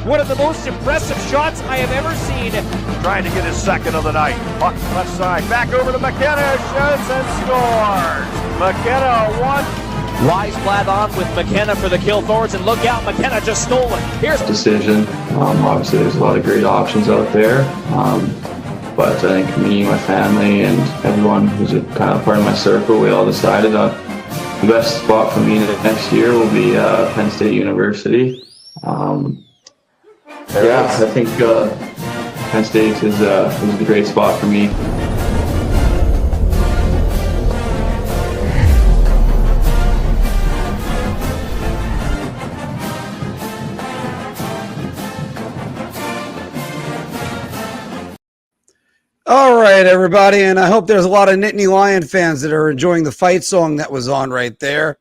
One of the most impressive shots I have ever seen. Trying to get his second of the night. Puck left side. Back over to McKenna. Shoots and scores. McKenna one. Weisblad on with McKenna for the kill forwards, and look out, McKenna just stole it. Here's decision. Obviously, there's a lot of great options out there. But I think me, my family, and everyone who's kind of part of my circle, we all decided the best spot for me next year will be Penn State University. I think Penn State is a great spot for me. All right, everybody, and I hope there's a lot of Nittany Lion fans that are enjoying the fight song that was on right there.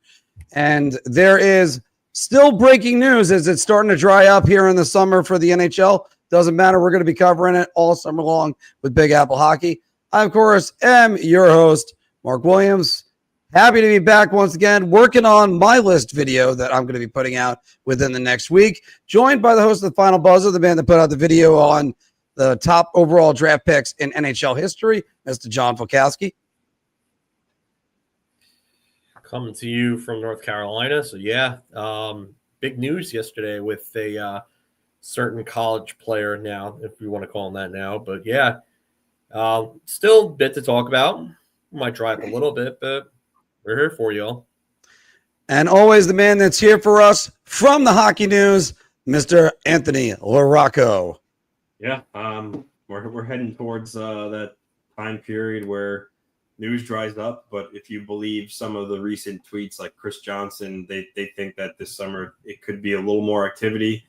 And there is still breaking news as it's starting to dry up here in the summer for the NHL. Doesn't matter. We're going to be covering it all summer long with Big Apple Hockey. I, of course, am your host, Mark Williams. Happy to be back once again, working on my list video that I'm going to be putting out within the next week. Joined by the host of the Final Buzzer, the man that put out the video on the top overall draft picks in NHL history, Mr. John Filkowski. Coming to you from North Carolina. So, big news yesterday with a certain college player now, if you want to call him that now. But, still a bit to talk about. We might dry up a little bit, but we're here for you all. And always the man that's here for us from the hockey news, Mr. Anthony LaRocco. Yeah, we're heading towards that time period where news dries up. But if you believe some of the recent tweets, like Chris Johnson, they think that this summer it could be a little more activity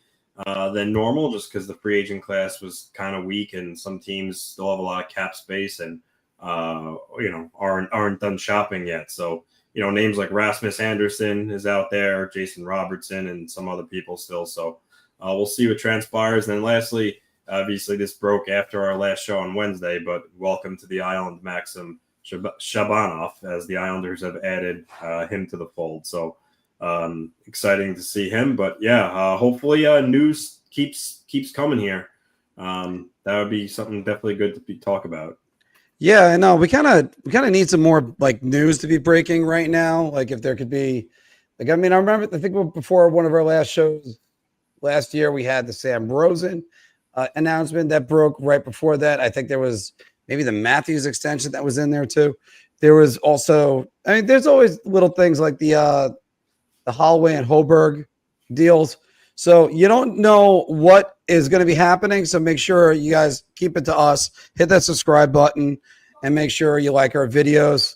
than normal, just because the free agent class was kind of weak, and some teams still have a lot of cap space and aren't done shopping yet. So names like Rasmus Anderson is out there, Jason Robertson, and some other people still. So we'll see what transpires. And then lastly, obviously, this broke after our last show on Wednesday, but welcome to the island, Maxim Shabanov, as the Islanders have added him to the fold. So exciting to see him. But hopefully news keeps coming here. That would be something definitely good to talk about. Yeah, I know. We kind of need some more like news to be breaking right now. Like if there could be, I remember, I think before one of our last shows last year, we had the Sam Rosen announcement that broke right before that. I think there was maybe the Matthews extension that was in there too. There was also, there's always little things like the Holloway and Hoberg deals. So you don't know what is going to be happening. So make sure you guys keep it to us. Hit that subscribe button and make sure you like our videos.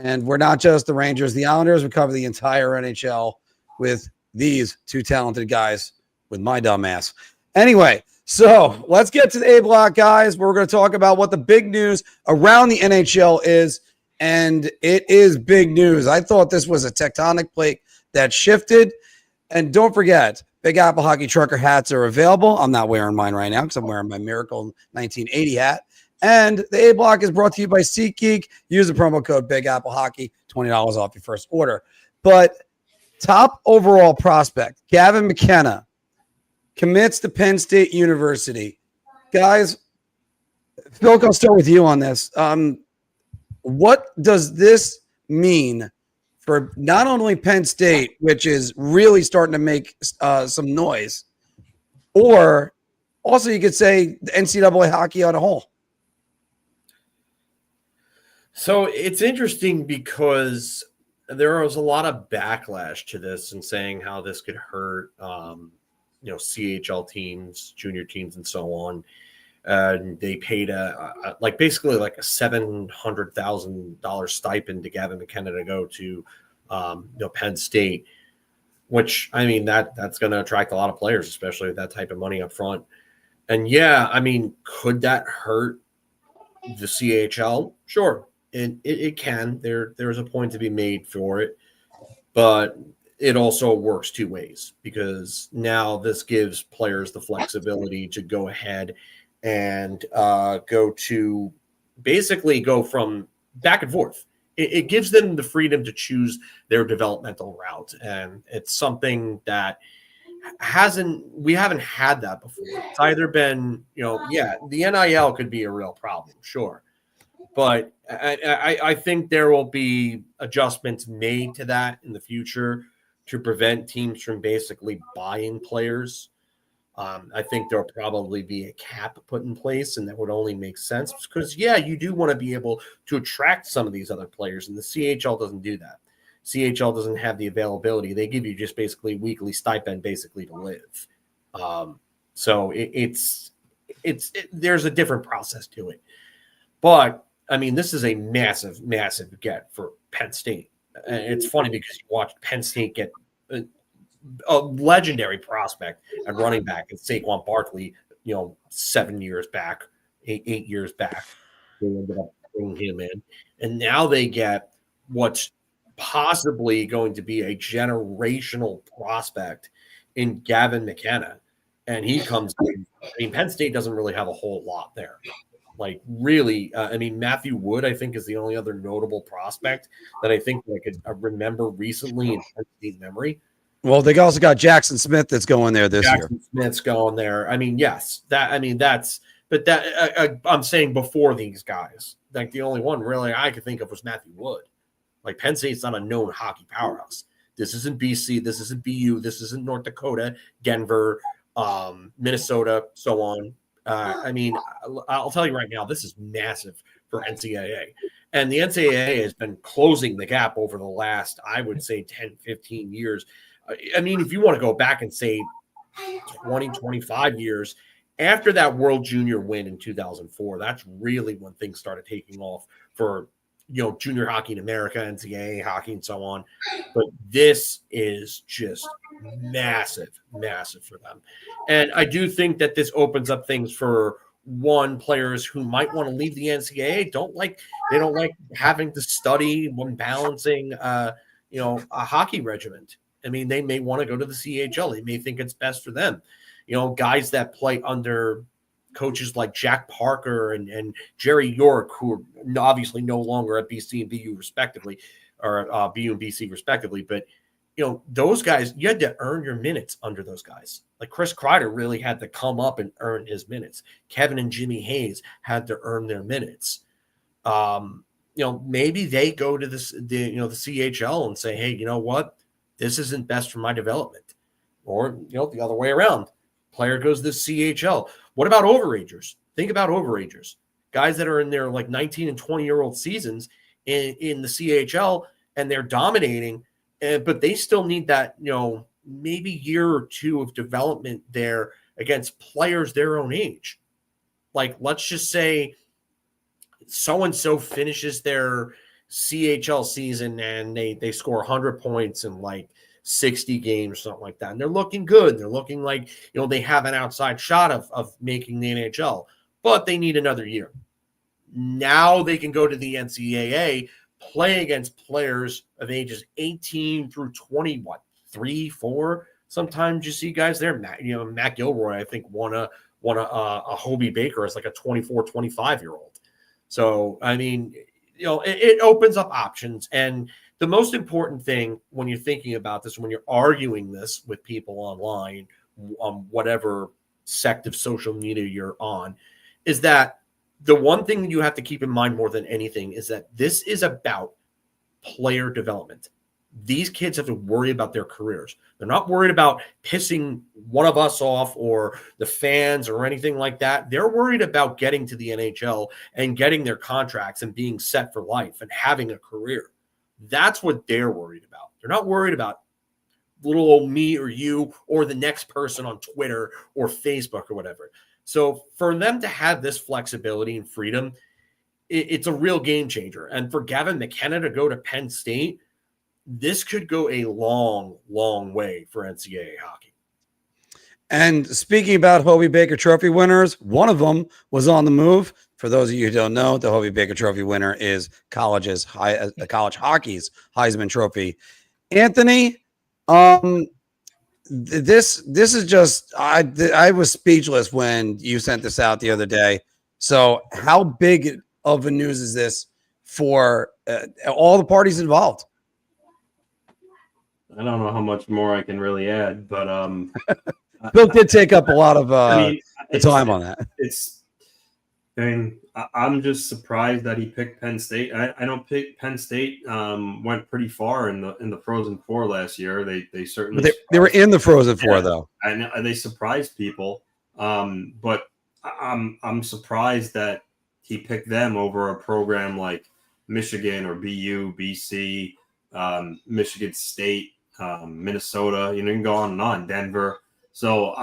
And we're not just the Rangers, the Islanders. We cover the entire NHL with these two talented guys with my dumb ass. Anyway, so let's get to the A block, guys. We're going to talk about what the big news around the NHL is, and it is big news. I thought this was a tectonic plate that shifted, and don't forget, Big Apple Hockey Trucker hats are available. I'm not wearing mine right now because I'm wearing my Miracle 1980 hat, and the A block is brought to you by SeatGeek. Use the promo code Big Apple Hockey, $20 off your first order. But top overall prospect, Gavin McKenna, commits to Penn State University. Guys, Phil, I'll start with you on this. What does this mean for not only Penn State, which is really starting to make some noise, or also you could say the NCAA hockey on a whole? So it's interesting because there was a lot of backlash to this and saying how this could hurt CHL teams, junior teams, and so on. They paid basically a $700,000 stipend to Gavin McKenna to go to Penn State, which that's going to attract a lot of players, especially with that type of money up front. And could that hurt the CHL? Sure, it can. There's a point to be made for it, but it also works two ways, because now this gives players the flexibility to go ahead and go from back and forth. It gives them the freedom to choose their developmental route. And it's something that we haven't had that before. It's either been, the NIL could be a real problem, sure. But I think there will be adjustments made to that in the future to prevent teams from basically buying players. I think there'll probably be a cap put in place, and that would only make sense because, you do want to be able to attract some of these other players, and the CHL doesn't do that. CHL doesn't have the availability. They give you just basically weekly stipend basically to live. So there's a different process to it. But, I mean, this is a massive, massive get for Penn State. It's funny because you watch Penn State get a legendary prospect at running back and Saquon Barkley, 7 years back, 8 years back. They ended up bringing him in. And now they get what's possibly going to be a generational prospect in Gavin McKenna. And he comes in. I mean, Penn State doesn't really have a whole lot there. Like, really, Matthew Wood, I think, is the only other notable prospect that I think I could remember recently in Penn State memory. Well, they also got Jackson Smith that's going there this year. Jackson Smith's going there. I mean, yes, I'm saying before these guys, like the only one really I could think of was Matthew Wood. Like, Penn State's not a known hockey powerhouse. This isn't BC. This isn't BU. This isn't North Dakota, Denver, Minnesota, so on. I'll tell you right now, this is massive for NCAA. And the NCAA has been closing the gap over the last, I would say, 10, 15 years. I mean, if you want to go back and say 20, 25 years, after that World Junior win in 2004, that's really when things started taking off for, junior hockey in America, NCAA hockey, and so on. But this is just massive, massive for them. And I do think that this opens up things for players who might want to leave the NCAA. They don't like having to study when balancing, a hockey regiment. I mean, they may want to go to the CHL. They may think it's best for them. Guys that play under coaches like Jack Parker and Jerry York, who are obviously no longer at BC and BU respectively, or BU and BC respectively. But, those guys, you had to earn your minutes under those guys. Like Chris Kreider really had to come up and earn his minutes. Kevin and Jimmy Hayes had to earn their minutes. Maybe they go to the CHL and say, hey, you know what? This isn't best for my development. Or, the other way around. Player goes to the CHL. What about overagers? Think about overagers. Guys that are in their 19 and 20-year-old seasons in the CHL, and they're dominating, but they still need that, maybe year or two of development there against players their own age. Like, let's just say so-and-so finishes their CHL season and they score 100 points in 60 games, something like that. And they're looking good. They're looking like, they have an outside shot of making the NHL, but they need another year. Now they can go to the NCAA, play against players of ages 18 through 20, 3, 4. Sometimes you see guys there. Matt Gilroy, I think, won a Hobie Baker as a 24, 25-year-old. So, I mean, it opens up options. And the most important thing when you're thinking about this, when you're arguing this with people online, on whatever sect of social media you're on, is that the one thing that you have to keep in mind more than anything is that this is about player development. These kids have to worry about their careers. They're not worried about pissing one of us off or the fans or anything like that. They're worried about getting to the NHL and getting their contracts and being set for life and having a career. That's what they're worried about. They're not worried about little old me or you or the next person on Twitter or Facebook or whatever. So for them to have this flexibility and freedom, it's a real game changer. And for Gavin McKenna to go to Penn State, this could go a long, long way for NCAA hockey. And speaking about Hobie Baker Trophy winners, one of them was on the move. For those of you who don't know, the Hobie Baker Trophy winner is college hockey's Heisman Trophy. Anthony, this is just I was speechless when you sent this out the other day. So how big of a news is this for all the parties involved? I don't know how much more I can really add, but Bill did take up a lot of the time on that. I'm just surprised that he picked Penn State. I don't pick Penn State. Went pretty far in the Frozen Four last year. They certainly they were in the Frozen Four though. And they surprised people. But I'm surprised that he picked them over a program like Michigan or BU, BC, Michigan State, Minnesota. You can go on and on. Denver. So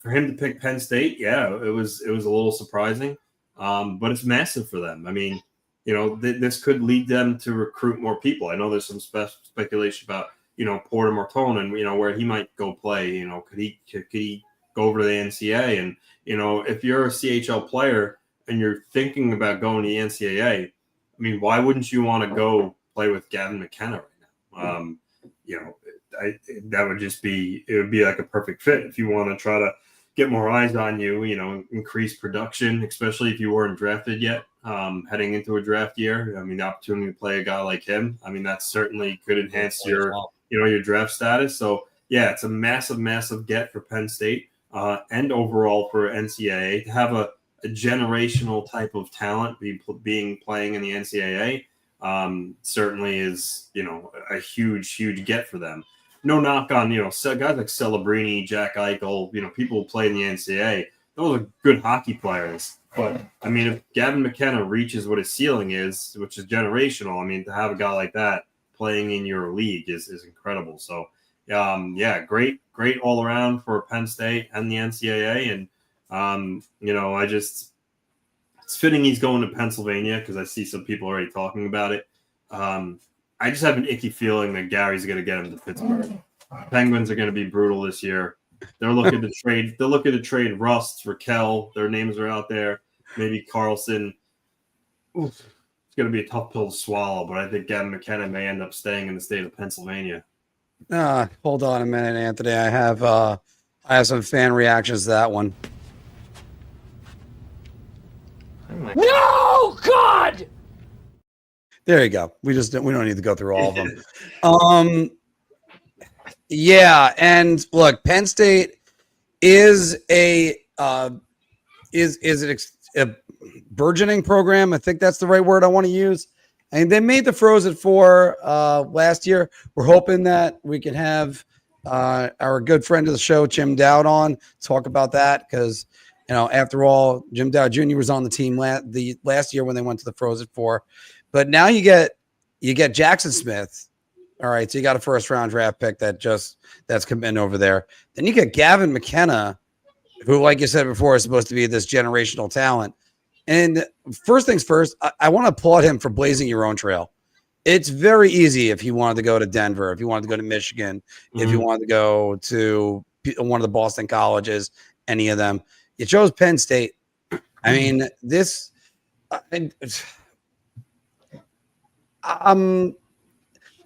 for him to pick Penn State, yeah, it was a little surprising. But it's massive for them. I mean, this could lead them to recruit more people. I know there's some speculation about, Porter Martone and, where he might go play. Could he go over to the NCAA? And, if you're a CHL player and you're thinking about going to the NCAA, I mean, why wouldn't you want to go play with Gavin McKenna right now? That would just be like a perfect fit if you want to try to get more eyes on you, increase production, especially if you weren't drafted yet, heading into a draft year. I mean, the opportunity to play a guy like him, I mean, that certainly could enhance your draft status. So, yeah, it's a massive, massive get for Penn State and overall for NCAA to have a generational type of talent playing in the NCAA certainly is, a huge, huge get for them. No knock on, guys like Celebrini, Jack Eichel, people who play in the NCAA. Those are good hockey players. But, I mean, if Gavin McKenna reaches what his ceiling is, which is generational, I mean, to have a guy like that playing in your league is incredible. So, great all around for Penn State and the NCAA. And, it's fitting he's going to Pennsylvania because I see some people already talking about it. I just have an icky feeling that Gary's going to get him to Pittsburgh. Penguins are going to be brutal this year. They're looking to trade. They're looking to trade Rust, Raquel. Their names are out there. Maybe Carlson. Oof. It's going to be a tough pill to swallow, but I think Gavin McKenna may end up staying in the state of Pennsylvania. Hold on a minute, Anthony. I have some fan reactions to that one. No, God! There you go. We don't need to go through all of them. Yeah, and look, Penn State is a burgeoning program. I think that's the right word I want to use. And they made the Frozen Four last year. We're hoping that we can have our good friend of the show, Jim Dowd, on talk about that because after all, Jim Dowd Jr. was on the team last year when they went to the Frozen Four. But now you get Jackson Smith. All right, so you got a first-round draft pick that's committing over there. Then you get Gavin McKenna, who, like you said before, is supposed to be this generational talent. And first things first, I want to applaud him for blazing your own trail. It's very easy if you wanted to go to Denver, if you wanted to go to Michigan, if you wanted to go to one of the Boston colleges, any of them. You chose Penn State. I mean,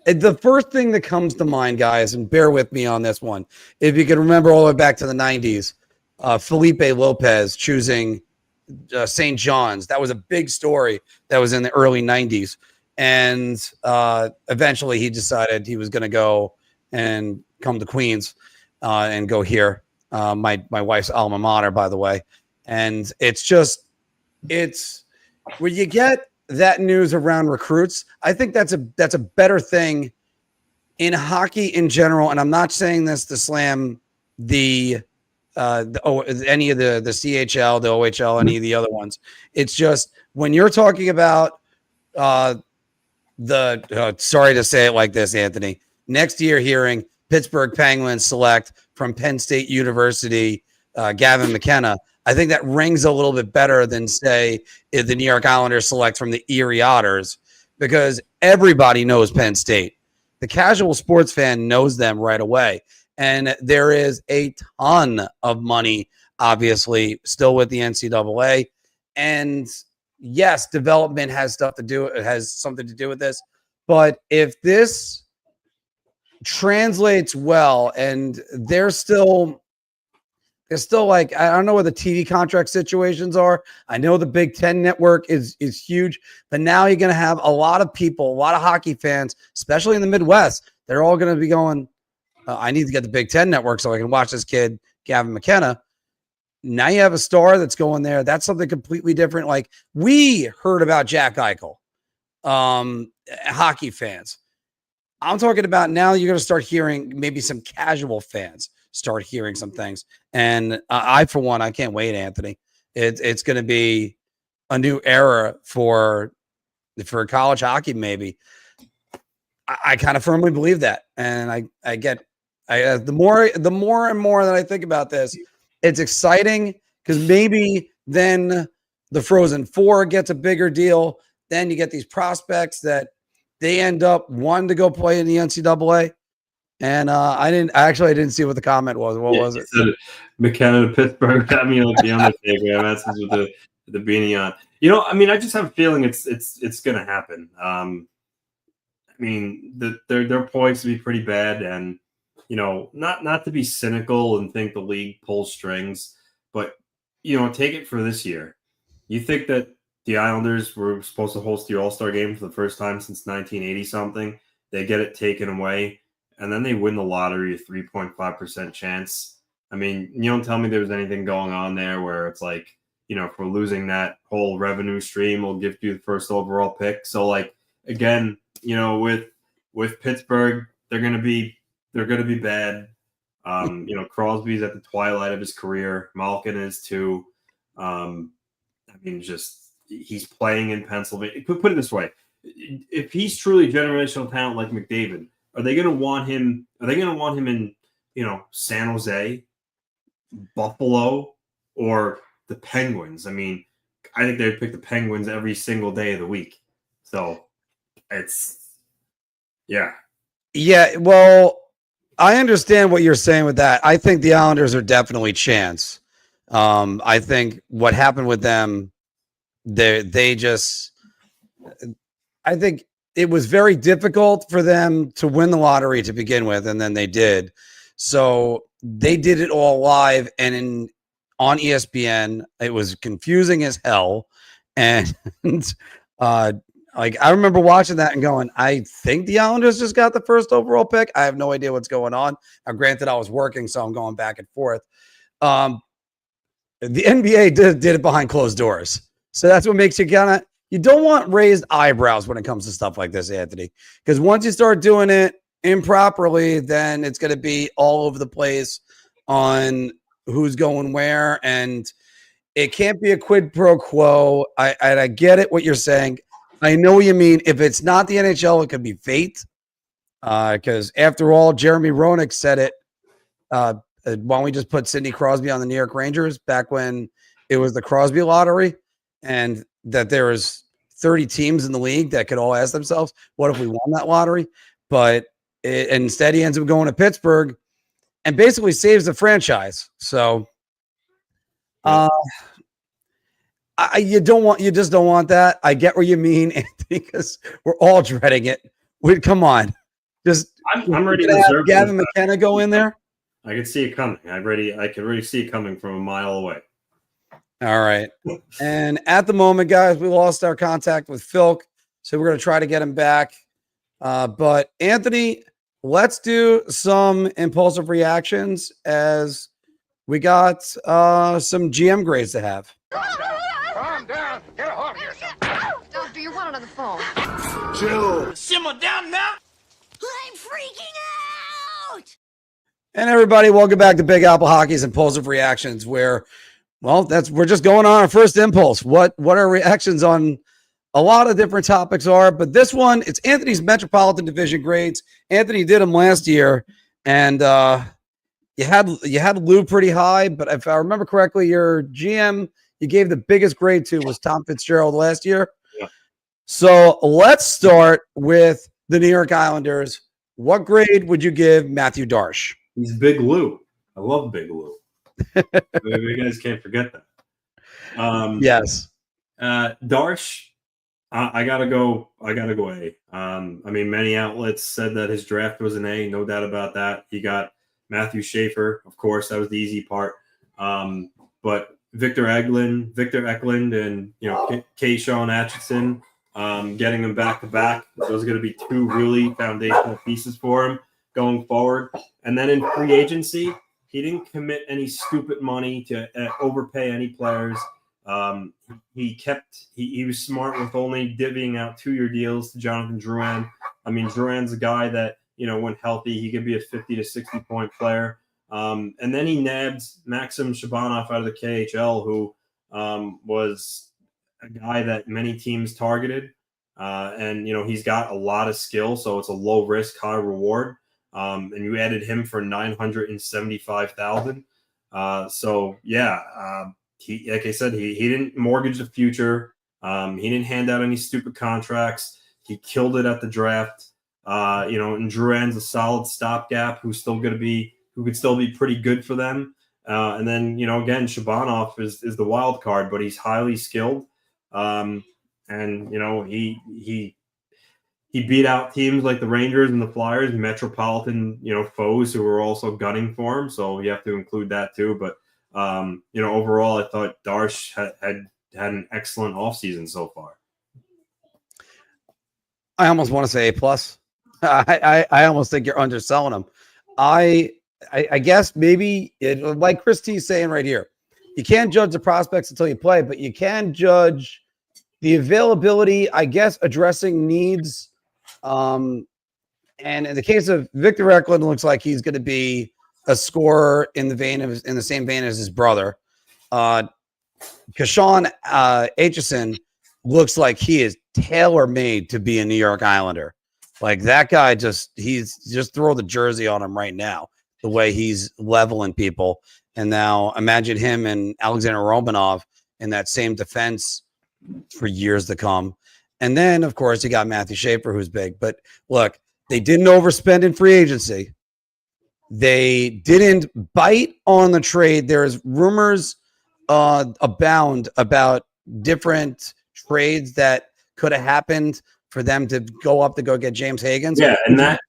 the first thing that comes to mind, guys, and bear with me on this one, if you can remember all the way back to the 90s, Felipe Lopez choosing St. John's. That was a big story that was in the early 90s. And eventually he decided he was going to go and come to Queens and go here. My wife's alma mater, by the way. And it's where you get that news around recruits. I think that's a better thing in hockey in general. And I'm not saying this to slam any of the CHL, the OHL, any of the other ones. It's just when you're talking about sorry to say it like this, Anthony, next year hearing Pittsburgh Penguins select from Penn State University, Gavin McKenna, I think that rings a little bit better than, say, if the New York Islanders select from the Erie Otters, because everybody knows Penn State. The casual sports fan knows them right away. And there is a ton of money, obviously, still with the NCAA. And yes, development has something to do with this. But if this translates well and they're still It's still like, I don't know what the TV contract situations are. I know the Big Ten network is huge, but now you're going to have a lot of people, a lot of hockey fans, especially in the Midwest. They're all going to be going, I need to get the Big Ten network so I can watch this kid, Gavin McKenna. Now you have a star that's going there. That's something completely different. Like, we heard about Jack Eichel, hockey fans. I'm talking about now you're going to start hearing maybe some casual fans start hearing some things. And I, for one, I can't wait, Anthony. It's going to be a new era for college hockey, maybe. I kind of firmly believe that. And the more and more that I think about this, it's exciting because maybe then the Frozen Four gets a bigger deal. Then you get these prospects that they end up wanting to go play in the NCAA. And I didn't see what the comment was. What was it? McKenna to Pittsburgh. Got me like the Undertaker. That's with the beanie on. You know, I mean, I just have a feeling it's going to happen. I mean, they're poised to be pretty bad, and you know, not to be cynical and think the league pulls strings, but you know, take it for this year. You think that the Islanders were supposed to host the All-Star game for the first time since 1980 something? They get it taken away. And then they win the lottery, a 3.5% chance. I mean, you don't tell me there was anything going on there where it's like, you know, if we're losing that whole revenue stream, we'll give you the first overall pick. So, like, again, you know, with Pittsburgh, they're gonna be bad. You know, Crosby's at the twilight of his career. Malkin is too. I mean, just he's playing in Pennsylvania. Put it this way: if he's truly generational talent like McDavid. Are they going to want him? Are they going to want him in, you know, San Jose, Buffalo, or the Penguins? I mean, I think they'd pick the Penguins every single day of the week. So it's, yeah. Yeah, well, I understand what you're saying with that. I think the Islanders are definitely chance. I think what happened with them, I think it was very difficult for them to win the lottery to begin with, and then they did. So they did it all live and on ESPN. It was confusing as hell. And like, I remember watching that and going, I think the Islanders just got the first overall pick. I have no idea what's going on. Now, granted, I was working, so I'm going back and forth. The NBA did it behind closed doors. So that's what makes you kind of, you don't want raised eyebrows when it comes to stuff like this, Anthony, because once you start doing it improperly, then it's going to be all over the place on who's going where, and it can't be a quid pro quo. I get it, what you're saying. I know what you mean. If it's not the NHL, it could be fate, because after all, Jeremy Roenick said it. Why don't we just put Sidney Crosby on the New York Rangers back when it was the Crosby lottery? And that there was 30 teams in the league that could all ask themselves, what if we won that lottery? But instead he ends up going to Pittsburgh and basically saves the franchise. So you just don't want that. I get what you mean, Anthony, because we're all dreading it. Come on. I'm ready to have Gavin McKenna go in there. I can see it coming. I can already see it coming from a mile away. All right. And at the moment, guys, we lost our contact with Filk, so we're going to try to get him back. But Anthony, let's do some impulsive reactions as we got some GM grades to have. Calm down. Get a hold of yourself. Doctor, you're wanted on the phone. Chill. Simmer down now. I'm freaking out. And everybody, welcome back to Big Apple Hockey's impulsive reactions, where, well, we're just going on our first impulse. What our reactions on a lot of different topics are, but this one, it's Anthony's Metropolitan Division grades. Anthony did them last year, and you had Lou pretty high, but if I remember correctly, your GM you gave the biggest grade to was Tom Fitzgerald last year. Yeah. So let's start with the New York Islanders. What grade would you give Matthew Darche? He's Big Lou. I love Big Lou. You guys can't forget that. Yes. Darche, I gotta go A. I mean, many outlets said that his draft was an A, no doubt about that. He got Matthew Schaefer, of course, that was the easy part. But Victor Eklund, and Kayshawn Atchison, getting them back to back. Those are going to be two really foundational pieces for him going forward. And then in free agency, he didn't commit any stupid money to overpay any players. He was smart with only divvying out 2-year deals to Jonathan Drouin. I mean, Drouin's a guy that, when healthy, he could be a 50 to 60 point player. And then he nabbed Maxim Shabanov out of the KHL, who was a guy that many teams targeted. And he's got a lot of skill, so it's a low risk, high reward. And you added him for $975,000. He, like I said, he didn't mortgage the future. He didn't hand out any stupid contracts. He killed it at the draft. And Drouin's a solid stopgap who could still be pretty good for them. And then, again, Shabanov is the wild card, but he's highly skilled. He beat out teams like the Rangers and the Flyers, Metropolitan, foes who were also gunning for him. So you have to include that too. But, overall, I thought Darsh had an excellent offseason so far. I almost want to say A+. I almost think you're underselling him. I guess maybe like Chris T is saying right here, you can't judge the prospects until you play, but you can judge the availability, I guess, addressing needs. And in the case of Victor Eklund, looks like he's going to be a scorer in the same vein as his brother. Kayshawn Atchison looks like he is tailor-made to be a New York Islander. Like that guy, he's just throw the jersey on him right now, the way he's leveling people. And now imagine him and Alexander Romanov in that same defense for years to come. And then, of course, you got Matthew Schaefer, who's big. But look, they didn't overspend in free agency. They didn't bite on the trade. There's rumors abound about different trades that could have happened for them to go up to go get James Higgins. Yeah, and that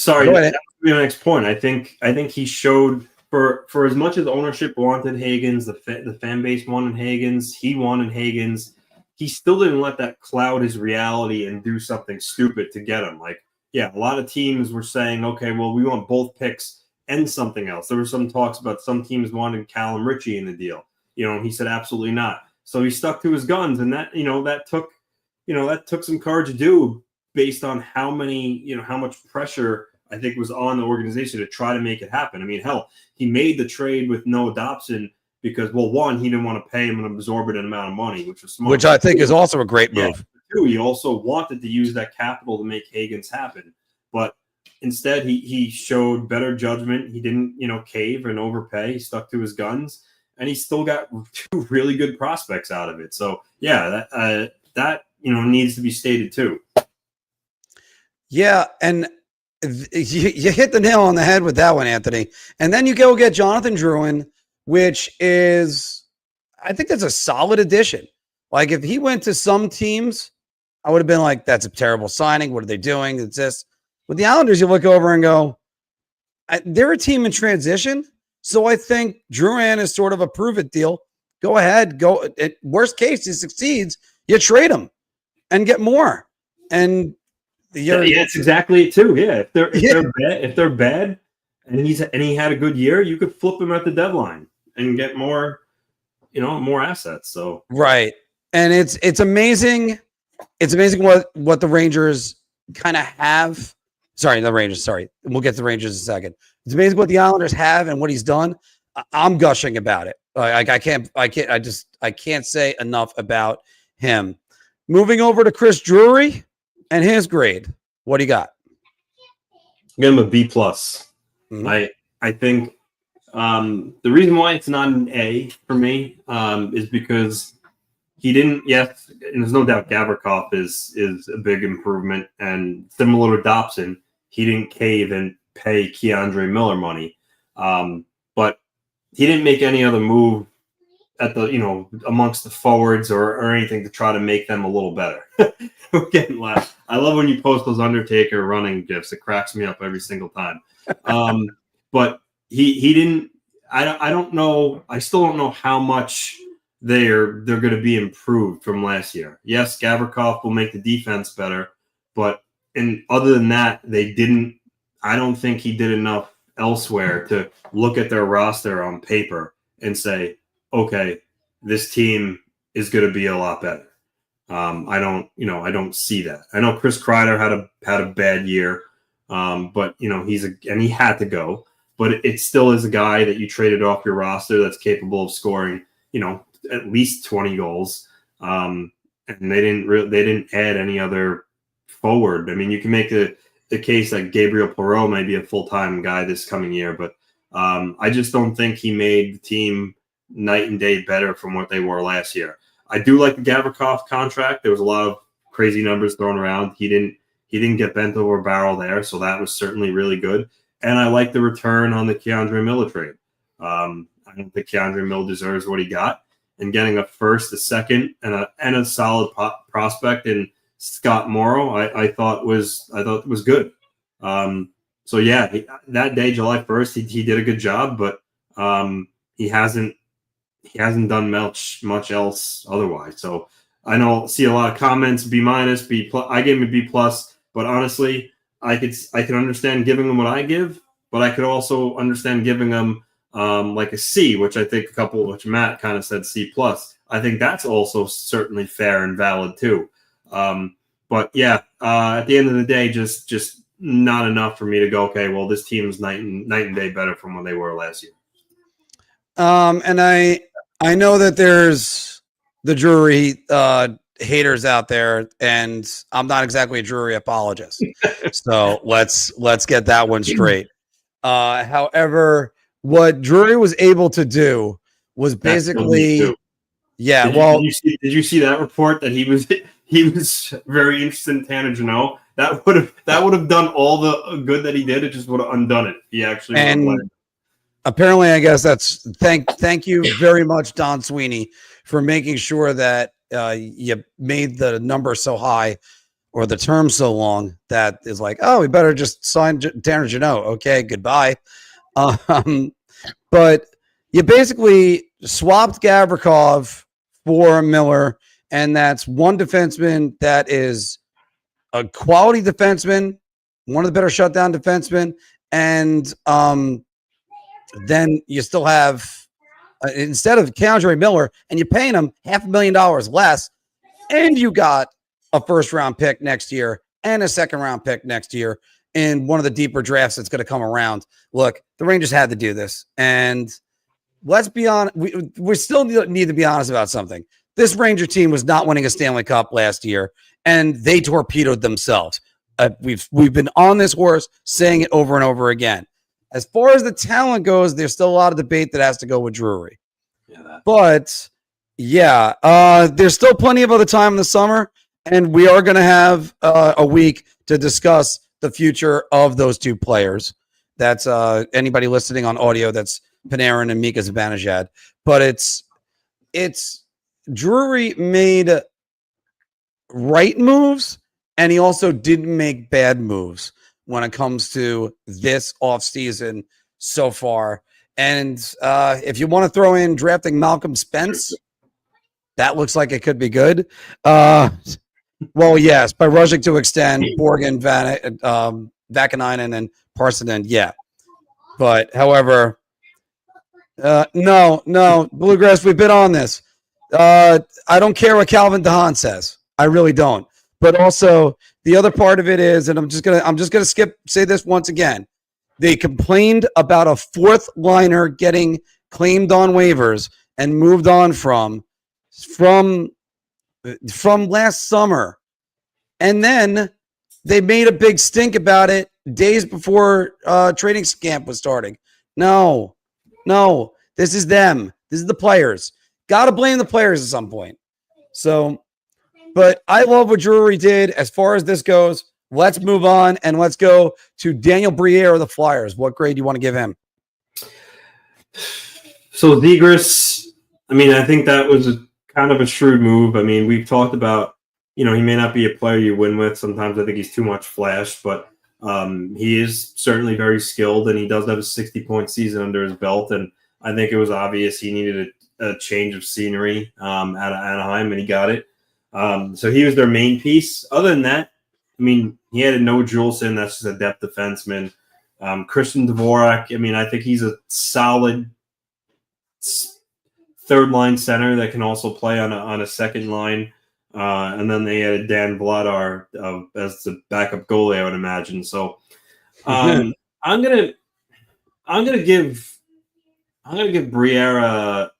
would be my next point. I think he showed for as much as ownership wanted Higgins, the fan base wanted Higgins, he wanted Higgins. He still didn't let that cloud his reality and do something stupid to get him. Like, yeah, a lot of teams were saying, okay, well, we want both picks and something else. There were some talks about some teams wanting Callum Ritchie in the deal. And he said absolutely not. So he stuck to his guns, and that took some courage to do based on how much pressure I think was on the organization to try to make it happen. I mean, hell, he made the trade with Noah Dobson because, well, one, he didn't want to pay him an exorbitant amount of money, which was smart. Which I think is also a great move. Yeah. Two, he also wanted to use that capital to make Higgins happen. But instead, he showed better judgment. He didn't, cave and overpay. He stuck to his guns, and he still got two really good prospects out of it. So, yeah, that needs to be stated too. Yeah, and you hit the nail on the head with that one, Anthony. And then you go get Jonathan Drouin, which is, I think that's a solid addition. Like if he went to some teams, I would have been like, that's a terrible signing. What are they doing? It's this. With the Islanders, you look over and go, they're a team in transition. So I think Drouin is sort of a prove-it deal. Go ahead. Go. At worst case, he succeeds. You trade him and get more. And it's exactly it too. Yeah, if they're bad, and he had a good year, you could flip him at the deadline and get more, more assets. So right, and it's amazing. It's amazing what the Rangers kind of have. Sorry, the Rangers. Sorry, we'll get to the Rangers in a second. It's amazing what the Islanders have and what he's done. I'm gushing about it. I can't say enough about him. Moving over to Chris Drury and his grade. What do you got? Give him a B+. Mm-hmm. I think the reason why it's not an A for me is because he didn't. Yes, and there's no doubt Gavrikov is a big improvement, and similar to Dobson, he didn't cave and pay Keandre Miller money, but he didn't make any other move at the amongst the forwards or anything to try to make them a little better. We're getting laughed. I love when you post those Undertaker running gifs. It cracks me up every single time. But he didn't. I don't know. I still don't know how much they're going to be improved from last year. Yes, Gavrikov will make the defense better, but other than that, they didn't. I don't think he did enough elsewhere to look at their roster on paper and say, okay, this team is going to be a lot better. I don't see that. I know Chris Kreider had a bad year, but he had to go. But it still is a guy that you traded off your roster that's capable of scoring, at least 20 goals. And they didn't add any other forward. I mean, you can make the case that Gabriel Perreault may be a full-time guy this coming year, but I just don't think he made the team night and day better from what they were last year. I do like the Gavrikov contract. There was a lot of crazy numbers thrown around. He didn't get bent over a barrel there, so that was certainly really good. And I like the return on the Keandre Miller trade. I don't think Keandre Miller deserves what he got, and getting a first, a second, and a solid prospect in Scott Morrow, I thought was good. So yeah, that day, July 1st, he did a good job, but he hasn't done much else otherwise. So I see a lot of comments B-, B+. I gave him a B+, but honestly, I can understand giving him what I give, but I could also understand giving him like a C, which I think which Matt kind of said C+. I think that's also certainly fair and valid too. But yeah, at the end of the day, just not enough for me to go, okay, well, this team is night and day better from when they were last year. And I know that there's the Drury haters out there, and I'm not exactly a Drury apologist. So let's get that one straight. However, what Drury was able to do was basically, yeah. Did you see that report that he was very interested in Tanner Jeannot? That would have done all the good that he did. It just would have undone it. He actually and apparently, I guess that's thank you very much, Don Sweeney, for making sure that you made the number so high or the term so long that is like, oh, we better just sign Tanner Jeannot. Okay, goodbye. But you basically swapped Gavrikov for Miller, and that's one defenseman that is a quality defenseman, one of the better shutdown defensemen, and then you still have instead of Keandre Miller, and you're paying him $500,000 less, and you got a first-round pick next year and a second-round pick next year in one of the deeper drafts that's going to come around. Look, the Rangers had to do this, and let's be honest. We still need to be honest about something. This Ranger team was not winning a Stanley Cup last year, and they torpedoed themselves. We've been on this horse saying it over and over again. As far as the talent goes, there's still a lot of debate that has to go with Drury. Yeah, but yeah, there's still plenty of other time in the summer, and we are going to have a week to discuss the future of those two players. That's anybody listening on audio. That's Panarin and Mika Zibanejad. But it's Drury made right moves, and he also didn't make bad moves when it comes to this offseason so far. And if you want to throw in drafting Malcolm Spence, that looks like it could be good. Well, yes, by rushing to extend Borgen, Vakanainen, and Parsonen, yeah. But, however, no, Bluegrass, we've been on this. I don't care what Calvin DeHaan says. I really don't. But also, the other part of it is, and I'm just gonna say this once again. They complained about a fourth liner getting claimed on waivers and moved on from last summer, and then they made a big stink about it days before training camp was starting. No, this is them. This is the players. Got to blame the players at some point. So. But I love what Drury did. As far as this goes, let's move on and let's go to Daniel Briere of the Flyers. What grade do you want to give him? So Zegras, I think that was kind of a shrewd move. We've talked about, he may not be a player you win with. Sometimes I think he's too much flash, but he is certainly very skilled, and he does have a 60-point season under his belt. And I think it was obvious he needed a change of scenery out of Anaheim, and he got it. So he was their main piece. Other than that, I mean, he had no Juleson. That's just a depth defenseman. Christian Dvorak, I mean, I think he's a solid third-line center that can also play on a second line. And then they added Dan Vladar as the backup goalie, I would imagine. So I'm gonna give Briere a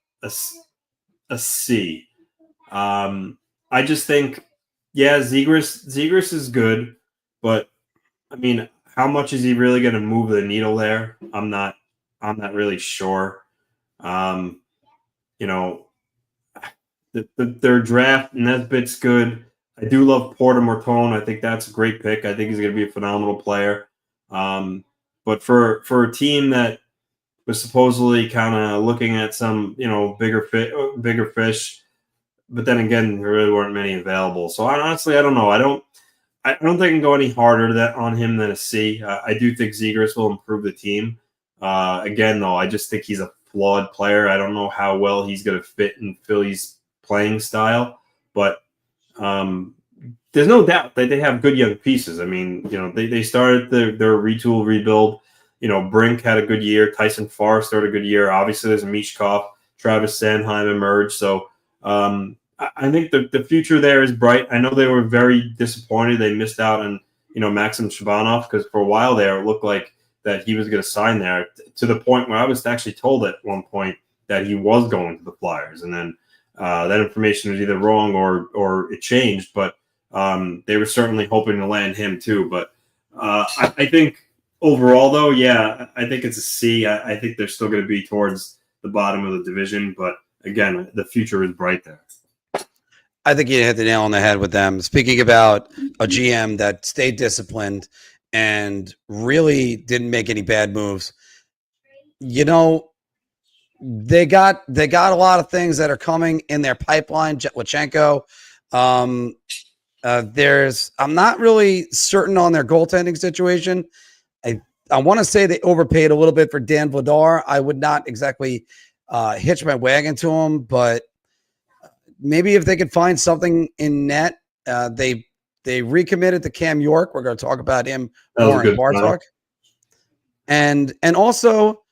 C. I just think, Zegras is good, but I mean, how much is he really going to move the needle there? I'm not really sure. Their draft, Nesbitt's good. I do love Porter Mortone. I think that's a great pick. I think he's going to be a phenomenal player. But for a team that was supposedly kind of looking at some, bigger fish, but then again, there really weren't many available. So honestly, I don't know. I don't think I can go any harder on him than a C. I do think Zegras will improve the team. Again, though, I just think he's a flawed player. I don't know how well he's going to fit in Philly's playing style, but there's no doubt that they have good young pieces. I mean, they started their retool rebuild. Brink had a good year. Tyson Farr started a good year. Obviously, there's Mishkov, Travis Sanheim emerged. So I think the future there is bright. I know they were very disappointed. They missed out on, Maxim Shabanov, because for a while there, it looked like that he was going to sign there, to the point where I was actually told at one point that he was going to the Flyers. And then that information was either wrong or it changed, but they were certainly hoping to land him too. But I think overall, though, I think it's a C. I think they're still going to be towards the bottom of the division, but again, the future is bright there. I think you hit the nail on the head with them. Speaking about a GM that stayed disciplined and really didn't make any bad moves, they got a lot of things that are coming in their pipeline. Jetlachenko, I'm not really certain on their goaltending situation. I want to say they overpaid a little bit for Dan Vladar. I would not exactly hitch my wagon to him, but maybe if they could find something in net. They recommitted to Cam York. We're going to talk about him more in Bar Talk. And also,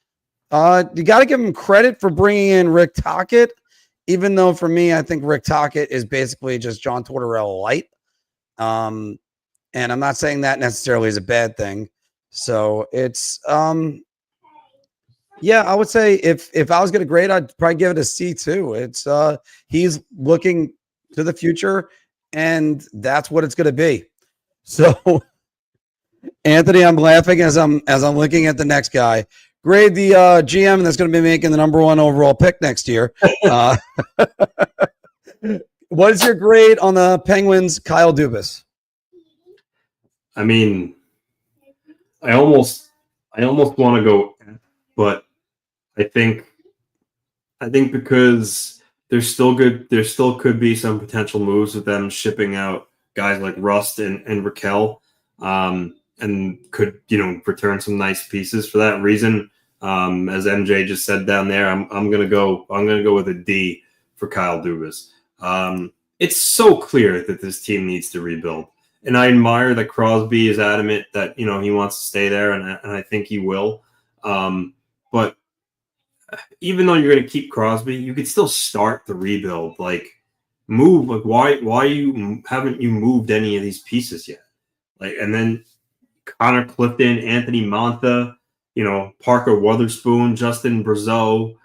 you got to give him credit for bringing in Rick Tocchet, even though for me, I think Rick Tocchet is basically just John Tortorella light. And I'm not saying that necessarily is a bad thing. So it's, I would say if I was going to grade, I'd probably give it a C too. It's, he's looking to the future, and that's what it's going to be. So, Anthony, I'm laughing as I'm looking at the next guy. Grade the GM that's going to be making the number 1 overall pick next year. What is your grade on the Penguins, Kyle Dubas? I mean, I almost want to go, but I think because there's still could be some potential moves with them shipping out guys like Rust and Raquel, and could return some nice pieces for that reason. As MJ just said down there, I'm gonna go with a D for Kyle Dubas. It's so clear that this team needs to rebuild, and I admire that Crosby is adamant that he wants to stay there, and I think he will. But even though you're going to keep Crosby, you could still start the rebuild. Why haven't you moved any of these pieces yet? And then Connor Clifton, Anthony Mantha, Parker Wotherspoon, Justin Brazeau,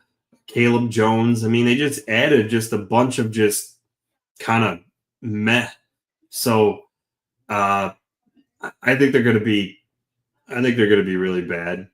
Caleb Jones. I mean, they just added just a bunch of just kind of meh. So I think they're going to be really bad.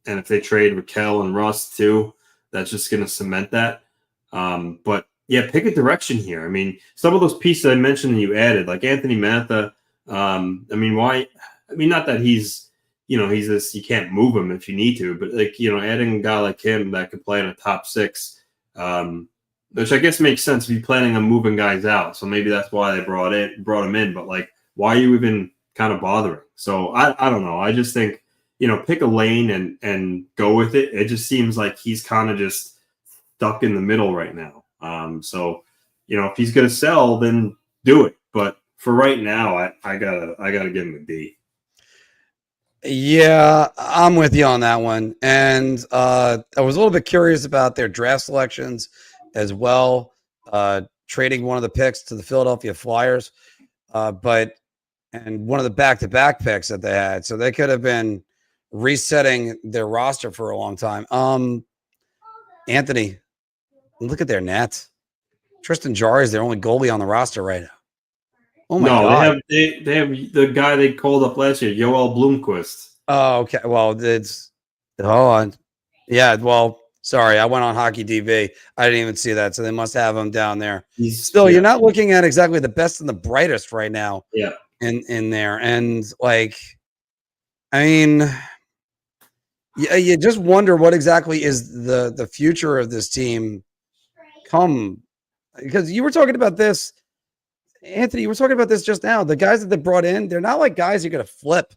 And if they trade Raquel and Russ too, that's just going to cement that. But yeah, pick a direction here. I mean, some of those pieces I mentioned and you added, like Anthony Mantha. Why? I mean, not that he's this, you can't move him if you need to, but adding a guy like him that could play in a top 6, which I guess makes sense if you're planning on moving guys out. So maybe that's why they brought him in. But why are you even kind of bothering? So I don't know. I just think, pick a lane and go with it. It just seems like he's kind of just stuck in the middle right now. So if he's going to sell, then do it. But for right now, I gotta give him a D. Yeah, I'm with you on that one. And I was a little bit curious about their draft selections as well, trading one of the picks to the Philadelphia Flyers, and one of the back-to-back picks that they had. So they could have been resetting their roster for a long time. Anthony, look at their net. Tristan Jarry is their only goalie on the roster right now. Oh my God! They have the guy they called up last year, Joel Blomqvist. Oh, okay. Well, hold on. Yeah. Well, sorry, I went on Hockey DB. I didn't even see that, so they must have him down there. You're not looking at exactly the best and the brightest right now. Yeah. In there, and you just wonder what exactly is the future of this team. Because you were talking about this. Anthony, you were talking about this just now. The guys that they brought in, they're not like guys you're going to flip.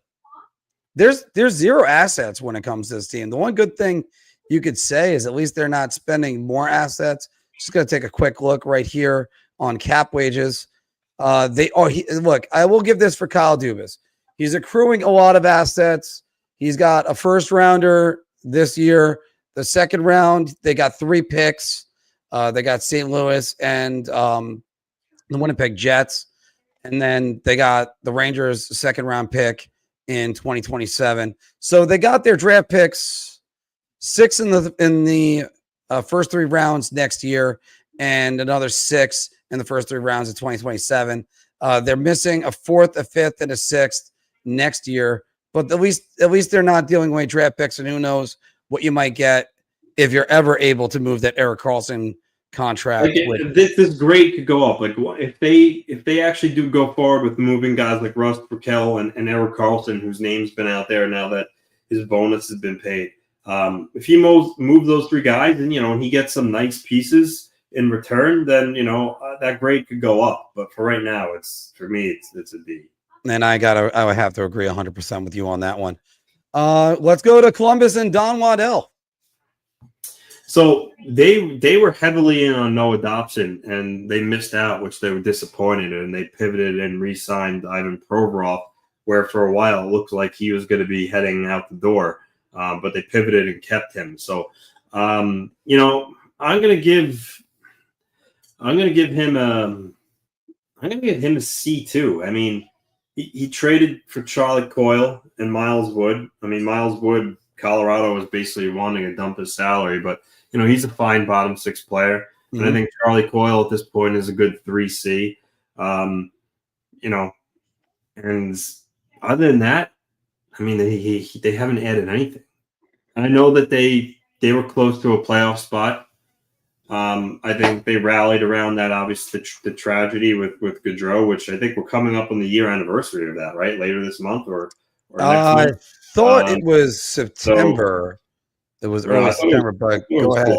There's zero assets when it comes to this team. The one good thing you could say is at least they're not spending more assets. Just going to take a quick look right here on cap wages. Look, I will give this for Kyle Dubas. He's accruing a lot of assets. He's got a first rounder this year. The second round, they got 3 picks. They got St. Louis and the Winnipeg Jets, and then they got the Rangers' second round pick in 2027. So they got their draft picks, 6 in the first 3 rounds next year, and another 6 in the first 3 rounds of 2027. They're missing a 4th, a 5th, and a 6th next year, but at least they're not dealing away draft picks, and who knows what you might get if you're ever able to move that Erik Karlsson contract. This grade could go up. Like if they actually do go forward with moving guys like Russ Burkell and Erik Karlsson, whose name's been out there now that his bonus has been paid. If he move those 3 guys and and he gets some nice pieces in return, then that grade could go up. But for right now, it's a D. And I would have to agree 100% with you on that one. Let's go to Columbus and Don Waddell. So they were heavily in on Noah Dobson, and they missed out, which they were disappointed in. And they pivoted and re-signed Ivan Provorov, where for a while it looked like he was going to be heading out the door, but they pivoted and kept him. So, I'm going to give him a C too. I mean, he traded for Charlie Coyle and Miles Wood. I mean, Miles Wood, Colorado was basically wanting to dump his salary, but he's a fine bottom 6 player. Mm-hmm. And I think Charlie Coyle at this point is a good 3C. And other than that, I mean, they haven't added anything. I know that they were close to a playoff spot. I think they rallied around that, obviously, the tragedy with Gaudreau, which I think we're coming up on the year anniversary of that, right? Later this month or next month. I thought it was September. It was early September, but go ahead.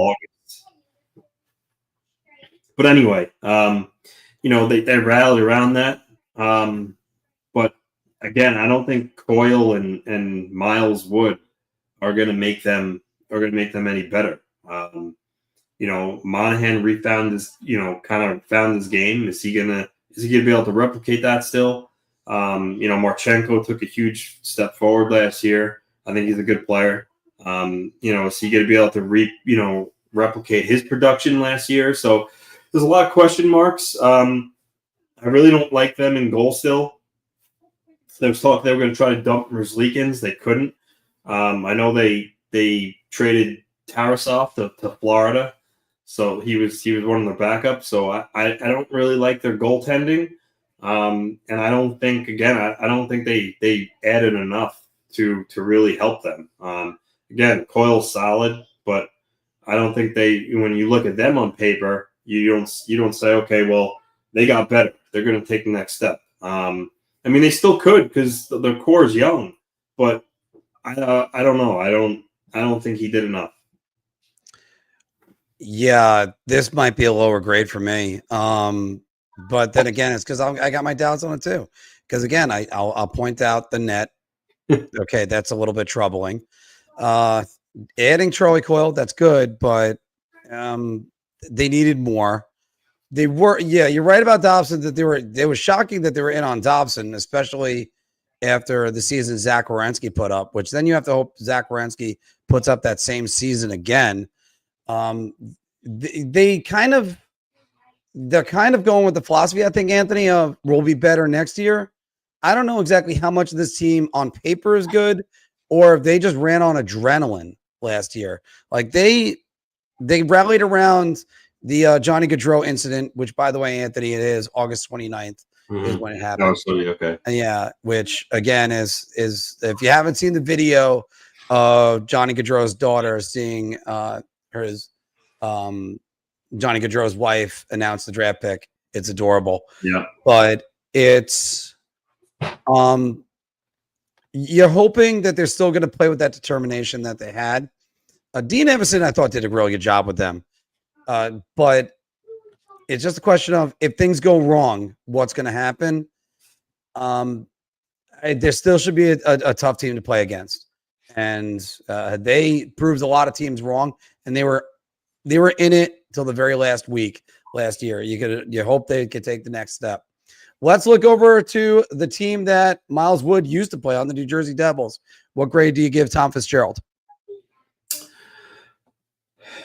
But anyway, they rallied around that. But again, I don't think Coyle and Miles Wood are going to make them any better. Monahan found his game. Is he gonna be able to replicate that still? Marchenko took a huge step forward last year. I think he's a good player. Is he going to be able to replicate his production last year? So there's a lot of question marks. I really don't like them in goal still. There was talk they were going to try to dump Merzlikins. They couldn't. I know they traded Tarasov to Florida, so he was one of their backups. So I don't really like their goaltending. And I don't think they added enough to really help them. Again, Coyle's solid, but I don't think when you look at them on paper, you don't say, okay, well, they got better. They're going to take the next step. I mean, they still could because their core is young, but I don't know. I don't think he did enough. Yeah, this might be a lower grade for me. But then again, it's because I got my doubts on it too. Because again, I'll point out the net. Okay, that's a little bit troubling. Adding Charlie Coyle, that's good, but they needed more. They were, yeah, you're right about Dobson that they was shocking that they were in on Dobson, especially after the season Zach Werenski put up, which then you have to hope Zach Werenski puts up that same season again. They're kind of going with the philosophy, I think, Anthony, of we'll be better next year. I don't know exactly how much of this team on paper is good or if they just ran on adrenaline last year. Like they rallied around the Johnny Gaudreau incident, which, by the way, Anthony, it is August 29th is when it happened. Oh, so, okay. Yeah, which again is if you haven't seen the video of Johnny Gaudreau's daughter seeing Johnny Gaudreau's wife announce the draft pick, it's adorable. Yeah, but it's you're hoping that they're still going to play with that determination that they had. Dean Evison, I thought, did a really good job with them. But it's just a question of if things go wrong, what's going to happen. There still should be a tough team to play against. And they proved a lot of teams wrong, and they were in it till the very last week last year. You hope they could take the next step. Let's look over to the team that Miles Wood used to play on, the New Jersey Devils. What grade do you give Tom Fitzgerald?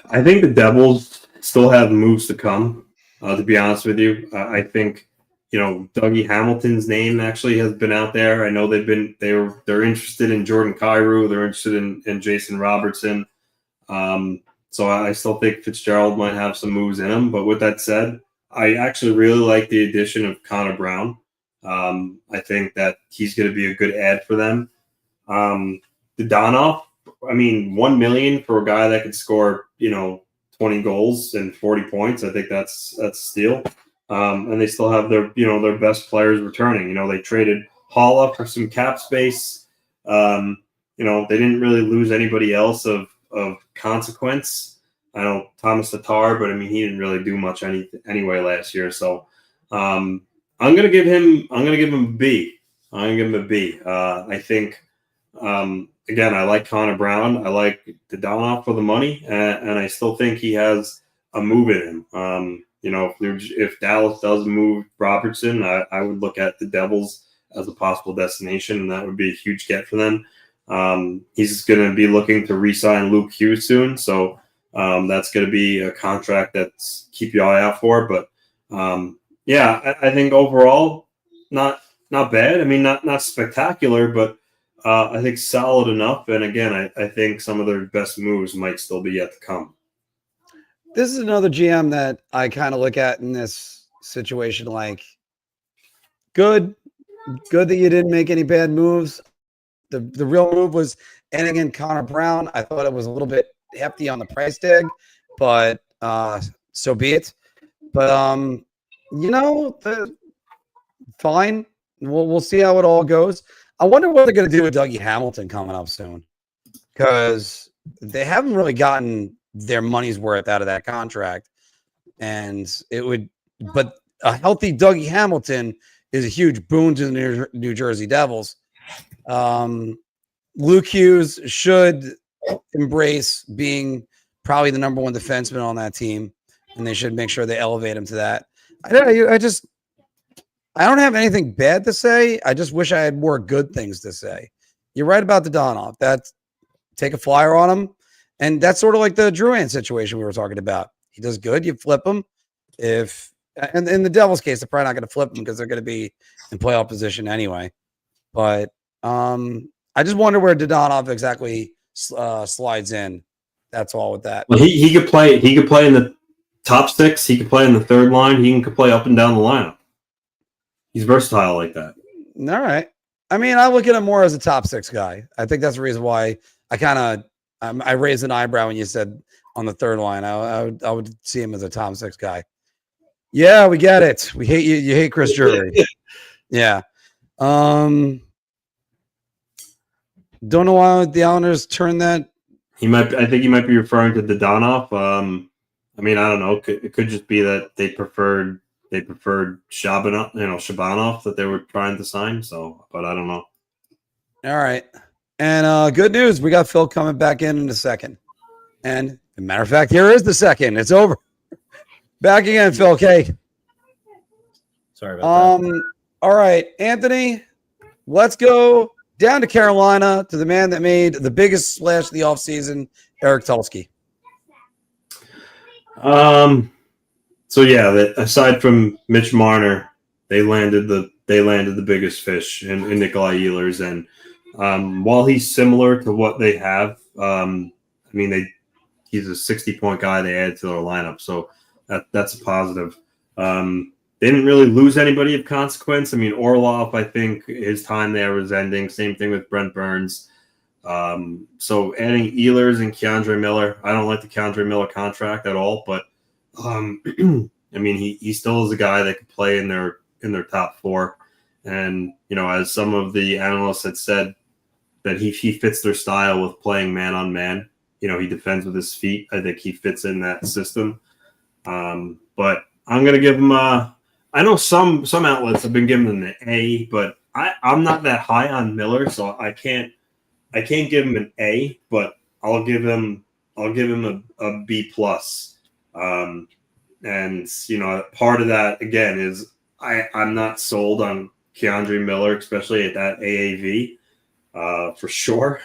I think the Devils still have moves to come, to be honest with you. I think, Dougie Hamilton's name actually has been out there. I know they're interested in Jordan Kyrou. They're interested in Jason Robertson. So I still think Fitzgerald might have some moves in him. But with that said, I actually really like the addition of Connor Brown. I think that he's going to be a good add for them. Dadonov, $1 million for a guy that could score, 20 goals and 40 points. I think that's a steal. And they still have their best players returning. They traded Hall up for some cap space. They didn't really lose anybody else of consequence. I know Thomas Tatar, but he didn't really do much anyway last year. So I'm gonna give him a B. I think again, I like Connor Brown. I like Dadonov for the money, and I still think he has a move in him. If Dallas does move Robertson, I would look at the Devils as a possible destination, and that would be a huge get for them. He's going to be looking to re-sign Luke Hughes soon, so that's going to be a contract that's keep your eye out for. But I think overall not bad. Not spectacular, but I think solid enough. And again, I think some of their best moves might still be yet to come. This is another GM that I kind of look at in this situation like good that you didn't make any bad moves. The real move was adding in Connor Brown. I thought it was a little bit hefty on the price tag, but so be it. But fine. We'll see how it all goes. I wonder what they're going to do with Dougie Hamilton coming up soon, because they haven't really gotten their money's worth out of that contract, but a healthy Dougie Hamilton is a huge boon to the New Jersey Devils. Luke Hughes should embrace being probably the number one defenseman on that team, and they should make sure they elevate him to that. I don't have anything bad to say. I just wish I had more good things to say. You're right about the Dadonov. Take a flyer on him. And that's sort of like the Drouin situation we were talking about. He does good, you flip him. And in the Devils' case, they're probably not going to flip him because they're going to be in playoff position anyway. But I just wonder where Dadonov exactly slides in. That's all with that. Well, he could play. He could play in the top six. He could play in the third line. He can play up and down the lineup. He's versatile like that. All right. I look at him more as a top six guy. I think that's the reason why I raised an eyebrow when you said on the third line. I would see him as a top six guy. Yeah, we get it. We hate you. You hate Chris Drury. Yeah. Don't know why the Islanders turned that. I think he might be referring to Dadonov. I don't know. It could just be that they preferred Shabanov, Shabanov that they were trying to sign. So, but I don't know. All right. And good news, we got Phil coming back in a second. And as a matter of fact, here is the second. It's over. Back again, Phil K. Sorry about that. All right, Anthony, let's go down to Carolina to the man that made the biggest splash of the offseason, Eric Tulsky. So yeah, aside from Mitch Marner, they landed the biggest fish in Nikolai Ehlers, and while he's similar to what they have, he's a 60-point guy they added to their lineup, so that's a positive. They didn't really lose anybody of consequence. I mean, Orlov, I think his time there was ending. Same thing with Brent Burns. So adding Ehlers and Keandre Miller, I don't like the Keandre Miller contract at all, but he still is a guy that could play in their top four. And, as some of the analysts had said, that he fits their style with playing man on man. He defends with his feet. I think he fits in that system. But I'm going to give him I know some outlets have been giving him an A, but I'm not that high on Miller, so I can't give him an A, but I'll give him a B plus. And part of that again is I'm not sold on Keandre Miller, especially at that AAV, for sure.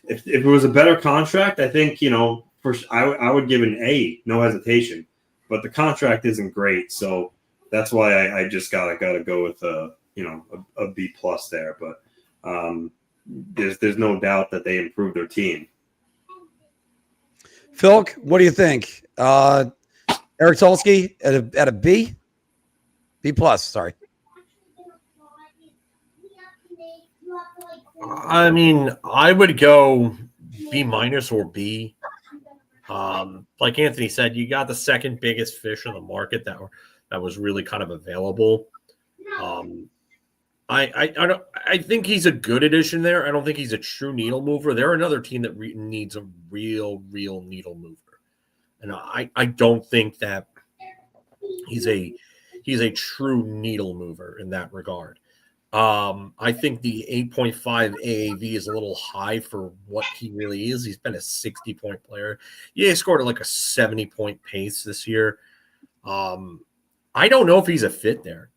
If it was a better contract, I think I would give an A, no hesitation. But the contract isn't great, so that's why I just gotta go with a B plus there. But there's no doubt that they improved their team. Phil, what do you think? Eric Tulsky at a B? B plus, sorry. I mean, I would go B minus or B. Like Anthony said, you got the second biggest fish in the market that was really kind of available. I think he's a good addition there. I don't think he's a true needle mover. They're another team that needs a real needle mover, and I don't think that he's a true needle mover in that regard. I think the 8.5 AAV is a little high for what he really is. He's been a 60-point player. Yeah, he scored like a 70-point pace this year. I don't know if he's a fit there.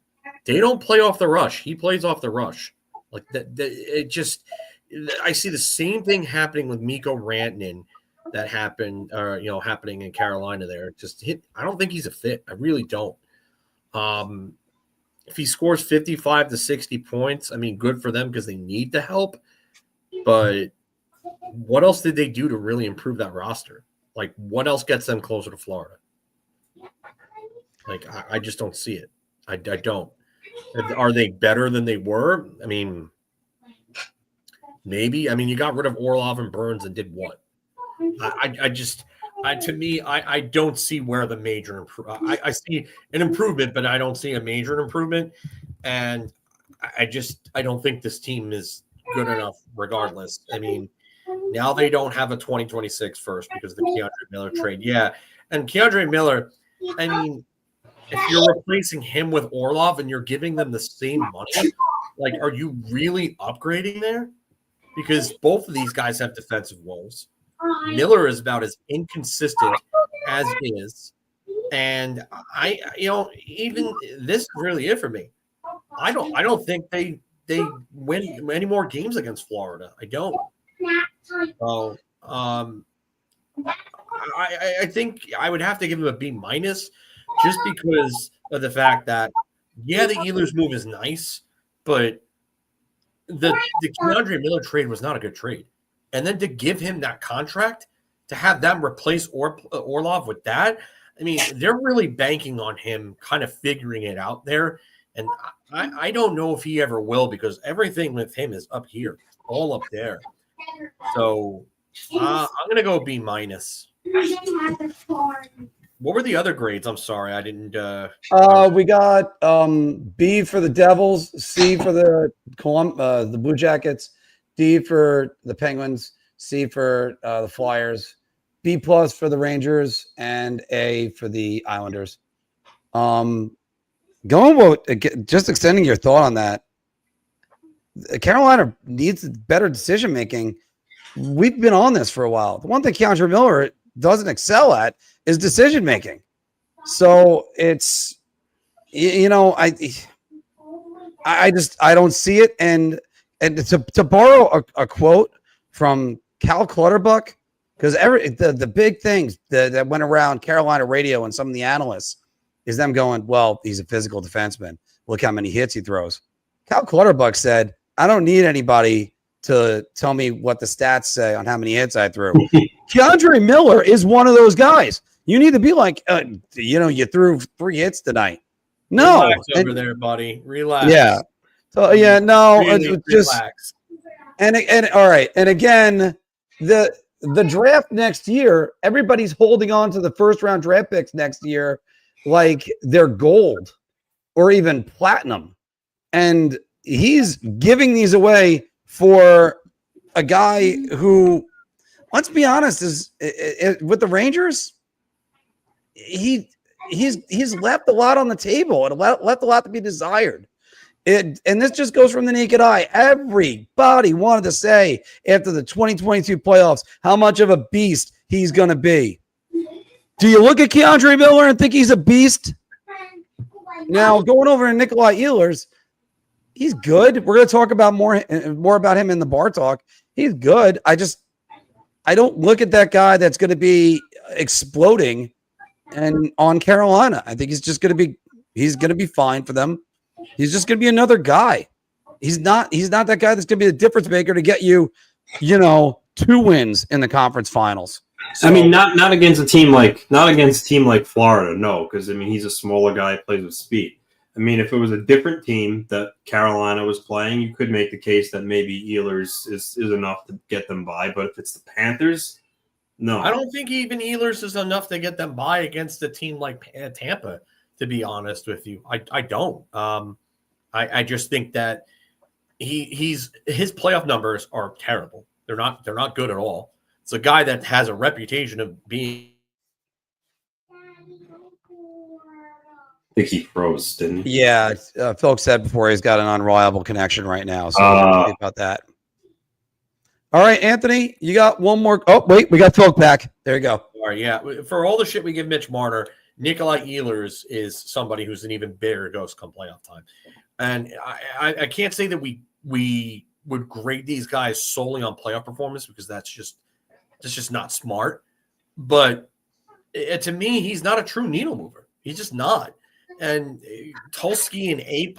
They don't play off the rush. He plays off the rush. Like that. I see the same thing happening with Mikko Rantanen that happened, happening in Carolina there. I don't think he's a fit. I really don't. If he scores 55 to 60 points, I mean, good for them because they need the help. But what else did they do to really improve that roster? Like, what else gets them closer to Florida? Like, I just don't see it. I don't. Are they better than they were? I mean, maybe. I mean, you got rid of Orlov and Burns and did what? To me, I don't see where the major improvement. I see an improvement, but I don't see a major improvement. And I don't think this team is good enough regardless. I mean, now they don't have a 2026 first because of the Keandre Miller trade. Yeah. And Keandre Miller, I mean, if you're replacing him with Orlov and you're giving them the same money, like, are you really upgrading there? Because both of these guys have defensive woes. Miller is about as inconsistent as is. And even this is really it for me. I don't think they win any more games against Florida. I don't. So I think I would have to give him a B minus just because of the fact that, yeah, the Ehlers move is nice, but the Keandre Miller trade was not a good trade. And then to give him that contract, to have them replace Orlov with that, I mean, they're really banking on him kind of figuring it out there. And I don't know if he ever will because everything with him is up here, all up there. So I'm going to go B minus. What were the other grades? I'm sorry, I didn't. We got B for the Devils, C for the Blue Jackets, D for the Penguins, C for the Flyers, B plus for the Rangers, and A for the Islanders. Just extending your thought on that. Carolina needs better decision making. We've been on this for a while. The one thing Keandre Miller doesn't excel at is decision making. So it's, I don't see it. And to borrow a quote from Cal Clutterbuck, because the big things that went around Carolina radio and some of the analysts is them going, well, he's a physical defenseman. Look how many hits he throws. Cal Clutterbuck said, I don't need anybody to tell me what the stats say on how many hits I threw. Keandre Miller is one of those guys. You need to be like, you threw 3 hits tonight. No. Relax over there, buddy. Relax. Yeah. So, yeah, no. Really just relax. And all right. And again, the draft next year, everybody's holding on to the first round draft picks next year like they're gold or even platinum. And he's giving these away for a guy who, let's be honest, is with the Rangers, he's left a lot on the table and left a lot to be desired. And this just goes from the naked eye. Everybody wanted to say after the 2022 playoffs how much of a beast he's going to be. Do you look at Keandre Miller and think he's a beast? Now, going over to Nittany Ehlers, he's good. We're going to talk about more about him in the bar talk. He's good. I don't look at that guy that's going to be exploding and on Carolina. I think he's going to be fine for them. He's just going to be another guy. He's not that guy that's going to be the difference maker to get you, 2 wins in the conference finals. So, I mean, not against a team like Florida, no, because he's a smaller guy, plays with speed. I mean, if it was a different team that Carolina was playing, you could make the case that maybe Ehlers is enough to get them by. But if it's the Panthers, no. I don't think even Ehlers is enough to get them by against a team like Tampa, to be honest with you. I don't. I just think that his playoff numbers are terrible. They're not good at all. It's a guy that has a reputation of being. I think he froze, didn't he? Yeah, Phil said before he's got an unreliable connection right now. So we'll about that. All right, Anthony, you got one more. Oh, wait, we got Phil back. There you go. All right, yeah. For all the shit we give Mitch Marner, Nittany Ehlers is somebody who's an even bigger ghost come playoff time. And I can't say that we would grade these guys solely on playoff performance because that's just not smart. But to me, he's not a true needle mover. He's just not. And Tulsky an A+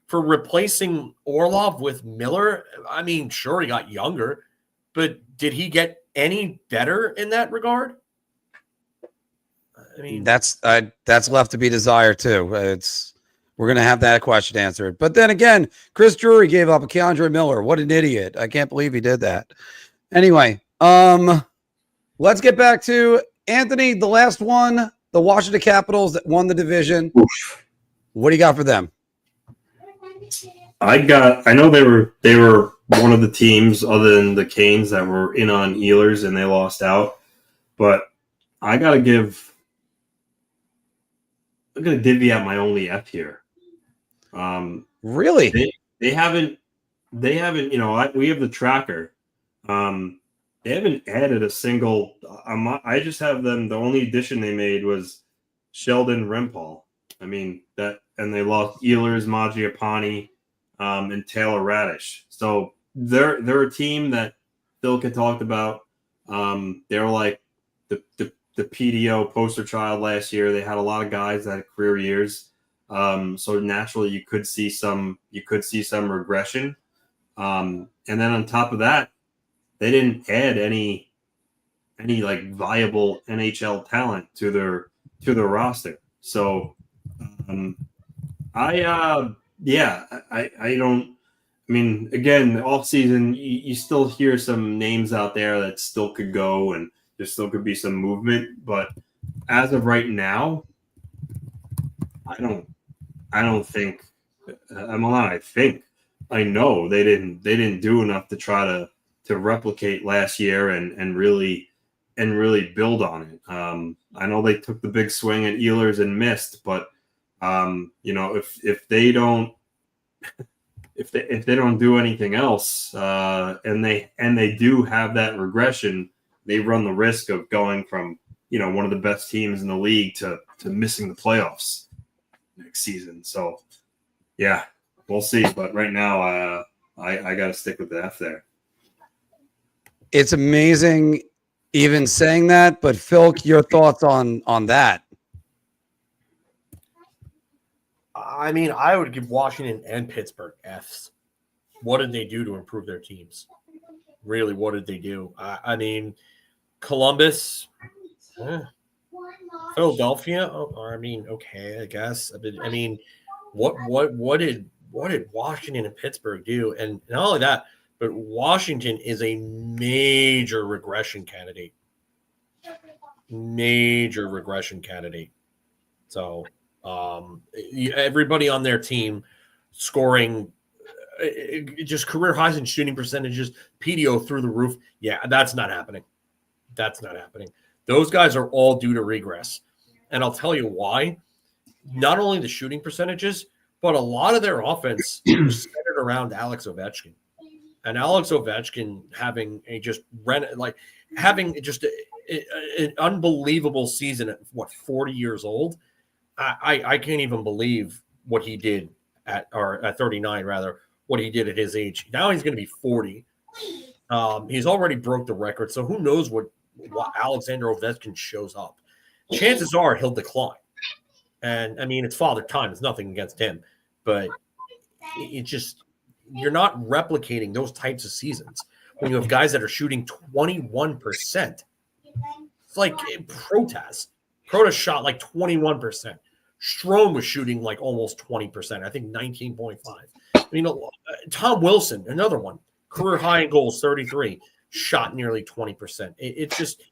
for replacing Orlov with Miller. I mean, sure, he got younger, but did he get any better in that regard? I mean, that's left to be desired too. We're gonna have that question answered. But then again, Chris Drury gave up a Keandre Miller. What an idiot! I can't believe he did that. Anyway, let's get back to Anthony. The last one. The Washington Capitals that won the division. Oof. What do you got for them? I know they were one of the teams other than the Canes that were in on Ehlers and they lost out. But I'm gonna divvy out my only F here. Really? They haven't. We have the tracker. They haven't added a single. I just have them. The only addition they made was Sheldon Rempal. I mean and they lost Ehlers, Mangiapane, and Taylor Radish. So they're a team that Phil had talked about. They're like the PDO poster child last year. They had a lot of guys that had career years. So naturally, you could see some regression. And then on top of that, they didn't add any like viable NHL talent to their roster. So I don't. I mean, again, off-season, you still hear some names out there that still could go, and there still could be some movement. But as of right now, I don't think. I know they didn't do enough to try to replicate last year and really build on it. I know they took the big swing at Ehlers and missed, but if if they don't do anything else, and they do have that regression, they run the risk of going from one of the best teams in the league to missing the playoffs next season. So yeah, we'll see. But right now, I got to stick with the F there. It's amazing even saying that, but Phil, your thoughts on that? I mean, I would give Washington and Pittsburgh Fs. What did they do to improve their teams? Really, what did they do? I mean, Columbus, Philadelphia. Okay, I guess. I mean, what did Washington and Pittsburgh do? And not only that, but Washington is a major regression candidate. Major regression candidate. So everybody on their team scoring just career highs in shooting percentages, PDO through the roof. Yeah, that's not happening. That's not happening. Those guys are all due to regress. And I'll tell you why. Not only the shooting percentages, but a lot of their offense was centered around Alex Ovechkin. And Alex Ovechkin having an unbelievable season at 40 years old. I can't even believe what he did at 39 rather, what he did at his age. Now he's going to be 40. He's already broke the record. So who knows what Alexander Ovechkin shows up. Chances are he'll decline. And I mean, it's father time. It's nothing against him, but it just, you're not replicating those types of seasons when you have guys that are shooting 21%. It's like Protas shot like 21%. Strome was shooting like almost 20%. I think 19.5. I mean, Tom Wilson, another one, career high in goals, 33, shot nearly 20%. It's just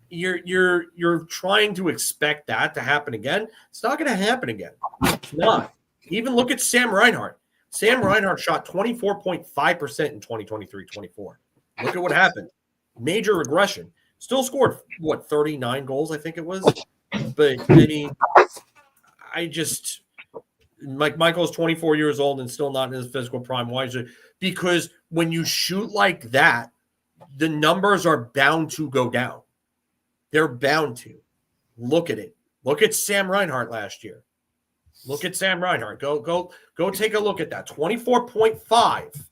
you're trying to expect that to happen again. It's not going to happen again. It's not. Even look at Sam Reinhart. Sam Reinhart shot 24.5% in 2023-24. Look at what happened. Major regression. Still scored, 39 goals, I think it was. But, I mean, Mike Michael's 24 years old and still not in his physical prime. Why is it? Because when you shoot like that, the numbers are bound to go down. They're bound to. Look at it. Look at Sam Reinhart last year. Look at Sam Reinhart. Go take a look at that. 24.5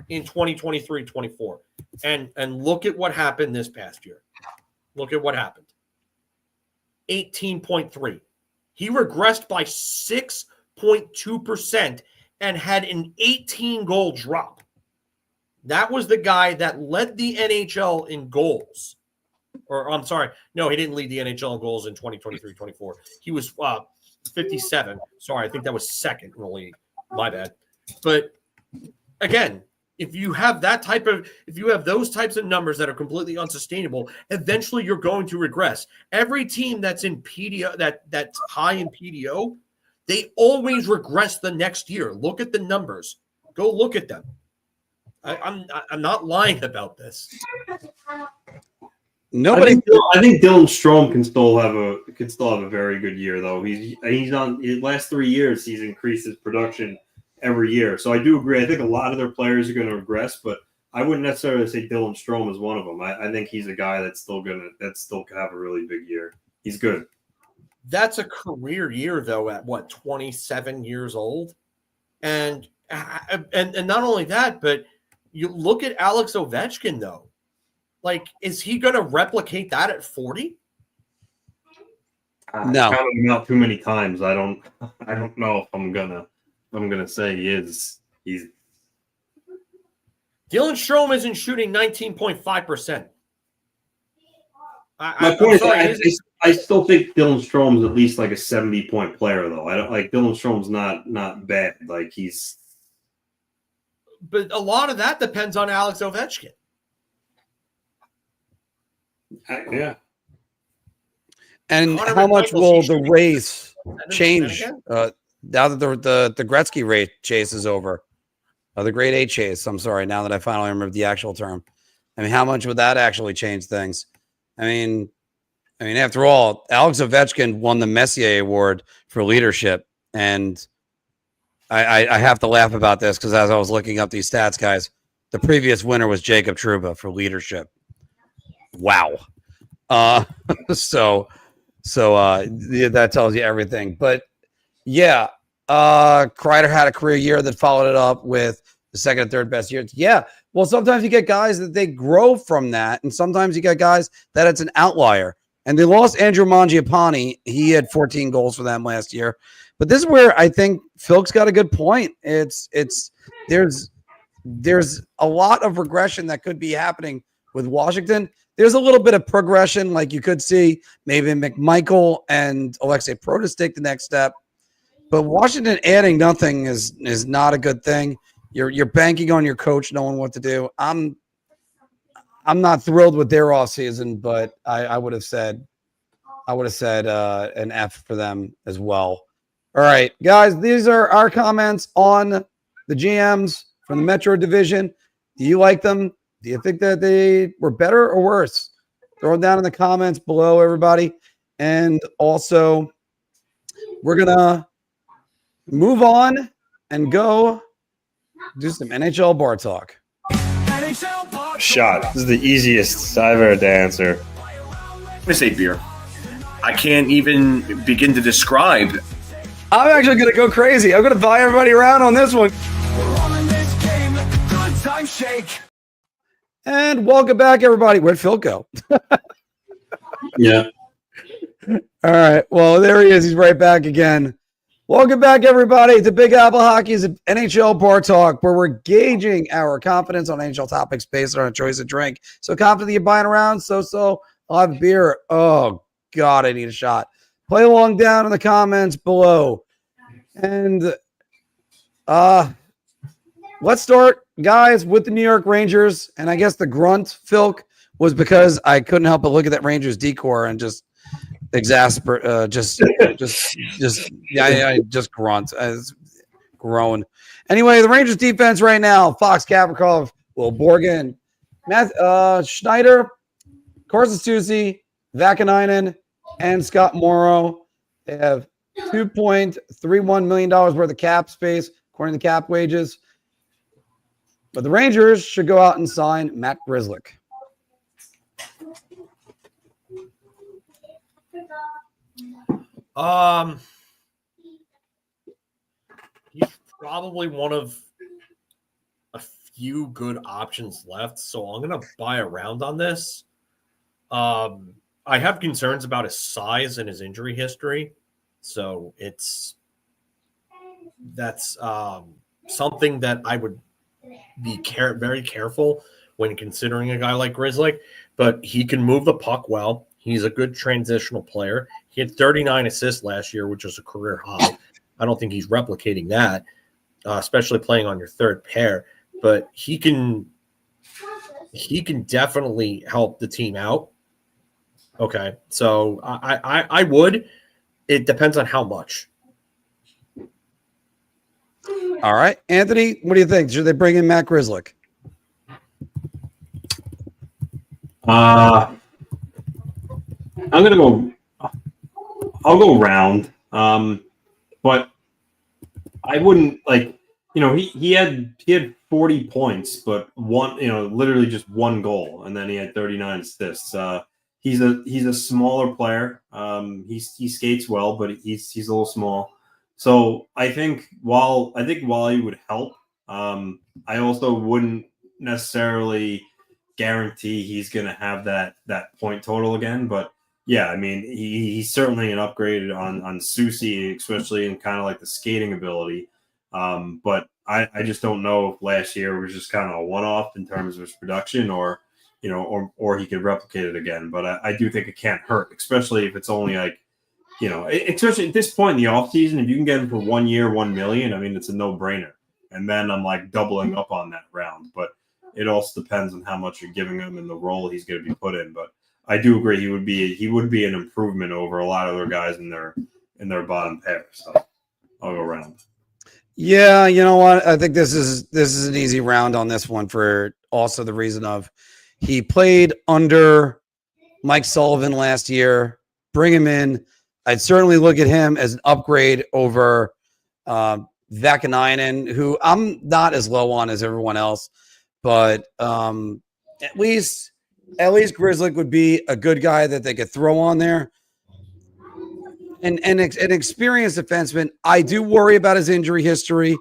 in 2023-24. And look at what happened this past year. Look at what happened. 18.3. He regressed by 6.2% and had an 18-goal drop. That was the guy that led the NHL in goals. Or I'm sorry. No, he didn't lead the NHL in goals in 2023-24. He was 57. Sorry, I think that was second in the league. My bad. But again, if you have those types of numbers that are completely unsustainable, eventually you're going to regress. Every team that's in PDO, that's high in PDO, they always regress the next year. Look at the numbers. Go look at them. I'm not lying about this. Nobody. I think Dylan Strome can still have a very good year though. He's on his last 3 years. He's increased his production every year. So I do agree. I think a lot of their players are going to regress, but I wouldn't necessarily say Dylan Strome is one of them. I think he's a guy that's still have a really big year. He's good. That's a career year though at 27 years old. And not only that, but you look at Alex Ovechkin though. Like, is he going to replicate that at 40? No. I've counted him out too many times. I don't know if I'm gonna say he is. He's Dylan Strome isn't shooting 19.5%. My point is, I still think Dylan Strome's at least like a 70-point player, though. I don't like Dylan Strome's not bad. Like he's, but a lot of that depends on Alex Ovechkin. Yeah. And Connor how much McMichael's will the shooting race 7% change again? now that the Gretzky race chase is over? The grade A chase. I'm sorry. Now that I finally remember the actual term. I mean, how much would that actually change things? I mean, after all, Alex Ovechkin won the Messier Award for leadership, and I have to laugh about this because as I was looking up these stats, guys, the previous winner was Jacob Trouba for leadership. Wow. So that tells you everything. But yeah, Kreider had a career year that followed it up with the second and third best years. Yeah. Well, sometimes you get guys that they grow from that, and sometimes you get guys that it's an outlier. And they lost Andrew Mangiapane. He had 14 goals for them last year. But this is where I think Phil's got a good point. There's a lot of regression that could be happening with Washington. There's a little bit of progression, like you could see maybe McMichael and Alexei Protas take the next step. But Washington adding nothing is not a good thing. You're banking on your coach knowing what to do. I'm not thrilled with their offseason, but I would have said an F for them as well. All right, guys, these are our comments on the GMs from the Metro Division. Do you like them? Do you think that they were better or worse? Throw them down in the comments below, everybody. And also, we're going to move on and go do some NHL Bar Talk. Shot. This is the easiest I've ever had to answer. I'm going to say beer. I can't even begin to describe. I'm actually going to go crazy. I'm going to buy everybody around on this one. And welcome back, everybody. Where'd Phil go? Yeah. All right. Well, there he is. He's right back again. Welcome back, everybody, to Big Apple Hockey's NHL Bar Talk, where we're gauging our confidence on NHL topics based on a choice of drink. So confident you're buying around? So I'll have beer. Oh, God, I need a shot. Play along down in the comments below. And let's start, guys, with the New York Rangers. And I guess the grunt, Filk, was because I couldn't help but look at that Rangers decor and just exasperate, just grunt. It's grown. Anyway, the Rangers defense right now: Fox, Kaprikov, Will Borgen, Schneider, Carson Soucy, Vakanainen, and Scott Morrow. They have $2.31 million worth of cap space, according to cap wages. But the Rangers should go out and sign Matt Grzelcyk. He's probably one of a few good options left, so I'm going to buy around on this. I have concerns about his size and his injury history, so that's something that I would be very careful when considering a guy like Grzelcyk, but he can move the puck well. He's a good transitional player. He had 39 assists last year, which was a career high. I don't think he's replicating that, especially playing on your third pair. But he can definitely help the team out. Okay, so I would. It depends on how much. All right, Anthony, what do you think? Should they bring in Matt Grzelcyk? I'll go round. But I wouldn't he had 40 points, but literally just one goal, and then he had 39 assists. He's a smaller player. He skates well, but he's a little small. So I think while he would help, I also wouldn't necessarily guarantee he's going to have that point total again. But yeah, I mean, he's certainly an upgrade on Soucy, especially in kind of like the skating ability. But I just don't know if last year was just kind of a one-off in terms of his production, or he could replicate it again. But I do think it can't hurt, especially if it's only especially at this point in the offseason, if you can get him for 1 year, $1 million, I mean, it's a no-brainer. And then I'm like doubling up on that round. But it also depends on how much you're giving him and the role he's going to be put in. But I do agree he would be an improvement over a lot of other guys in their bottom pair. So I'll go round. Yeah, you know what? I think this is an easy round on this one for also the reason of he played under Mike Sullivan last year. Bring him in. I'd certainly look at him as an upgrade over Vakanainen, who I'm not as low on as everyone else, but at least Grizzly would be a good guy that they could throw on there. And an experienced defenseman. I do worry about his injury history.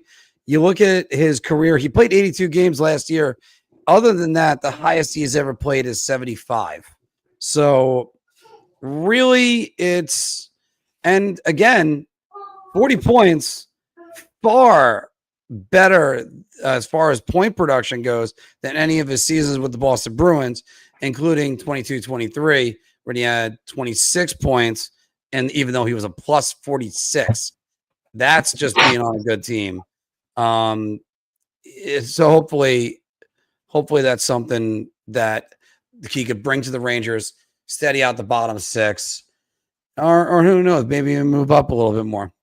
You look at his career, he played 82 games last year. Other than that, the highest he's ever played is 75. So really and again, 40 points, far better as far as point production goes than any of his seasons with the Boston Bruins, including 22-23, when he had 26 points. And even though he was a plus 46, that's just being on a good team. So hopefully that's something that he could bring to the Rangers, steady out the bottom six, or who knows, maybe even move up a little bit more.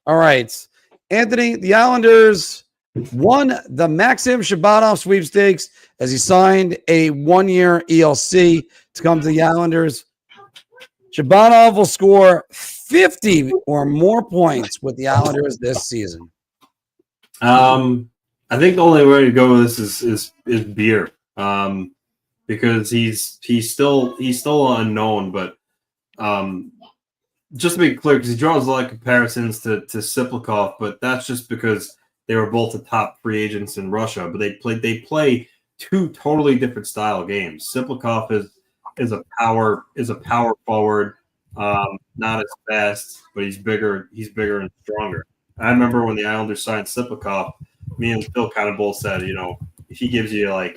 All right, Anthony, the Islanders won the Maxim Shabanov sweepstakes as he signed a 1-year ELC to come to the Islanders. Shabanov will score 50 or more points with the Islanders this season. I think the only way to go with this is Beer, because he's still unknown. But just to be clear, because he draws a lot of comparisons to Siplikov, but that's just because they were both the top free agents in Russia. But they play two totally different style games. Siplikov is a power forward, not as fast, but he's bigger and stronger. I remember when the Islanders signed Siplikov, me and Phil kind of both said, if he gives you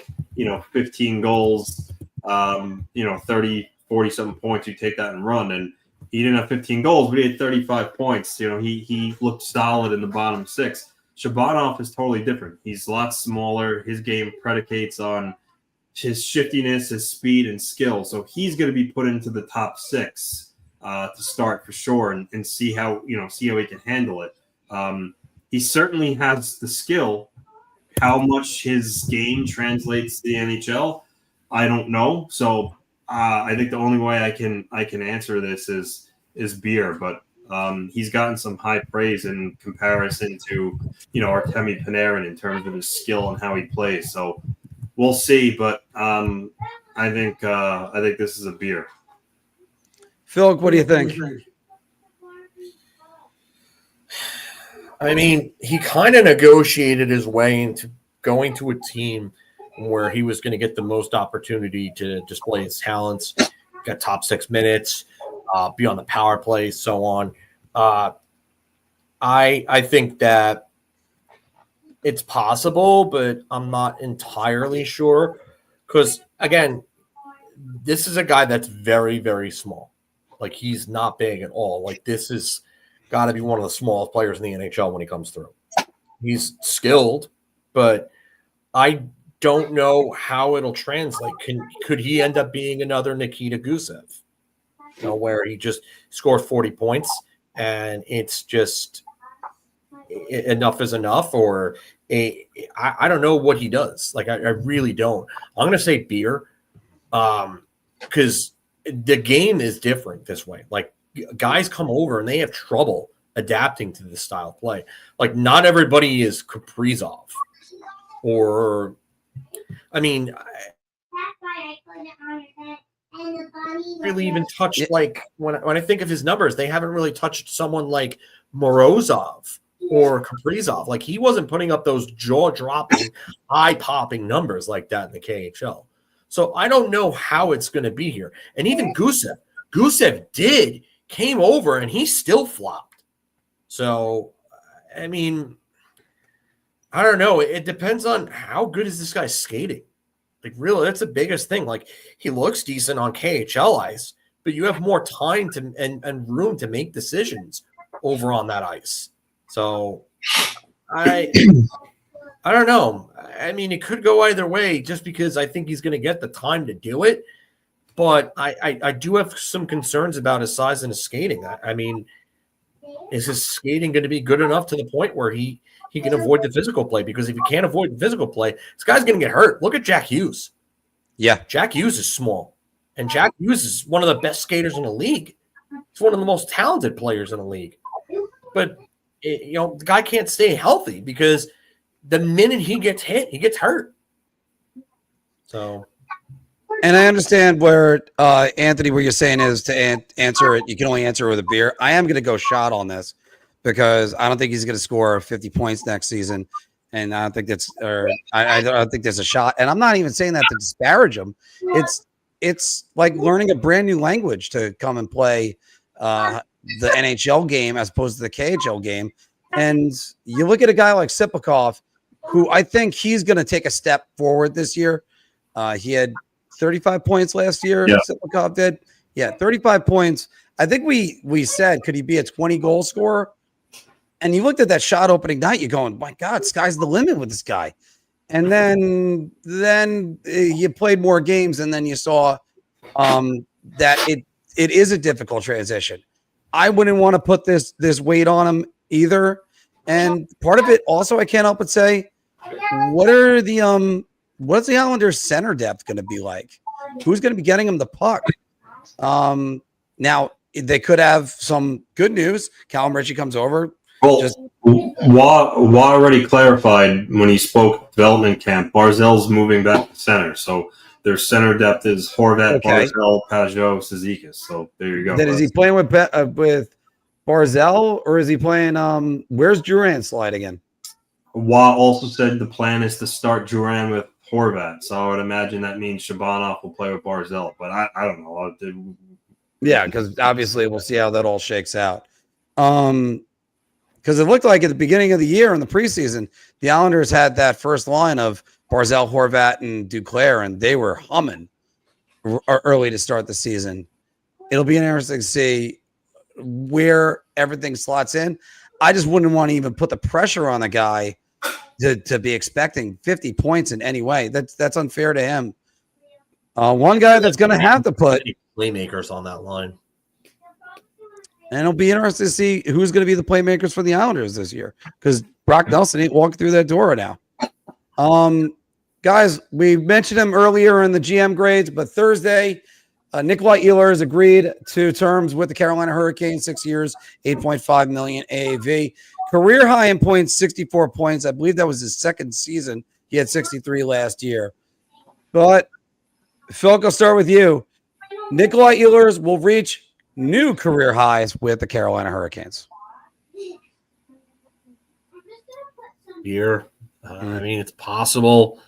15 goals, 30, 40 something points, you take that and run. And he didn't have 15 goals, but he had 35 points. He looked solid in the bottom six. Shabanov is totally different. He's a lot smaller. His game predicates on his shiftiness, his speed, and skill. So he's going to be put into the top six to start for sure, and see how he can handle it. He certainly has the skill. How much his game translates to the NHL, I don't know. So I think the only way I can answer this is Beer, but he's gotten some high praise in comparison to Artemi Panarin in terms of his skill and how he plays. So we'll see, but I think this is a Beer. Phil, what do you think? I mean, he kind of negotiated his way into going to a team where he was going to get the most opportunity to display his talents, get top 6 minutes, be on the power play, so on. I think that it's possible, but I'm not entirely sure because, again, this is a guy that's very, very small. Like, he's not big at all. Like, this is got to be one of the smallest players in the NHL when he comes through. He's skilled, but I don't know how it'll translate. Could he end up being another Nikita Gusev? Where he just scored 40 points and it's just enough is enough, or I don't know what he does. Like, I really don't. I'm going to say Beer because the game is different this way. Like, guys come over and they have trouble adapting to this style of play. Like, not everybody is Kaprizov or, I mean, really even touched, like, when I think of his numbers, they haven't really touched someone like Morozov or Kaprizov. Like, he wasn't putting up those jaw-dropping, eye-popping numbers like that in the KHL. So I don't know how it's going to be here. And even Gusev came over and he still flopped. So, I mean, I don't know. It depends on how good is this guy skating. Like, really, that's the biggest thing. Like, he looks decent on KHL ice, but you have more time to and room to make decisions over on that ice. So, I don't know. I mean, it could go either way just because I think he's going to get the time to do it. But I do have some concerns about his size and his skating. I mean, is his skating going to be good enough to the point where he can avoid the physical play? Because if he can't avoid the physical play, this guy's going to get hurt. Look at Jack Hughes. Yeah. Jack Hughes is small. And Jack Hughes is one of the best skaters in the league. He's one of the most talented players in the league. But the guy can't stay healthy because the minute he gets hit, he gets hurt. So, and I understand where Anthony, what you're saying is to answer it, you can only answer it with a beer. I am going to go shot on this because I don't think he's going to score 50 points next season, and I don't think I don't think there's a shot. And I'm not even saying that to disparage him. It's like learning a brand new language to come and play the NHL game as opposed to the KHL game. And you look at a guy like Sipakov, who I think he's going to take a step forward this year. He had 35 points last year. Yeah. Sipakov did. Yeah, 35 points. I think we said, could he be a 20-goal scorer? And you looked at that shot opening night, you're going, my God, sky's the limit with this guy. And then you played more games, and then you saw that it is a difficult transition. I wouldn't want to put this weight on him either. And part of it also, I can't help but say, what's the Islanders' center depth going to be like? Who's going to be getting him the puck? Now they could have some good news. Callum Ritchie comes over. Well, Waugh already clarified when he spoke development camp, Barzell's moving back to center. So their center depth is Horvat, Barzell, Pajot, Cizikas. So there you go. Then is he playing with Barzell, or is he playing where's Duran slide again? Waugh also said the plan is to start Duran with Horvat. So I would imagine that means Shabanov will play with Barzell. But I don't know. Yeah, because obviously we'll see how that all shakes out. Because it looked like at the beginning of the year in the preseason, the Islanders had that first line of Barzell, Horvat, and Duclair, and they were humming early to start the season. It'll be interesting to see where everything slots in. I just wouldn't want to even put the pressure on the guy to be expecting 50 points in any way. That's unfair to him. One guy that's going to have to put playmakers on that line. And it'll be interesting to see who's going to be the playmakers for the Islanders this year, because Brock Nelson ain't walking through that door now. Guys, we mentioned him earlier in the GM grades, but Thursday, Nikolai Ehlers has agreed to terms with the Carolina Hurricanes, 6 years, $8.5 million AAV. Career high in points, 64 points. I believe that was his second season. He had 63 last year. But, Phil, I'll start with you. Nikolai Ehlers will reach new career highs with the Carolina Hurricanes. Here, I mean, it's possible.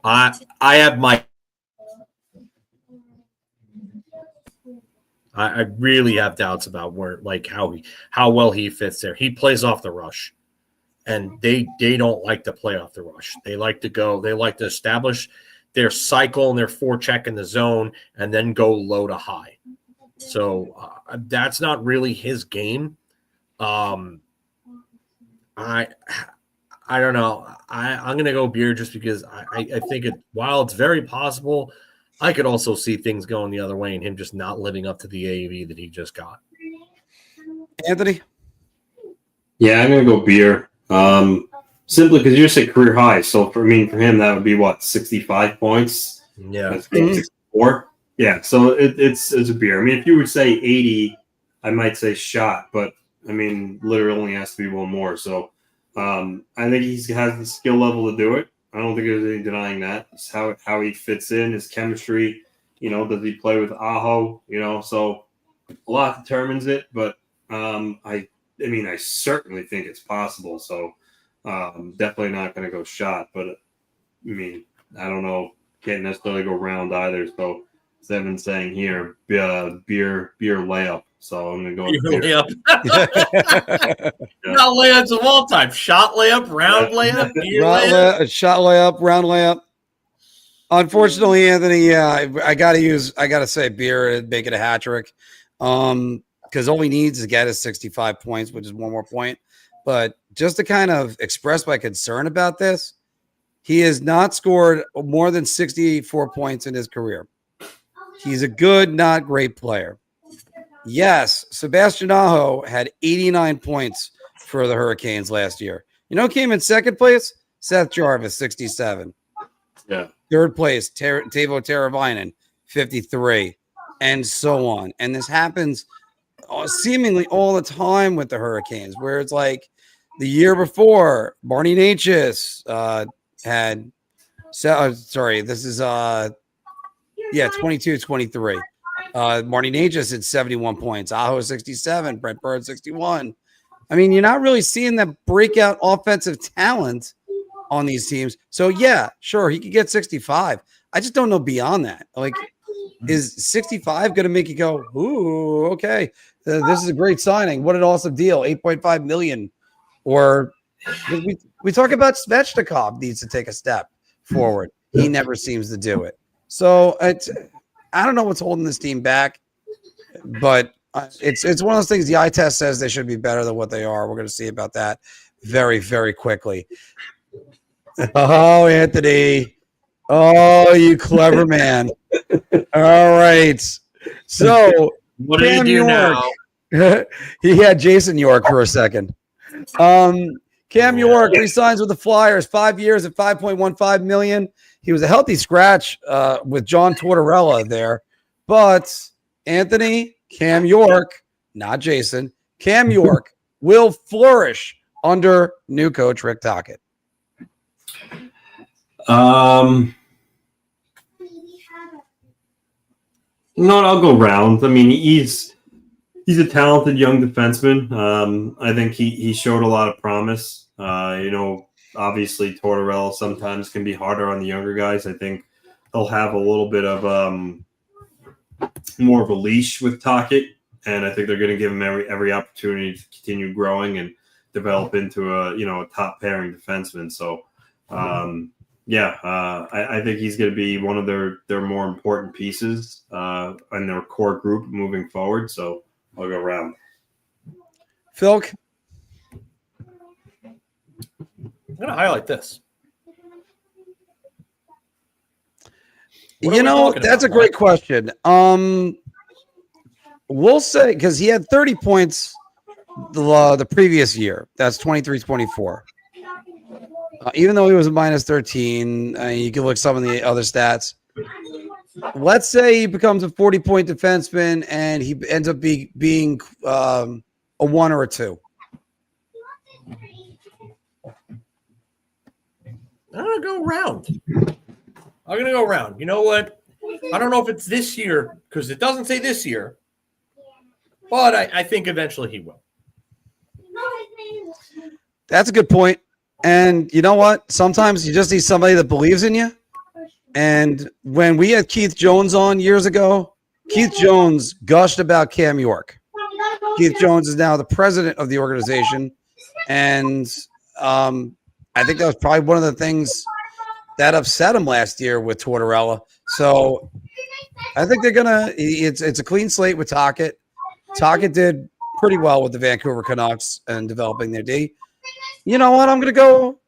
I have my. I really have doubts about how well he fits there. He plays off the rush, and they don't like to play off the rush. They like to go. They like to establish their cycle and their forecheck in the zone, and then go low to high. So that's not really his game. I don't know. I'm going to go beer just because I think while it's very possible, I could also see things going the other way and him just not living up to the AAV that he just got. Anthony? Yeah, I'm going to go beer. Simply because you said career high. So, for him, that would be, 65 points? Yeah. That's 64? Yeah, so it's a beer. I mean, if you would say 80, I might say shot, but, literally only has to be one more. So, I think he has the skill level to do it. I don't think there's any denying that. It's how he fits in, his chemistry. Does he play with Aho? So a lot determines it. But I certainly think it's possible. So definitely not going to go shot. But I don't know. Can't necessarily go round either. So as Evan's saying here, beer layup. So I'm going to go with beer. Layup. Not layups of all time. Shot layup, round layup, beer layup. Shot layup, round layup. Unfortunately, Anthony, I gotta say beer and make it a hat trick. Because all he needs to get is 65 points, which is one more point. But just to kind of express my concern about this, he has not scored more than 64 points in his career. He's a good, not great player. Yes, Sebastian Aho had 89 points for the Hurricanes last year. Who came in second place? Seth Jarvis, 67. Yeah. Third place, Teuvo Teravainen, 53, and so on. And this happens seemingly all the time with the Hurricanes, where it's like the year before, Barney Natchez had this is 22-23. Marty Natchez had 71 points, Aho 67, Brent Bird 61. I mean, you're not really seeing that breakout offensive talent on these teams. So yeah, sure, he could get 65. I just don't know beyond that. Like, is 65 going to make you go, ooh, okay, this is a great signing? What an awesome deal, $8.5 million. Or we talk about Svechnikov needs to take a step forward. He never seems to do it. So I don't know what's holding this team back, but it's one of those things. The eye test says they should be better than what they are. We're going to see about that very, very quickly. Oh, Anthony. Oh, you clever man. All right. So what did he do now? He had Jason York for a second. Cam York resigns with the Flyers, 5 years at $5.15 million. He was a healthy scratch with John Tortorella there. But Anthony, Cam York, not Jason, Cam York will flourish under new coach Rick Tocchet. I'll go round. I mean, he's a talented young defenseman. I think he showed a lot of promise. Obviously Tortorella sometimes can be harder on the younger guys. I think he'll have a little bit of more of a leash with Tocchet, and I think they're going to give him every opportunity to continue growing and develop into a top pairing defenseman. So I think he's going to be one of their more important pieces in their core group moving forward. So I'll go round. Filk. I'm going to highlight this. That's a great question. We'll say, because he had 30 points the previous year. That's 23-24. Even though he was a minus 13, you can look some of the other stats. Let's say he becomes a 40-point defenseman and he ends up being a 1 or a 2. I'm going to go round. You know what? I don't know if it's this year because it doesn't say this year, but I think eventually he will. That's a good point. And you know what? Sometimes you just need somebody that believes in you. And when we had Keith Jones on years ago, Keith Jones gushed about Cam York. Keith Jones is now the president of the organization. And I think that was probably one of the things that upset him last year with Tortorella. So I think they're it's a clean slate with Tocchet. Tocchet did pretty well with the Vancouver Canucks and developing their D. You know what? I'm gonna go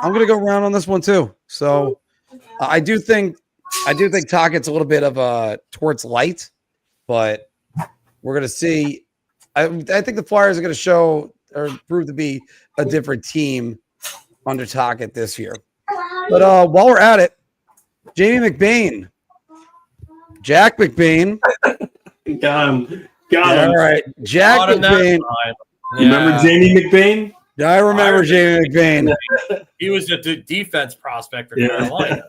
round on this one too. So I do think Tocchet's a little bit of a Torts light, but we're gonna see. I think the Flyers are gonna show or prove to be a different team under Tocchet this year. But while we're at it, Jamie McBain, Jack McBain. Got him. All right. Jack McBain. Remember Jamie McBain? I remember Jamie McBain. He was a defense prospect for Carolina.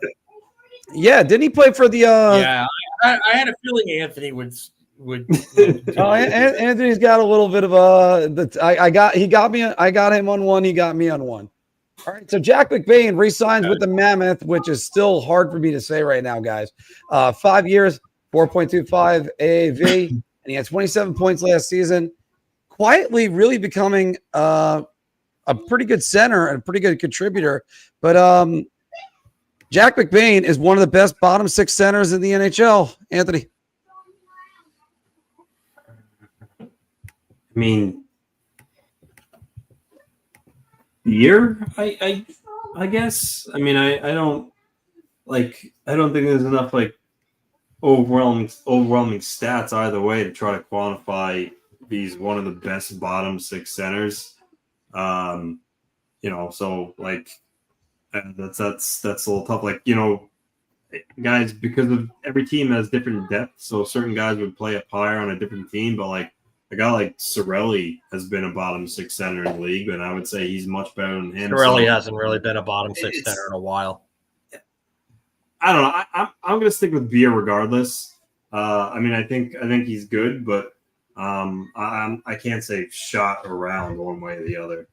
Yeah, didn't he play for the Yeah, I had a feeling Anthony would Anthony's got a little bit of I got him on one, he got me on one. All right, so Jack McBain re-signs with the Mammoth, which is still hard for me to say right now, guys. 5 years, 4.25 AAV, and he had 27 points last season. Quietly really becoming a pretty good center and a pretty good contributor. But Jack McBain is one of the best bottom six centers in the NHL. Anthony. I mean, year, I guess. I mean, I don't think there's enough overwhelming stats either way to try to quantify he's one of the best bottom six centers. So that's a little tough. guys, because of every team has different depth, so certain guys would play up higher on a different team. But like a guy like Cirelli has been a bottom six center in the league, and I would say he's much better than him. Pirelli hasn't really been a bottom six center in a while. I don't know. I'm going to stick with Beer regardless. I mean, I think he's good, but I can't say shot around one way or the other.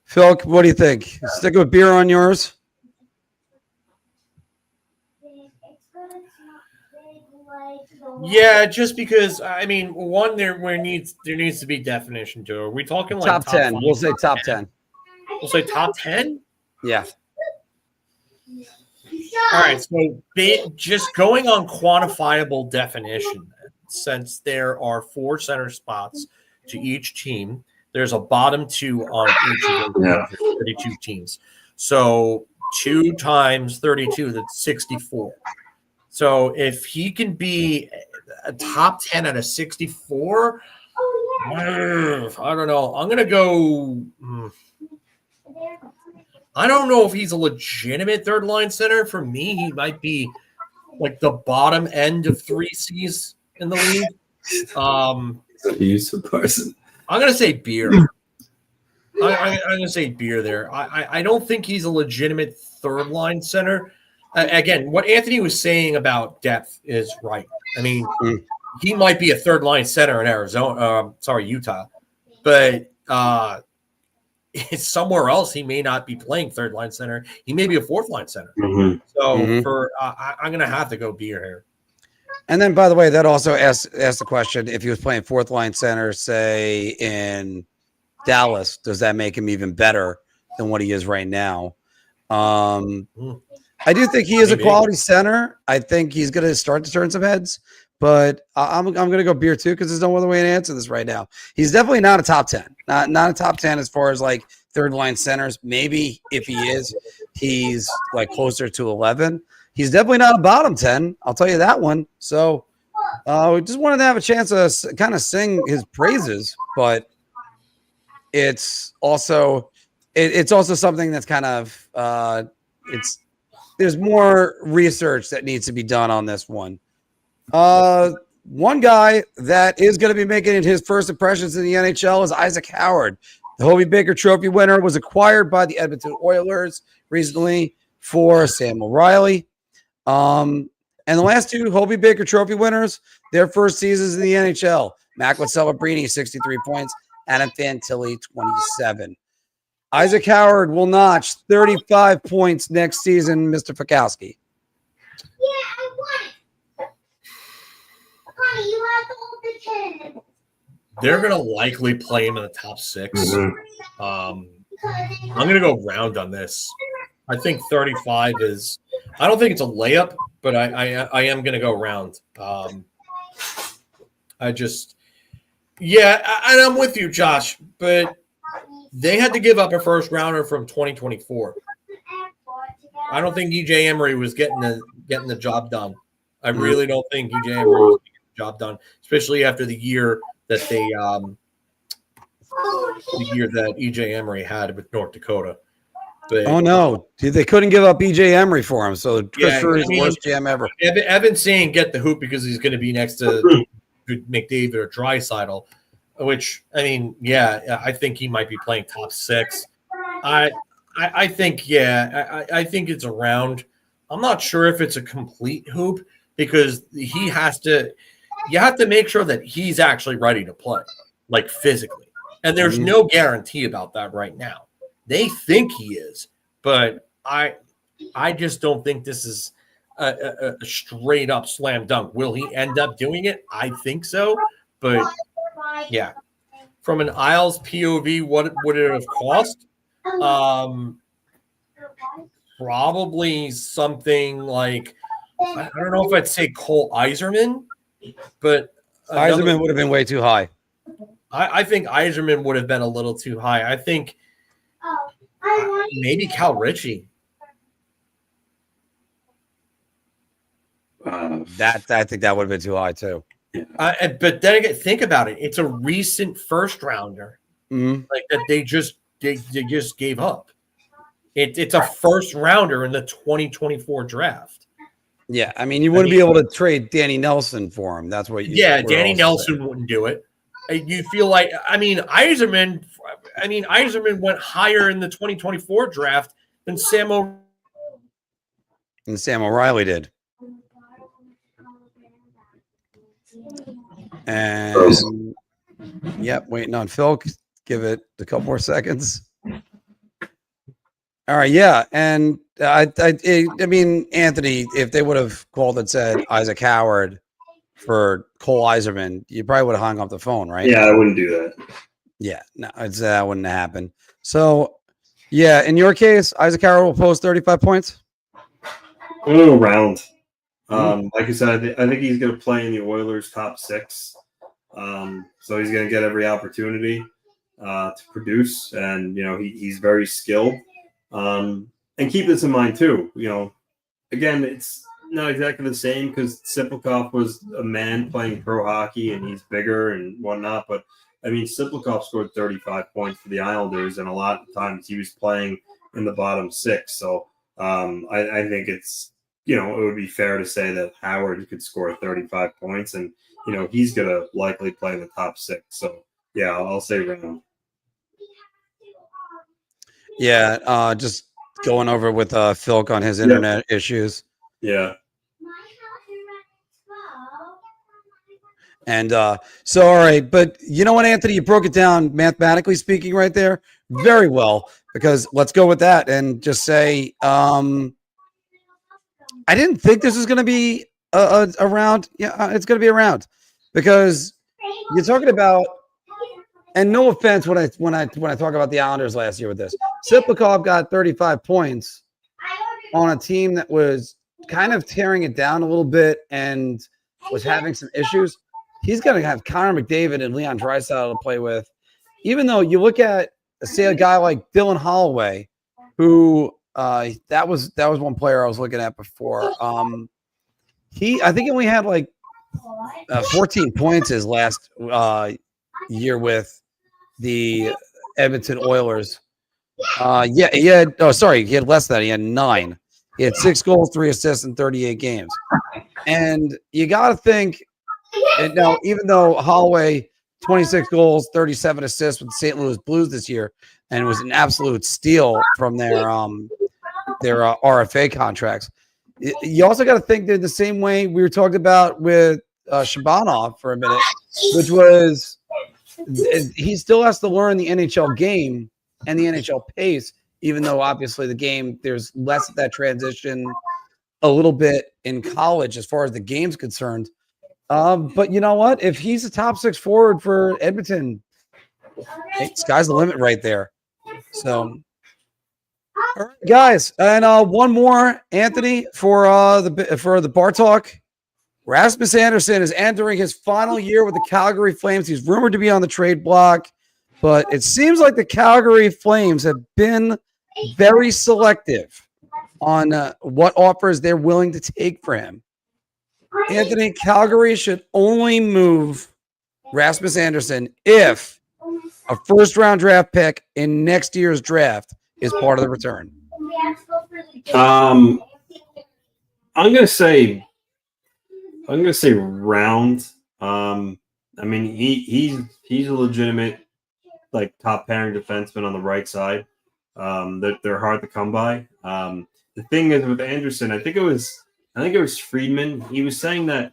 Phil, what do you think? Stick with Beer on yours? Yeah, just because I mean, one there needs to be definition to it. Are we talking like top 10? 5? We'll say top 10. We'll say top 10. Yeah. All right. So just going on quantifiable definition, since there are 4 center spots to each team, there's a bottom 2 on each of the 32 teams. So 2 times 32, that's 64. So if he can be a top 10 out of 64, I don't know. I'm going to go. I don't know if he's a legitimate third line center. For me, he might be like the bottom end of 3Cs in the league. He's a person. I'm going to say Beer. I'm going to say Beer there. I don't think he's a legitimate third line center. Again, what Anthony was saying about depth is right. I mean, he might be a third line center in Utah, but somewhere else he may not be playing third line center. He may be a fourth line center. Mm-hmm. So I'm going to have to go Beer here. And then, by the way, that also asks the question: if he was playing fourth line center, say in Dallas, does that make him even better than what he is right now? I do think he is a quality center. I think he's going to start to turn some heads, but I'm going to go Beer too because there's no other way to answer this right now. He's definitely not a top 10, not a top 10 as far as like third line centers. Maybe if he is, he's like closer to 11. He's definitely not a bottom 10. I'll tell you that one. So we just wanted to have a chance to kind of sing his praises, but it's also something that's kind of there's more research that needs to be done on this one. One guy that is going to be making his first impressions in the NHL is Isaac Howard. The Hobey Baker Trophy winner was acquired by the Edmonton Oilers recently for Sam O'Reilly. And the last 2 Hobey Baker Trophy winners, their first seasons in the NHL. Macklin Celebrini, 63 points, Adam Fantilli, 27. Isaac Howard will notch 35 points next season, Mr. Filkowski. Yeah, I want it. Honey, you have to hold the 10. They're going to likely play him in the top 6. Mm-hmm. I'm going to go round on this. I think 35 is – I don't think it's a layup, but I am going to go round. And I'm with you, Josh, but they had to give up a first rounder from 2024. I don't think EJ Emery was getting the job done. I really don't think EJ Emery was getting the job done, especially after the year that EJ Emery had with North Dakota. But, oh no, they couldn't give up EJ Emery for him. So Christopher is the worst GM ever. Evan's saying get the hoop because he's going to be next to McDavid or Draisaitl. Which I mean, I think he might be playing top 6. I think I think it's around. I'm not sure if it's a complete hoop because you have to make sure that he's actually ready to play, like physically. And there's no guarantee about that right now. They think he is, but I just don't think this is a straight up slam dunk. Will he end up doing it? I think so, but. Yeah. From an Isles POV, what would it have cost? Probably something like, I don't know if I'd say Cole Yzerman, but Yzerman would have been way too high. I think Yzerman would have been a little too high. I think maybe Cal Ritchie. I think that would have been too high too. But then again, think about it. It's a recent first rounder, like that they just gave up. It's a first rounder in the 2024 draft. Yeah, I mean, you wouldn't be able to trade Danny Nelson for him. That's what you. Yeah, Danny Nelson wouldn't do it. You feel like, Yzerman went higher in the 2024 draft than Sam O'Reilly did. And yep, waiting on Phil. Give it a couple more seconds. All right, yeah, and I mean, Anthony, if they would have called and said Isaac Howard for Cole Yzerman, you probably would have hung up the phone, right? Yeah, I wouldn't do that. Yeah, no, that wouldn't happen. So, yeah, in your case, Isaac Howard will post 35 points. A little round. Like I said, I think he's going to play in the Oilers' top 6. So he's going to get every opportunity to produce, and he's very skilled. And keep this in mind too. Again, it's not exactly the same because Siplikov was a man playing pro hockey, and he's bigger and whatnot. But I mean, Siplikov scored 35 points for the Islanders, and a lot of times he was playing in the bottom 6. So I think it's it would be fair to say that Howard could score 35 points, and he's going to likely play in the top 6. So yeah, I'll say round. Yeah, just going over with Philk on his internet issues. Yeah. And so, all right, but you know what, Anthony, you broke it down mathematically speaking right there very well, because let's go with that and just say I didn't think this was going to be a round. Yeah, it's going to be a round because you're talking about. And no offense when I talk about the Islanders last year with this, Siplikov got 35 points on a team that was kind of tearing it down a little bit and was having some issues. He's going to have Connor McDavid and Leon Draisaitl to play with. Even though you look at, say, a guy like Dylan Holloway, who that was one player I was looking at before. I think he only had like 14 points his last year with the Edmonton Oilers. He had less than that. He had 9. He had 6 goals, 3 assists in 38 games. And you got to think, and now, even though Holloway, 26 goals, 37 assists with the St. Louis Blues this year, and was an absolute steal from their RFA contracts, you also got to think that the same way we were talking about with Shabanov for a minute, which was he still has to learn the NHL game and the NHL pace, even though obviously the game, there's less of that transition a little bit in college as far as the game's concerned. But you know what? If he's a top 6 forward for Edmonton, sky's the limit right there. So, all right, guys, and one more, Anthony, for the Bar Talk. Rasmus Andersson is entering his final year with the Calgary Flames. He's rumored to be on the trade block, but it seems like the Calgary Flames have been very selective on what offers they're willing to take for him. Anthony, Calgary should only move Rasmus Andersson if a first-round draft pick in next year's draft is part of the return. I'm gonna say round. I mean, he's a legitimate top pairing defenseman on the right side. They're hard to come by. The thing is with Andersson, I think it was Friedman. He was saying that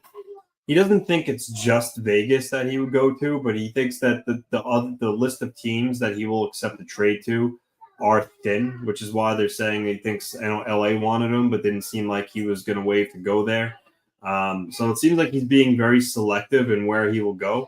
he doesn't think it's just Vegas that he would go to, but he thinks that the list of teams that he will accept a trade to are thin, which is why they're saying he thinks LA wanted him, but didn't seem like he was going to waive to go there. So it seems like he's being very selective in where he will go.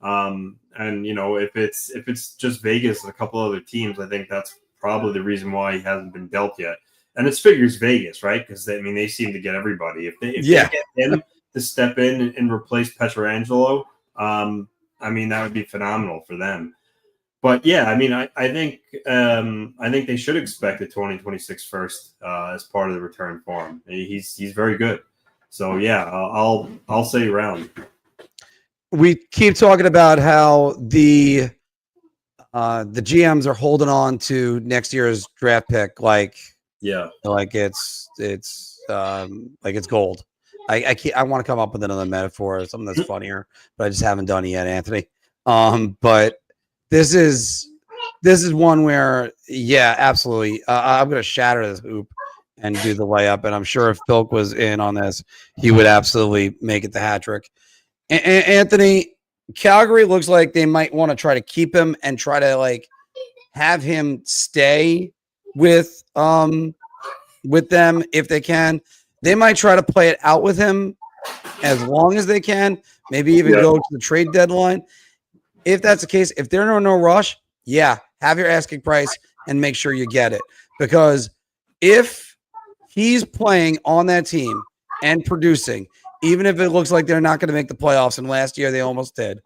And if it's just Vegas and a couple other teams, I think that's probably the reason why he hasn't been dealt yet. And it's figures Vegas, right? Because they seem to get everybody. If they get him to step in and replace Pietrangelo, that would be phenomenal for them. But yeah, I think they should expect a 2026 first as part of the return for him. He's very good. So yeah, I'll say round. We keep talking about how the GMs are holding on to next year's draft pick like it's it's gold. I can't. I want to come up with another metaphor, something that's funnier, but I just haven't done it yet, Anthony. But this is one where, yeah, absolutely. I'm going to shatter this hoop and do the layup, and I'm sure if Filk was in on this, he would absolutely make it the hat trick. Anthony, Calgary looks like they might want to try to keep him and try to like have him stay with them if they can. They might try to play it out with him as long as they can, maybe even go to the trade deadline. If that's the case, if they're in no rush, yeah, have your asking price and make sure you get it. Because if he's playing on that team and producing, even if it looks like they're not going to make the playoffs, and last year they almost did,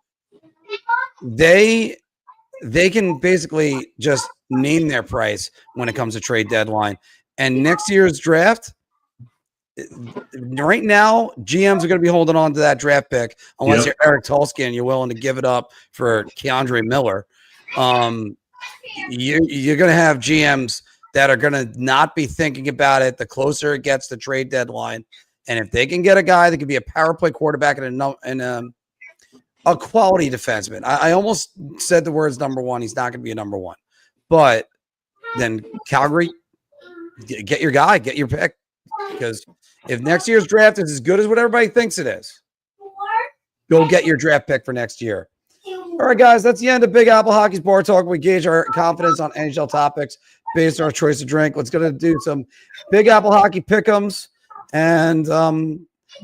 they can basically just name their price when it comes to trade deadline. And next year's draft, right now, GMs are going to be holding on to that draft pick unless you're Eric Tulsky and you're willing to give it up for Keandre Miller. You're going to have GMs that are going to not be thinking about it the closer it gets to trade deadline. And if they can get a guy that could be a power play quarterback and a quality defenseman, I almost said the words number one. He's not going to be a number one. But then Calgary, get your guy, get your pick. Because if next year's draft is as good as what everybody thinks it is, go get your draft pick for next year. All right, guys, that's the end of Big Apple Hockey's Bar Talk. We gauge our confidence on NHL topics based on our choice of drink. Let's go to do some Big Apple Hockey pick'ems. And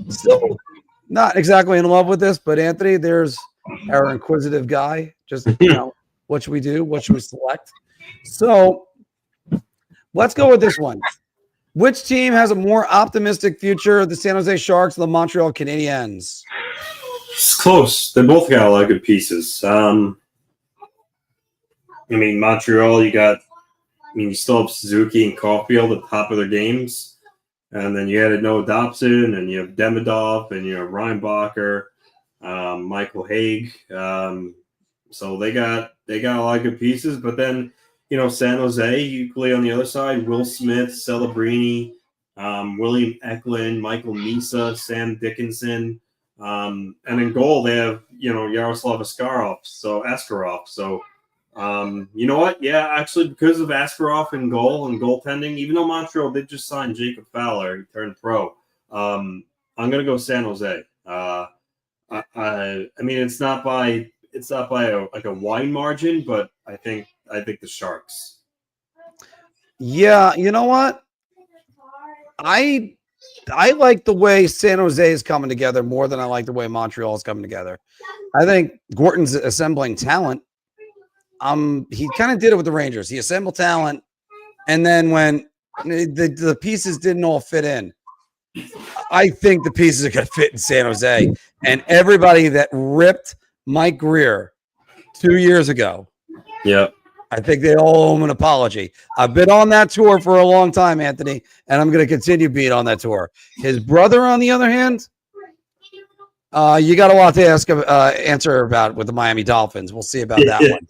still not exactly in love with this, but Anthony, there's our inquisitive guy. Just, what should we do? What should we select? So let's go with this one. Which team has a more optimistic future, the San Jose Sharks or the Montreal Canadiens? It's close. They both got a lot of good pieces. Montreal, you still have Suzuki and Caulfield at the top of their games. And then you added Noah Dobson, and you have Demidov, and you have Reinbacher, Michael Haig. So they got a lot of good pieces. But then, San Jose, equally on the other side, Will Smith, Celebrini, William Eklund, Michael Misa, Sam Dickinson. And in goal, they have, Yaroslav Askarov. So, you know what? Yeah, actually, because of Askarov in goal and goaltending, even though Montreal did just sign Jacob Fowler, he turned pro, I'm going to go San Jose. It's not by a wide margin, but I think the Sharks. Yeah, you know what? I like the way San Jose is coming together more than I like the way Montreal is coming together. I think Gorton's assembling talent. He kind of did it with the Rangers. He assembled talent, and then when the pieces didn't all fit in, I think the pieces are going to fit in San Jose. And everybody that ripped Mike Greer 2 years ago, I think they all owe him an apology. I've been on that tour for a long time, Anthony, and I'm going to continue being on that tour. His brother, on the other hand, you got a lot to answer about with the Miami Dolphins. We'll see about that one,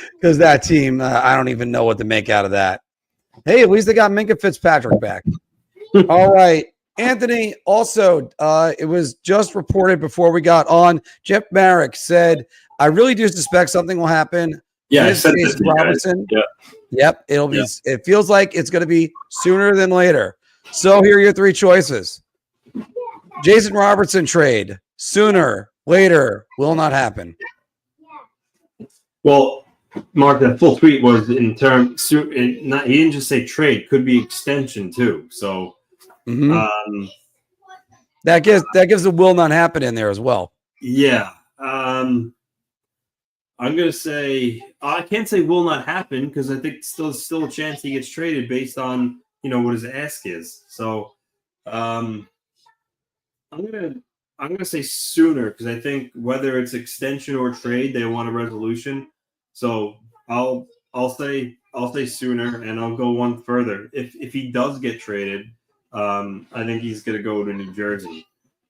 because that team, I don't even know what to make out of that. Hey, at least they got Minka Fitzpatrick back. All right, Anthony. Also, it was just reported before we got on. Jeff Marek said, "I really do suspect something will happen." Yeah, I said this, Robinson. Yep, it'll be. It feels like it's going to be sooner than later. So here are your three choices. Jason Robertson trade, sooner, later, will not happen. Well, Mark, that full tweet was in terms. He didn't just say trade; could be extension too. So that gives a will not happen in there as well. Yeah, I'm gonna say I can't say will not happen because I think still a chance he gets traded based on what his ask is. So I'm gonna say sooner because I think whether it's extension or trade, they want a resolution. So I'll say sooner, and I'll go one further. If he does get traded, I think he's gonna go to New Jersey.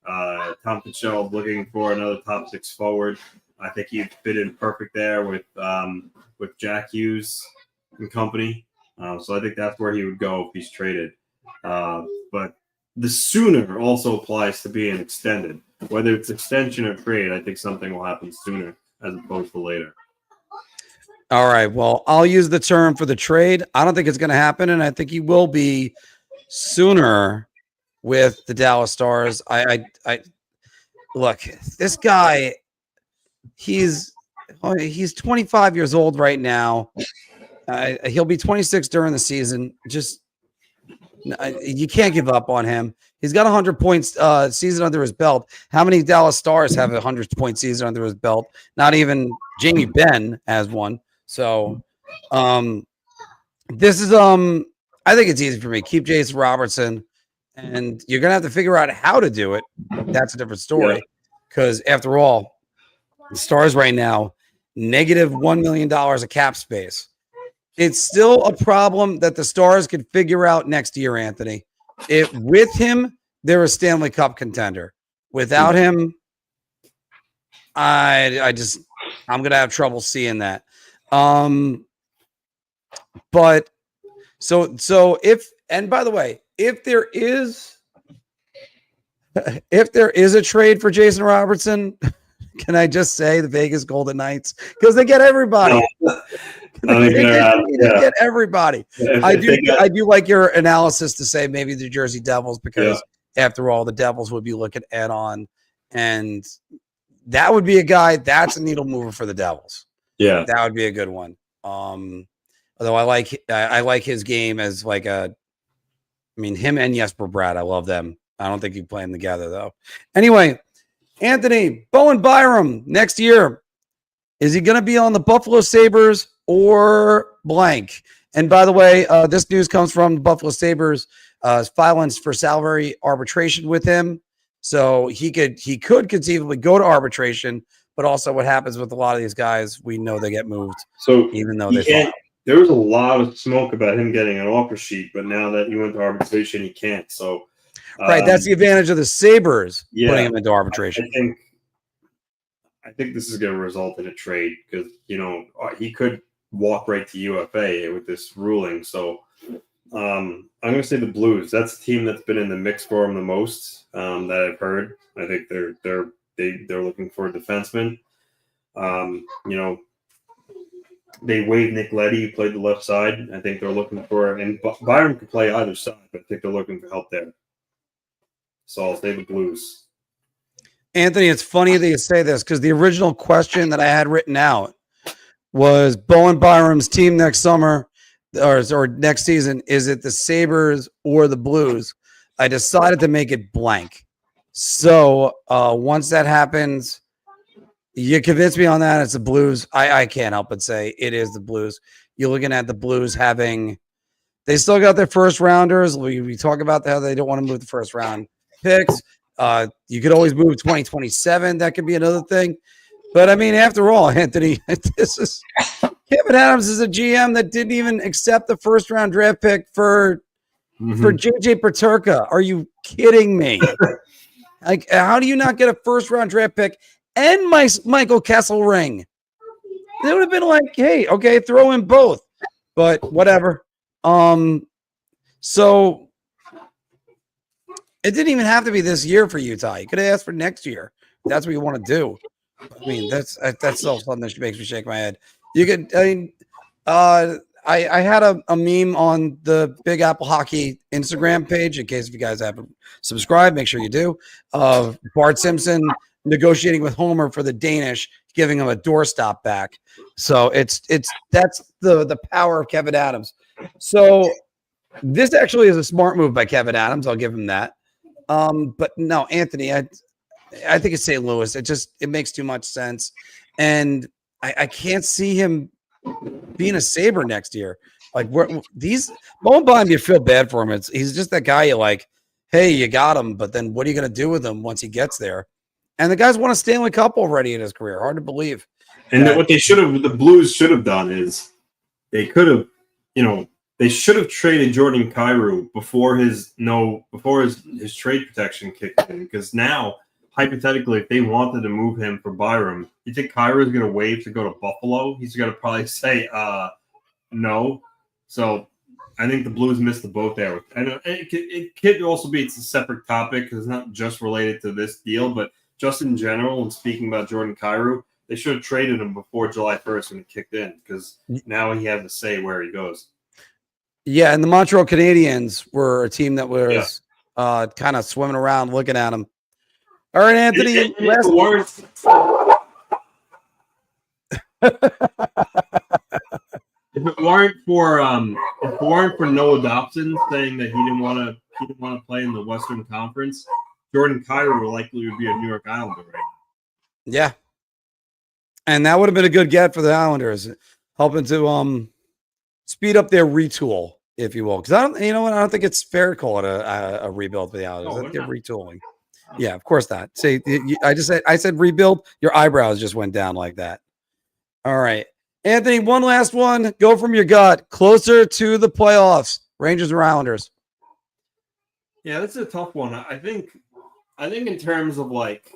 Tom Fitzgerald looking for another top six forward. I think he'd fit in perfect there with Jack Hughes and company. So I think that's where he would go if he's traded. But the sooner also applies to being extended. Whether it's extension or trade, I think something will happen sooner as opposed to later. All right. Well, I'll use the term for the trade. I don't think it's going to happen, and I think he will be sooner with the Dallas Stars. I look, this guy, he's 25 years old right now. He'll be 26 during the season. Just you can't give up on him. He's got 100 points season under his belt. How many Dallas Stars have a 100-point season under his belt? Not even Jamie Benn has one. So this is I think it's easy for me. Keep Jason Robertson, and you're gonna have to figure out how to do it. That's a different story. Because after all, the Stars right now, negative $1 million of cap space. It's still a problem that the Stars could figure out next year, Anthony. With him, they're a Stanley Cup contender. Without him, I'm gonna have trouble seeing that. But so if, and by the way, if there is a trade for Jason Robertson, can I just say the Vegas Golden Knights? Because they get everybody. They get everybody. I do like your analysis to say maybe the Jersey Devils, because after all, the Devils would be looking on, and that would be a guy that's a needle mover for the Devils. Yeah, that would be a good one. Although I like his game as like him and Jesper Bratt. I love them. I don't think you play them together though. Anyway, Anthony, Bowen Byram next year, is he going to be on the Buffalo Sabres or blank? And by the way, this news comes from the Buffalo Sabres filing for salary arbitration with him. So he could conceivably go to arbitration, but also what happens with a lot of these guys, we know they get moved. So even though they can't, there was a lot of smoke about him getting an offer sheet, but now that he went to arbitration, he can't. So right, that's the advantage of the Sabres putting him into arbitration. I think this is going to result in a trade because he could walk right to UFA with this ruling. So I'm going to say the Blues. That's the team that's been in the mix for him the most that I've heard. I think they're looking for a defenseman. They waived Nick Leddy, who played the left side. I think they're looking for, and Byram could play either side, but I think they're looking for help there. So I'll say the Blues. Anthony, it's funny that you say this because the original question that I had written out was Bowen Byram's team next summer or next season. Is it the Sabres or the Blues? I decided to make it blank. So once that happens, you convinced me on that. It's the Blues. I can't help but say it is the Blues. You're looking at the Blues they still got their first rounders. We talk about how they don't want to move the first round picks. You could always move 2027. That could be another thing. But I mean, after all, Anthony, Kevin Adams is a GM that didn't even accept the first round draft pick for JJ Peterka. Are you kidding me? Like, how do you not get a first round draft pick and Michael Kessel ring? It would have been like, hey, okay, throw in both. But whatever. So it didn't even have to be this year for Utah. You could have asked for next year. If that's what you want to do. I mean, that's still something that makes me shake my head. You could, I had a meme on the Big Apple Hockey Instagram page, in case if you guys haven't subscribed, make sure you do, of Bart Simpson negotiating with Homer for the Danish, giving him a doorstop back. So that's the power of Kevin Adams. So this actually is a smart move by Kevin Adams. I'll give him that. But no, Anthony, I think it's St. Louis. It makes too much sense. And I can't see him being a Sabre next year. Like Bowen Byram, you feel bad for him. He's just that guy you're like, hey, you got him, but then what are you going to do with him once he gets there? And the guy's won a Stanley Cup already in his career. Hard to believe. And what the Blues should have done is they could have, they should have traded Jordan Kyrou before his trade protection kicked in. Because now, hypothetically, if they wanted to move him for Byram, you think Kyrou is going to waive to go to Buffalo? He's going to probably say no. So I think the Blues missed the boat there. And it could also be it's a separate topic because it's not just related to this deal, but just in general, and speaking about Jordan Kyrou, they should have traded him before July 1st when he kicked in because now he has to say where he goes. Yeah, and the Montreal Canadiens were a team that was kind of swimming around looking at him. All right, Anthony. If it weren't for Noah Dobson saying that he didn't want to play in the Western Conference, Jordan Kyrou likely would be a New York Islander, right? Yeah. And that would have been a good get for the Islanders, helping to speed up their retool, if you will. Because I don't think it's fair to call it a rebuild for the Islanders. I think they're retooling. Yeah, of course not. Say, I said rebuild. Your eyebrows just went down like that. All right, Anthony. One last one. Go from your gut. Closer to the playoffs. Rangers or Islanders? Yeah, that's a tough one. I think in terms of like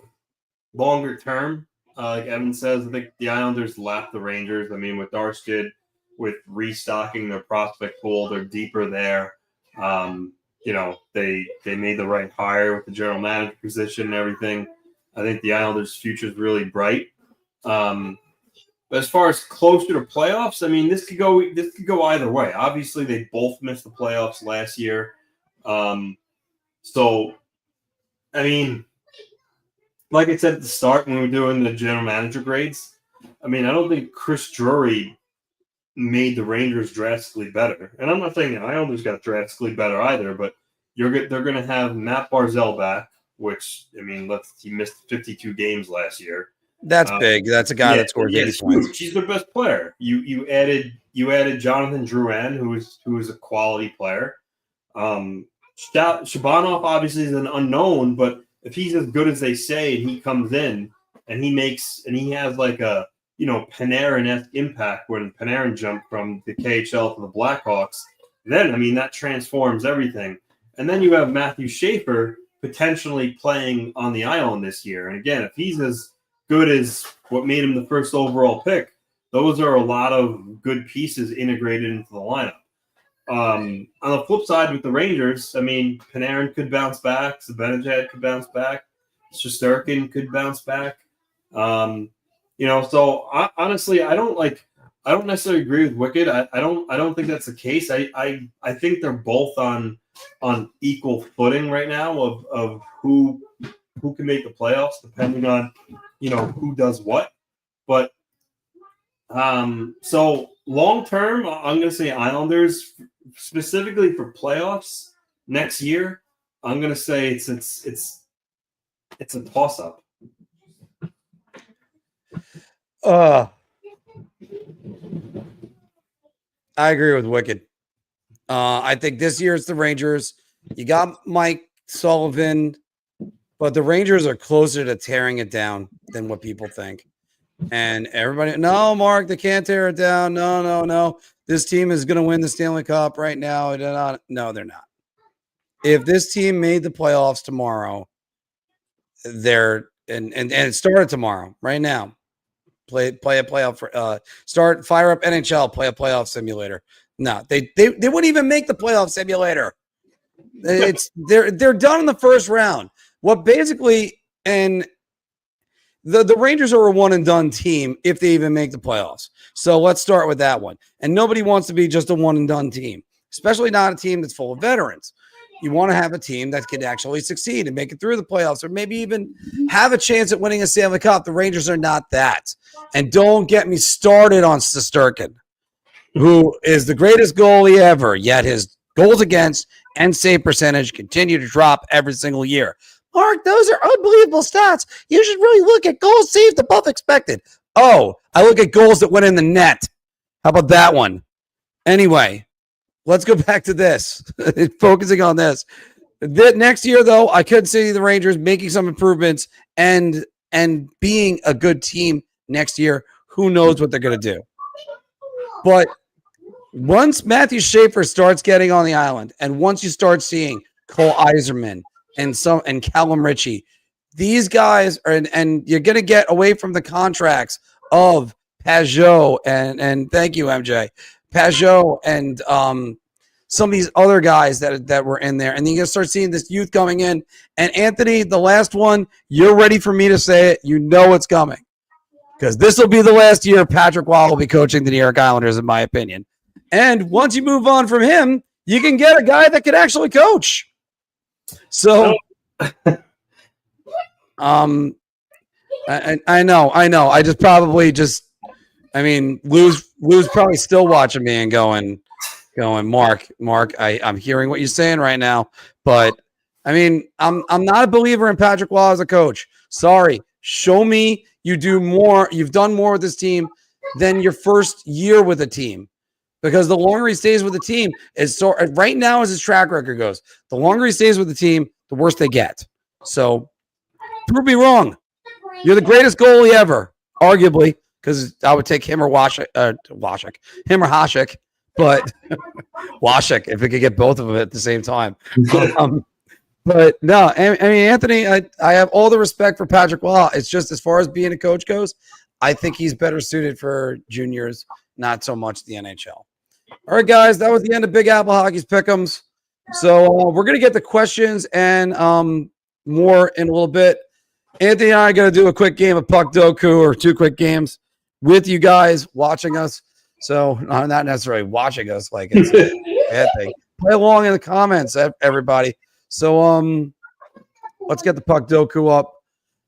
longer term, like Evan says, I think the Islanders lapped the Rangers. I mean, with Darskid, with restocking their prospect pool, they're deeper there. They made the right hire with the general manager position and everything. I think the Islanders' future is really bright. But as far as closer to playoffs, I mean, this could go either way. Obviously, they both missed the playoffs last year. So, I mean, like I said at the start when we were doing the general manager grades, I mean, I don't think Chris Drury made the Rangers drastically better. And I'm not saying the Islanders got drastically better either, but they're going to have Matt Barzal back, which, I mean, he missed 52 games last year. That's big. That's a guy that scored 80 points. She's their best player. You added Jonathan Drouin, who is a quality player. Shabanov obviously is an unknown, but if he's as good as they say and he comes in and he has like a Panarin-esque impact when Panarin jumped from the KHL to the Blackhawks, then I mean that transforms everything. And then you have Matthew Schaefer potentially playing on the island this year. And again, if he's as good as what made him the first overall pick, those are a lot of good pieces integrated into the lineup. On the flip side with the Rangers, I mean, Panarin could bounce back, Zibanejad could bounce back, Shesterkin could bounce back. So honestly, I don't necessarily agree with Wicked. I don't think that's the case. I think they're both on equal footing right now of who can make the playoffs, depending on who does what. But so long term, I'm going to say Islanders, specifically for playoffs next year. I'm going to say it's a toss up. I agree with Wicked. I think this year it's the Rangers. You got Mike Sullivan, but the Rangers are closer to tearing it down than what people think. And everybody, no, Mark, they can't tear it down. No. This team is going to win the Stanley Cup right now. No, they're not. If this team made the playoffs tomorrow, and it started tomorrow, right now. Play a playoff for fire up NHL, play a playoff simulator. No, they wouldn't even make the playoff simulator. They're done in the first round. What basically, and the Rangers are a one and done team if they even make the playoffs. So let's start with that one. And nobody wants to be just a one and done team, especially not a team that's full of veterans. You want to have a team that can actually succeed and make it through the playoffs or maybe even have a chance at winning a Stanley Cup. The Rangers are not that. And don't get me started on Shesterkin, who is the greatest goalie ever, yet his goals against and save percentage continue to drop every single year. Mark, those are unbelievable stats. You should really look at goals saved above expected. Oh, I look at goals that went in the net. How about that one? Anyway, let's go back to this. Focusing on this. Next year, though, I could see the Rangers making some improvements and being a good team next year. Who knows what they're going to do? But once Matthew Schaefer starts getting on the island, and once you start seeing Cole Yzerman and Callum Ritchie, these guys are, and you're going to get away from the contracts of Pajot and thank you, MJ, Pajot and some of these other guys that were in there. And then you're going to start seeing this youth coming in. And Anthony, the last one, you're ready for me to say it. You know it's coming. Because this will be the last year Patrick Waugh will be coaching the New York Islanders, in my opinion. And once you move on from him, you can get a guy that can actually coach. So, I know. I just probably Lou's probably still watching me and going, Mark, I'm hearing what you're saying right now, but I mean, I'm not a believer in Patrick Waugh as a coach. Sorry, show me you do more. You've done more with this team than your first year with a team, because the longer he stays with the team right now, as his track record goes, the longer he stays with the team, the worse they get. So prove me wrong. You're the greatest goalie ever, arguably, because I would take him or Hasek, but Wasik, if we could get both of them at the same time. But no, I mean, Anthony, I have all the respect for Patrick Waugh. It's just, as far as being a coach goes, I think he's better suited for juniors, not so much the NHL. All right, guys, that was the end of Big Apple Hockey's Pick'ems. So we're going to get the questions and more in a little bit. Anthony and I are going to do a quick game of Puckdoku, or 2 quick games with you guys watching us. So not necessarily watching us like it's a bad thing. Play along in the comments, everybody. So let's get the Puckdoku up.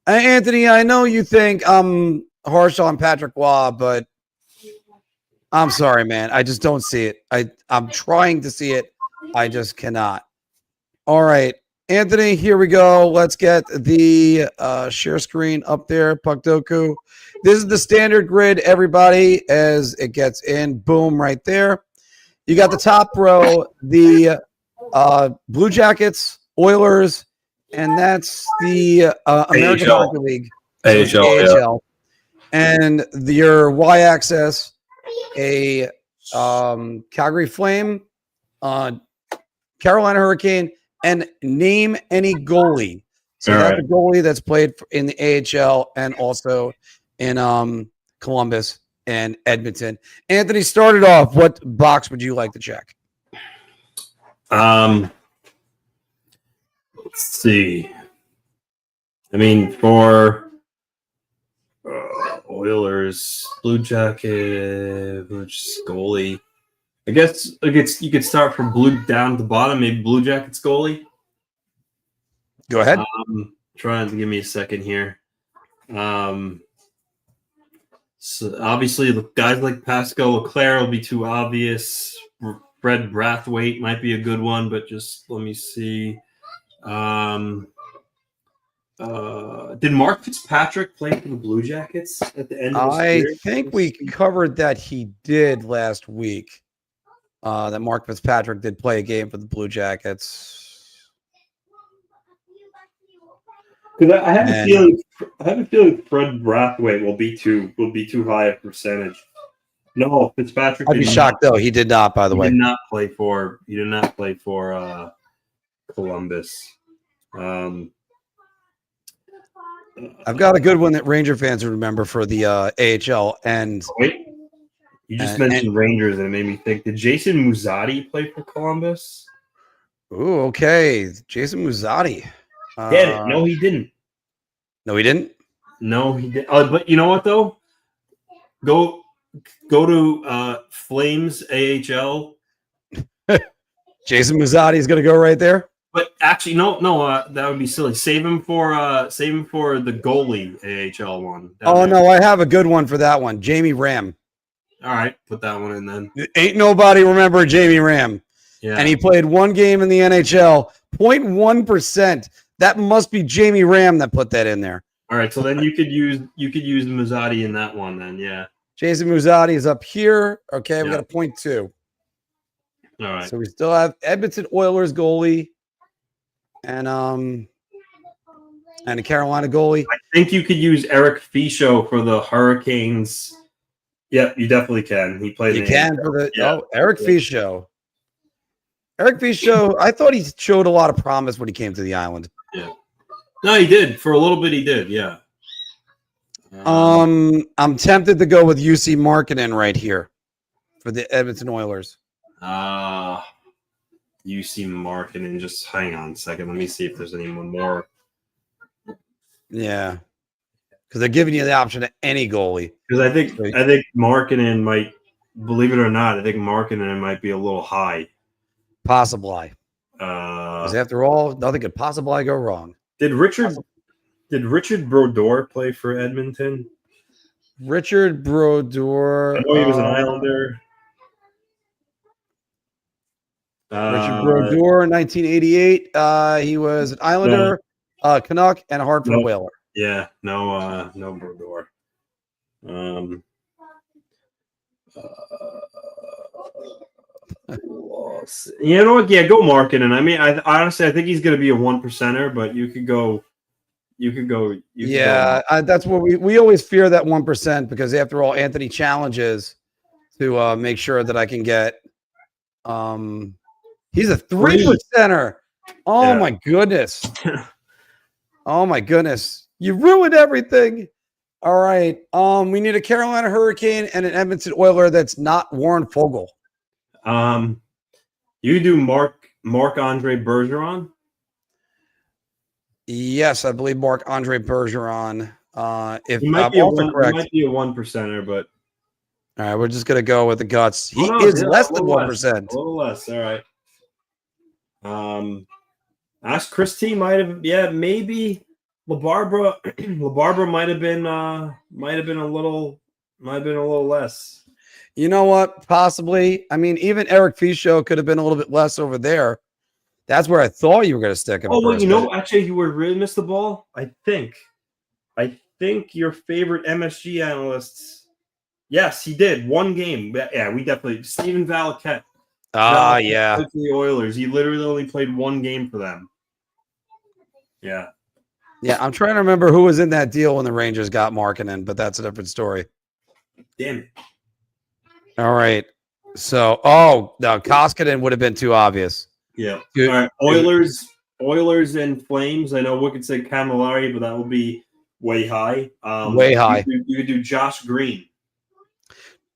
Anthony, I know you think I'm harsh on Patrick Waugh, but I'm sorry, man. I just don't see it. I'm trying to see it. I just cannot. All right, Anthony, here we go. Let's get the share screen up there, Puckdoku. This is the standard grid, everybody, as it gets in. Boom, right there. You got the top row, the Blue Jackets, Oilers, and that's the American Hockey League. AHL. And your y-axis, a Calgary Flame, Carolina Hurricane, and name any goalie. So that's a goalie that's played in the AHL and also in Columbus and Edmonton. Anthony, started off. What box would you like to check? Let's see. I mean, for Oilers, Blue Jacket, goalie. I guess you could start from blue down to the bottom. Maybe Blue Jackets goalie. Go ahead. Trying to give me a second here. So obviously, the guys like Pascal Leclerc will be too obvious. Fred Brathwaite might be a good one, but just let me see. Did Mark Fitzpatrick play for the Blue Jackets at the end of his career? I think we covered that he did last week. That Mark Fitzpatrick did play a game for the Blue Jackets. Because I have a feeling Fred Brathwaite will be too high a percentage. No, Fitzpatrick. I'd be shocked though. He did not, by the way. He did not play for Columbus. I've got a good one that Ranger fans would remember for the AHL. And wait, you just mentioned Rangers, and it made me think. Did Jason Muzzatti play for Columbus? Ooh, okay, Jason Muzzatti. No, he didn't. No, he didn't. No, he didn't. But you know what though? Go to Flames AHL. Jason Muzzatti is going to go right there. But actually, no, that would be silly. Save him for the goalie AHL one. No, I have a good one for that one. Jamie Ram. All right, put that one in then. Ain't nobody remember Jamie Ram. Yeah. And he played one game in the NHL. 0.1%. That must be Jamie Ram that put that in there. All right, so then you could use Muzzatti in that one then, yeah. Jason Muzzatti is up here. Okay, we got a 0.2. All right. So we still have Edmonton Oilers goalie and a Carolina goalie. I think you could use Eric Fischel for the Hurricanes. Yep, you definitely can. He played. You can for the Eric Fischel. Eric Fischel, I thought he showed a lot of promise when he came to the island. Yeah. No, he did. For a little bit, he did. Yeah. I'm tempted to go with UC Markkinen right here for the Edmonton Oilers. UC Marketing. Just hang on a second. Let me see if there's anyone more. Yeah, because they're giving you the option of any goalie. Because I think Markkanen might, believe it or not, I think Markkanen might be a little high. Possibly. Because after all, nothing could possibly go wrong. Did Richard Brodeur play for Edmonton? Richard Brodeur. I know he was an Islander. Richard Brodeur in 1988. He was an Islander, Canuck, and a Hartford Whaler. Yeah, no Brodeur. You know what? Yeah, go Markkanen. I mean, I honestly think he's going to be a 1%er, but you could go. That's what we always fear, that 1%, because after all, Anthony challenges to make sure that I can get. He's a 3%er. Oh my goodness. Oh my goodness. You ruined everything. All right. We need a Carolina Hurricane and an Edmonton Oiler that's not Warren Fogle. You do Marc-Andre Bergeron? Yes, I believe Marc-Andre Bergeron. If he might, I'm be also correct, he might be a 1%er, but all right, we're just gonna go with the guts. He is less than 1%. A little less. All right. Ask Christie might have, maybe LaBarbera might have been a little less. You know what? Possibly. I mean, even Eric Fischel could have been a little bit less over there. That's where I thought you were going to stick him. Oh, well, you know, actually, you would really miss the ball. I think your favorite MSG analysts. Yes, he did one game. Yeah, we definitely Stephen Valaket. Yeah. For the Oilers. He literally only played one game for them. Yeah. Yeah, I'm trying to remember who was in that deal when the Rangers got Markkanen, but that's a different story. Damn it. All right. So, no, Koskinen would have been too obvious. Yeah. All right. Oilers and Flames. I know Wicked said Camilleri, but that will be way high. Way high. You could do Josh Green.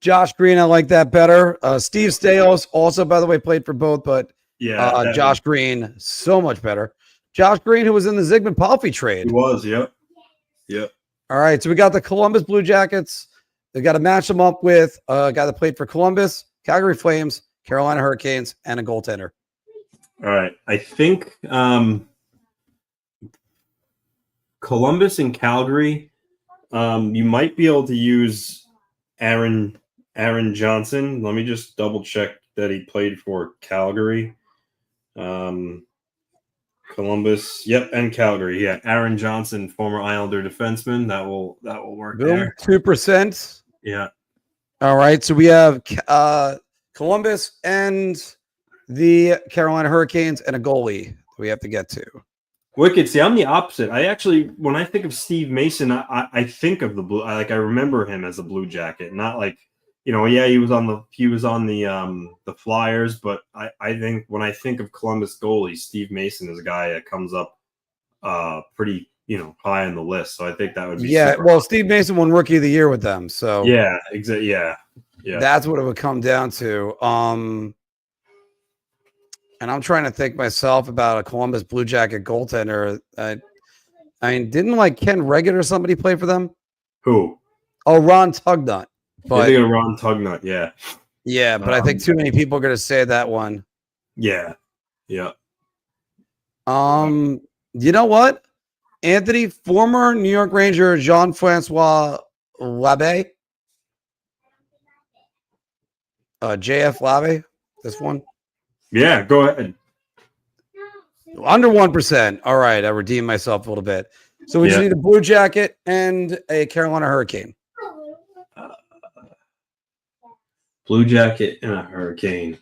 Josh Green, I like that better. Steve Staios also, by the way, played for both, but Josh Green, so much better. Josh Green, who was in the Zygmunt Palffy trade. He was, yep. All right, so we got the Columbus Blue Jackets. They got to match them up with a guy that played for Columbus, Calgary Flames, Carolina Hurricanes, and a goaltender. All right, I think Columbus and Calgary, you might be able to use Aaron Johnson. Let me just double check that he played for Calgary. Columbus, and Calgary. Yeah, Aaron Johnson, former Islander defenseman. That will work there. 2%. Yeah. All right, so we have Columbus and the Carolina Hurricanes and a goalie we have to get to. Wicked. See, I'm the opposite. I actually, when I think of Steve Mason, I think of the Blue. I remember him as a Blue Jacket, not like, he was on the Flyers, but I think when I think of Columbus goalie, Steve Mason is a guy that comes up pretty high on the list. So I think that would be well, Steve Mason won Rookie of the Year with them, so exactly. Yeah. That's what it would come down to. And I'm trying to think myself about a Columbus Blue Jacket goaltender. I mean, didn't Ken Reggett or somebody play for them? Who? Oh, Ron Tugnut. I think of Ron Tugnut, yeah. Yeah, but I think too many people are going to say that one. Yeah. You know what? Anthony, former New York Ranger Jean-Francois Labbé. JF Labbé, this one. Yeah, go ahead. Under 1%. All right, I redeemed myself a little bit. So we just need a Blue Jacket and a Carolina Hurricane. Blue Jacket and a Hurricane.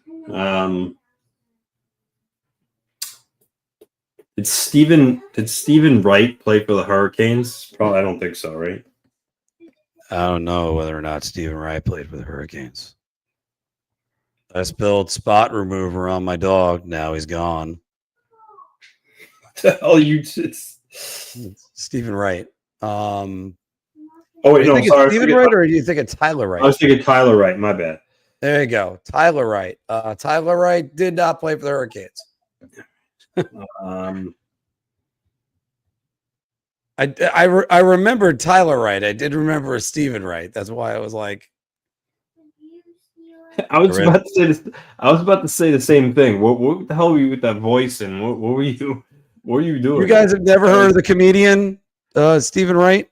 Did Stephen Wright play for the Hurricanes? Probably, I don't think so, right? I don't know whether or not Stephen Wright played for the Hurricanes. I spilled spot remover on my dog. Now he's gone. What the hell you just... Stephen Wright. Oh, wait, no, sorry. Stephen Wright, or do you think it's Tyler Wright? I was thinking Tyler Wright. My bad. There you go. Tyler Wright. Tyler Wright did not play for the Hurricanes. I remembered Tyler Wright. I did remember Stephen Wright. That's why I was like, I was about to say this. I was about to say the same thing. What the hell were you with that voice? And what were you? What were you doing? you guys have never heard of the comedian Stephen Wright?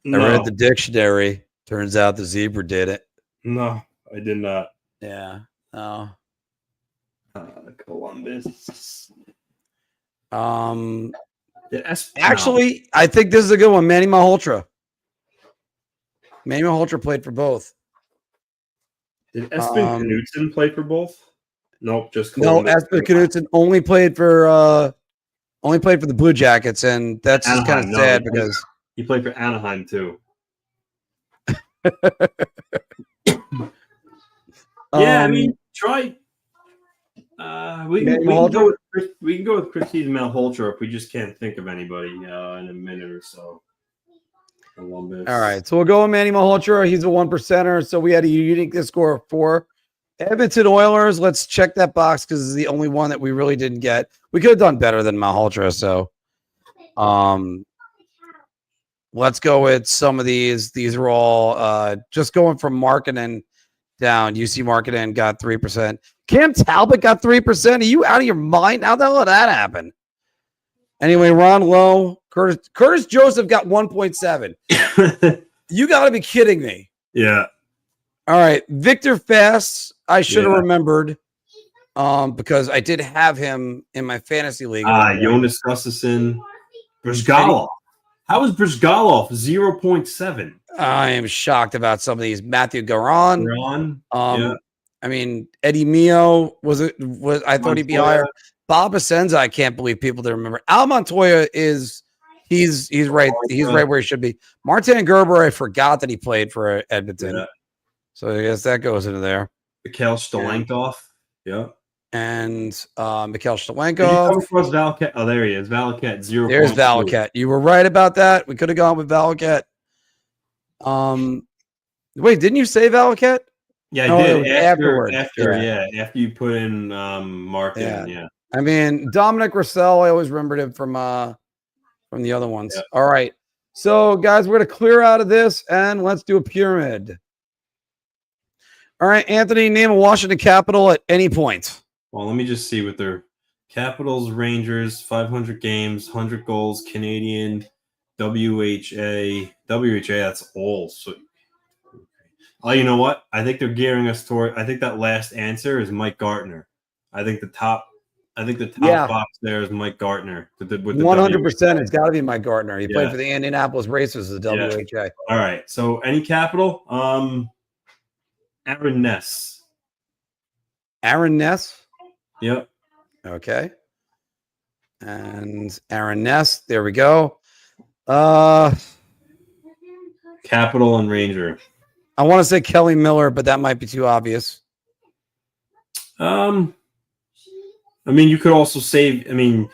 No, I read the dictionary. Turns out the zebra did it. no, I did not. Yeah. Oh. Columbus. Actually, I think this is a good one. Manny Malhotra. Manny Malhotra played for both. Did Espen Knudsen play for both? Nope, just No, Columbus. Espen Knudsen only played for the Blue Jackets, and that's just kind of Anaheim. sad No, because he played for Anaheim too. Yeah, I mean, try. We can go with Christine Malhotra if we just can't think of anybody in a minute or so. Columbus. all right, so we'll go with Manny Malhotra. He's a 1%er, so we had a unique score of 4. Edmonton Oilers. Let's check that box because it's the only one that we really didn't get. We could have done better than Malhotra, so let's go with some of these. These are all just going from Markkinen down. UC Markkinen got 3%. Cam Talbot got 3%. Are you out of your mind? How the hell did that happen? Anyway, Ron Lowe, Curtis Joseph got 1.7. You got to be kidding me. Yeah. All right, Victor Fast. I should have remembered because I did have him in my fantasy league. Jonas Gustafsson. Brzgalov. How was Brzgalov 0.7? I am shocked about some of these. Matthew Garon. Yeah. I mean, Eddie Mio was I thought he'd be higher. Bob Asenza, I can't believe people didn't remember. Al Montoya he's right. He's right where he should be. Martin Gerber, I forgot that he played for Edmonton. Yeah. So I guess that goes into there. Mikhail Stolankov. Yeah. And Mikhail Did you Stolankov. come across Valquette? Oh, there he is. Valquette 0. There's Valquette. You were right about that. We could have gone with Valquette. Wait, didn't you say Valquette? Yeah, I No, did. After you put in Markin. Yeah. I mean, Dominic Russell, I always remembered him from the other ones. Yeah. All right. So, guys, we're going to clear out of this, and let's do a pyramid. All right, Anthony, name a Washington Capital at any point. Well, let me just see what their Capitals, Rangers, 500 games, 100 goals, Canadian, WHA, that's all. So, you know what? I think they're gearing us toward. I think that last answer is Mike Gartner. I think the top box there is Mike Gartner. With the 100%. It's got to be Mike Gartner. He played for the Indianapolis Racers as the WHA. All right. So any capital? Aaron Ness. Aaron Ness. Yep. Okay. And Aaron Ness. There we go. Capital and Ranger. I want to say Kelly Miller, but that might be too obvious. I mean, you could also save. I mean,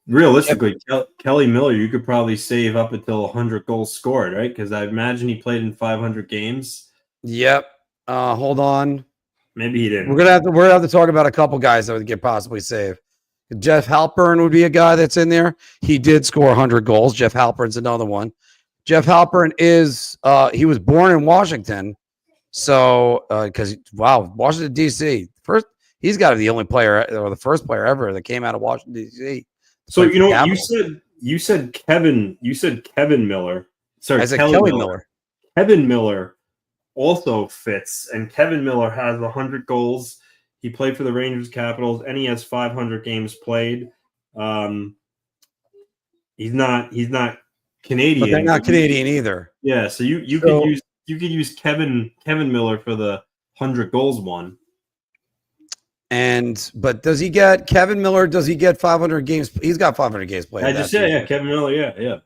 realistically, Kelly Miller, you could probably save up until 100 goals scored, right? Because I imagine he played in 500 games. Yep. Hold on. Maybe he didn't. We're gonna have to talk about a couple guys that we could possibly save. Jeff Halpern would be a guy that's in there. He did score 100 goals. Jeff Halpern's another one. Jeff Halpern is he was born in Washington, so because Washington D.C. first, he's got to be the only player or the first player ever that came out of Washington D.C. So you said Kevin Miller. Sorry, I said Kelly Miller. Kevin Miller also fits, and Kevin Miller has 100 goals. He played for the Rangers, Capitals, and he has 500 games played. He's not Canadian. But they're not Canadian either. Yeah, so you could use Kevin Miller for the 100 goals one. But does he get Kevin Miller? Does he get 500 games? He's got 500 games played. Kevin Miller, yeah.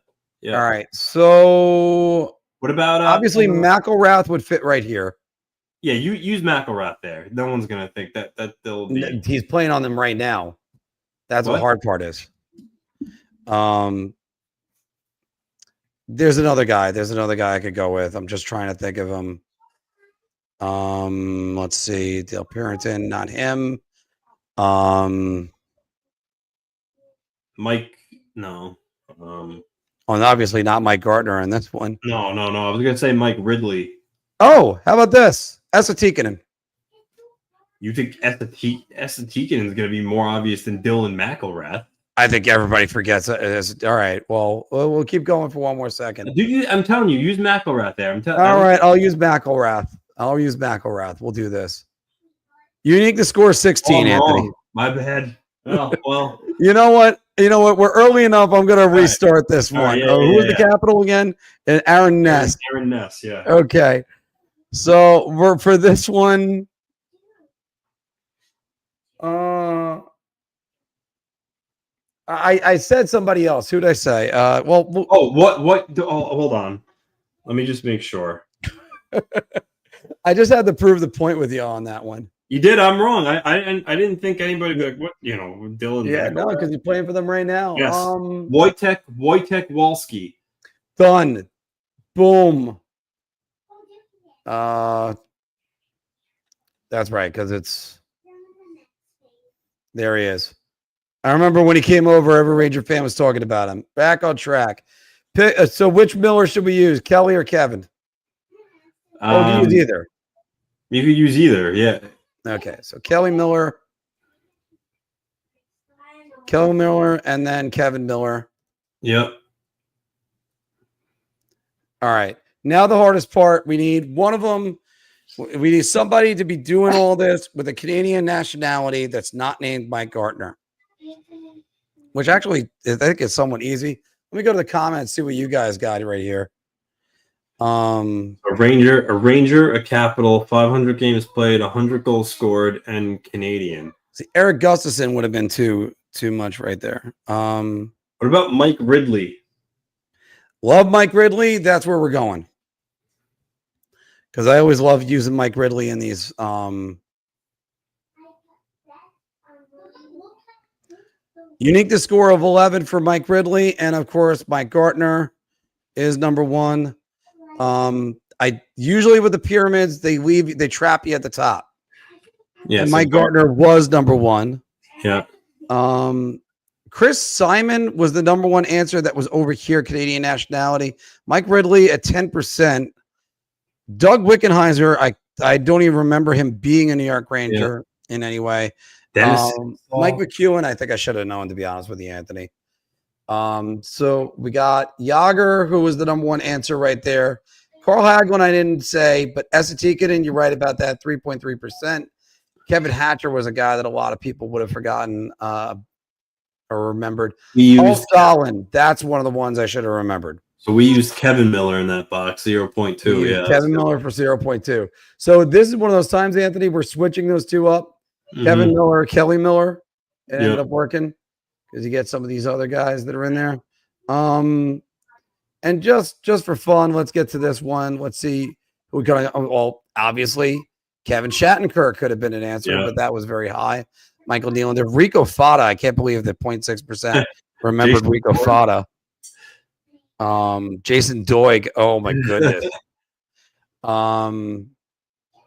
All right, so what about obviously McElrath would fit right here. Yeah, you use McElrath there. No one's gonna think that they'll be. He's playing on them right now. That's what the hard part is. There's another guy I could go with. I'm just trying to think of him. Let's see. Dale Parrington, not him. Mike, no. And obviously not Mike Gardner in this one. No. I was gonna say Mike Ridley. Oh, how about this? Esa Tikkanen. You think Tikkanen is gonna be more obvious than Dylan McElrath? I think everybody forgets it. All right. Well, we'll keep going for one more second. I'm telling you, use McElrath there. All right. I'll use McElrath. We'll do this. You need to score 16, Anthony. My bad. Well. You know what? We're early enough. I'm going to restart this one. Who was the capital again? Aaron Ness. Aaron Ness, yeah. Okay. So for this one, I said somebody else. Who did I say? What? Hold on. Let me just make sure. I just had to prove the point with you on that one. You did. I'm wrong. I didn't think anybody would be like, what, Dylan. Yeah, no, because you're playing for them right now. Yes. Wojtek Walski. Done. Boom. That's right, because it's there he is. I remember when he came over, every Ranger fan was talking about him. Back on track. So which Miller should we use, Kelly or Kevin? Or do you use either? You could use either, yeah. Okay, so Kelly Miller, and then Kevin Miller. Yep. All right. Now the hardest part, we need one of them. We need somebody to be doing all this with a Canadian nationality that's not named Mike Gardner, which actually I think is somewhat easy. Let me go to the comments, see what you guys got right here. A Ranger, a Capital, 500 games played, 100 goals scored, and Canadian. See, Eric Gustafson would have been too much right there. What about Mike Ridley? Love Mike Ridley. That's where we're going. Because I always love using Mike Ridley in these. Unique to score of 11 for Mike Ridley, and of course Mike Gardner is number one. I usually with the pyramids they trap you at the top. Yeah, and Mike Gardner was number one. Yeah. Chris Simon was the number one answer that was over here, Canadian nationality. Mike Ridley at 10%. Doug Wickenheiser, I don't even remember him being a New York Ranger in any way. Mike McEwen, I think I should have known, to be honest with you, Anthony. So we got Yager, who was the number one answer right there. Carl Hagelin, I didn't say, but Esa Tikkanen, you're right about that, 3.3%. Kevin Hatcher was a guy that a lot of people would have forgotten or remembered. Paul Stalin, that's one of the ones I should have remembered. So we used Kevin Miller in that box, 0.2. Yeah, Kevin Miller for 0.2. So this is one of those times, Anthony, we're switching those two up. Mm-hmm. Kevin Miller, Kelly Miller. It ended up working because you get some of these other guys that are in there. And just for fun, let's get to this one. Let's see who we got. Well, obviously, Kevin Shattenkirk could have been an answer, but that was very high. Michael Nylander, Rico Fata. I can't believe that 0.6% remembered Rico Fata. Jason Doig. Oh my goodness.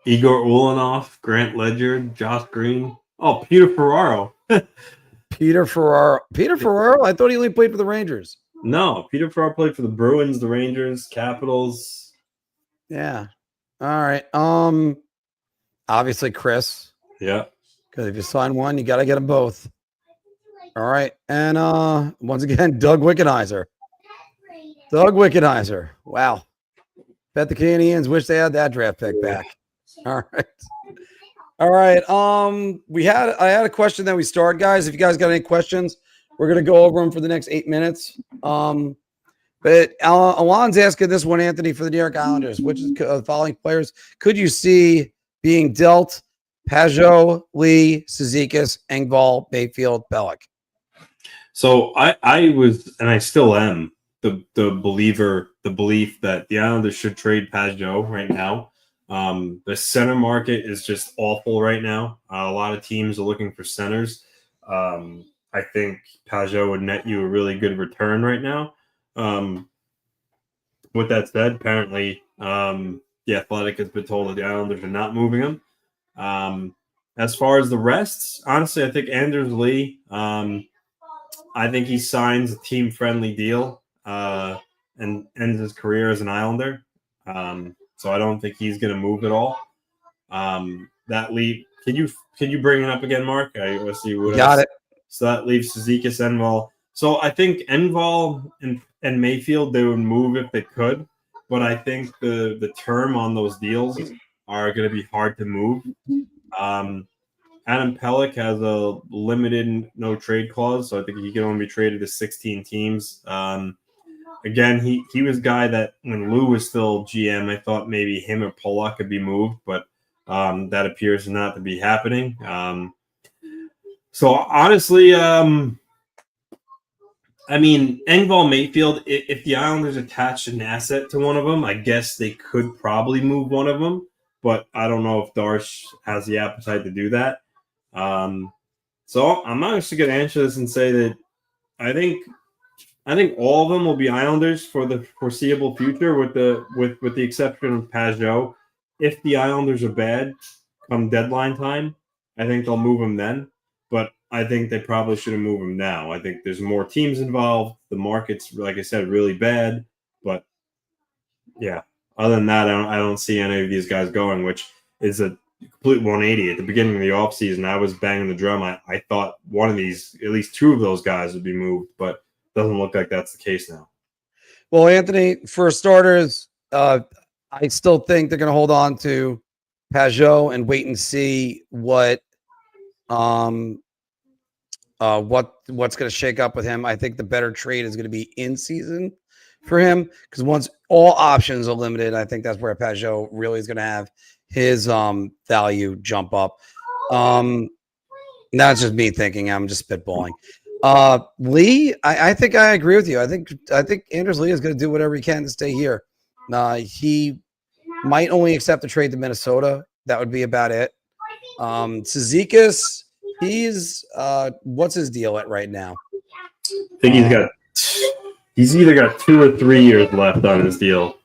Igor Ulyanov, Grant Ledger, Josh Green. Oh, Peter Ferraro. Peter Ferraro. I thought he only played for the Rangers. No, Peter Ferraro played for the Bruins, the Rangers, Capitals. Yeah. All right. Obviously Chris. Yeah. Because if you sign one, you got to get them both. All right. And once again, Doug Wickenheiser. Wow. Bet the Canadians wish they had that draft pick back. All right. I had a question that we started, guys. If you guys got any questions, we're going to go over them for the next 8 minutes. But Alon's asking this one, Anthony, for the New York Islanders, which is the following players could you see being dealt? Pajot, Lee, Cizikas, Engvall, Mayfield, Bellick. So I was, and I still am, the belief that the Islanders should trade Pajot right now. The center market is just awful right now. A lot of teams are looking for centers. I think Pajot would net you a really good return right now. With that said, apparently The Athletic has been told that the Islanders are not moving him. As far as the rest, honestly, I think Anders Lee, I think he signs a team-friendly deal and ends his career as an Islander. So I don't think he's going to move at all. That leave. Can you bring it up again, Mark? Let's see what Got else. it. So that leaves Cizikas, Enval. So I think Enval and Mayfield, they would move if they could, but I think the term on those deals are going to be hard to move. Adam Pelech has a limited no trade clause, so I think he can only be traded to 16 teams. Again, he was a guy that when Lou was still GM, I thought maybe him or Pollock could be moved, but that appears not to be happening. So honestly, I mean, Engvall Mayfield, if the Islanders attached an asset to one of them, I guess they could probably move one of them, but I don't know if Darsh has the appetite to do that. So I'm actually going to answer this and say that I think all of them will be Islanders for the foreseeable future, with the exception of Pajot. If the Islanders are bad come deadline time, I think they'll move him then. But I think they probably shouldn't move him now. I think there's more teams involved. The market's, like I said, really bad. But yeah, other than that, I don't see any of these guys going, which is a complete 180. At the beginning of the offseason, I was banging the drum. I thought one of these, at least two of those guys would be moved, but doesn't look like that's the case now. Well, Anthony, for starters, I still think they're going to hold on to Pajot and wait and see what's going to shake up with him. I think the better trade is going to be in season for him, because once all options are limited, I think that's where Pajot really is going to have his value jump up. That's just me thinking. I'm just spitballing. Lee, I think I agree with you. I think Anders Lee is going to do whatever he can to stay here. He might only accept the trade to Minnesota. That would be about it. Cizikas, he's what's his deal at right now? I think he's either got 2 or 3 years left on his deal.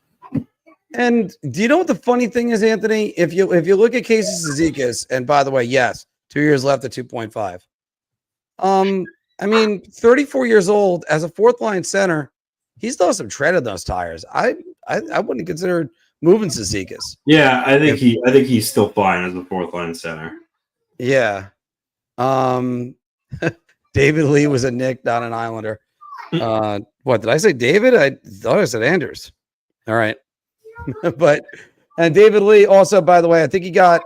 And do you know what the funny thing is, Anthony? If you look at Casey Cizikas, and by the way, yes, 2 years left at 2.5. I mean, 34 years old as a fourth line center, he still has some tread in those tires. I wouldn't consider moving Cizikas. Yeah, I think he's still fine as a fourth line center. Yeah. David Lee was a Nick, not an Islander. What did I say? David? I thought I said Anders. All right. And David Lee also, by the way, I think he got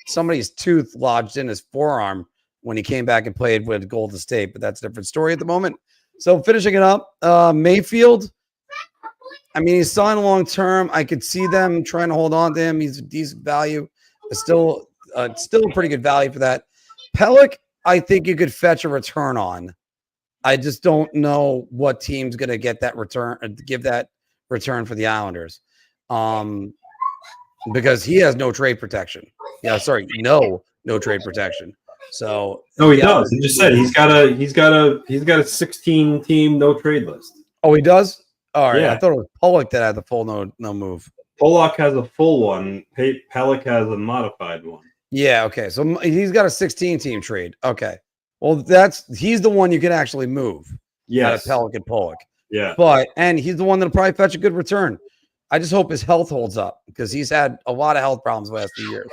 somebody's tooth lodged in his forearm when he came back and played with Golden State, but that's a different story at the moment. So finishing it up, Mayfield, I mean, he's signed long-term. I could see them trying to hold on to him. He's a decent value. Still a pretty good value for that. Pelech, I think you could fetch a return on. I just don't know what team's going to get that return, give that return for the Islanders. Because he has no trade protection. Yeah, sorry, no trade protection. So no, he does. He just said he's got a 16 team no trade list. Oh, he does? All right. Yeah. I thought it was Pollock that had the full no move. Pollock has a full one. Pelech has a modified one. Yeah, okay. So he's got a 16 team trade. Okay. Well, he's the one you can actually move. Yes. Pelech and Pollock. Yeah. And he's the one that'll probably fetch a good return. I just hope his health holds up, because he's had a lot of health problems the last few years.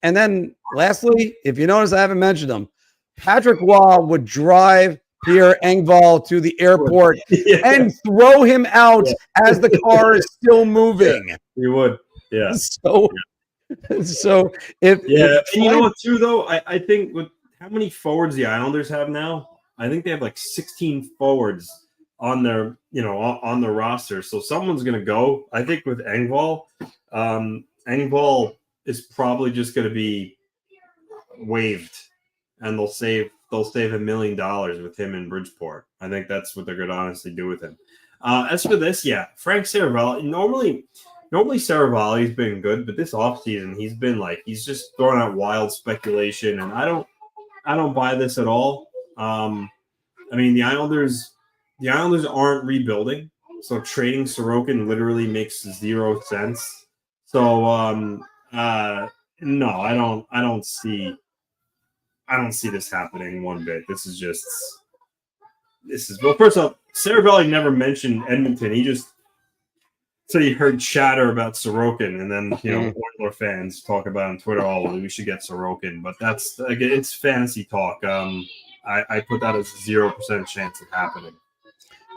And then lastly, if you notice, I haven't mentioned him. Patrick Waugh would drive Pierre Engvall to the airport and throw him out as the car is still moving. Yeah, he would. Yeah. So if and you know what too though? I think with how many forwards the Islanders have now, I think they have like 16 forwards on their on the roster. So someone's gonna go. I think with Engvall, Engvall is probably just going to be waived, and they'll save $1 million with him in Bridgeport. I think that's what they're going to honestly do with him. As for this, Frank Saravalli. Normally Saravalli's been good, but this offseason he's just throwing out wild speculation, and I don't buy this at all. I mean, the Islanders aren't rebuilding, So trading Sorokin literally makes 0 sense. So no, I don't see this happening one bit. This is well, first off, Sarabelli never mentioned Edmonton. He just said he heard chatter about Sorokin, and then Oiler fans talk about on Twitter, we should get Sorokin. But that's again, it's fantasy talk. I put that as a 0% chance of happening.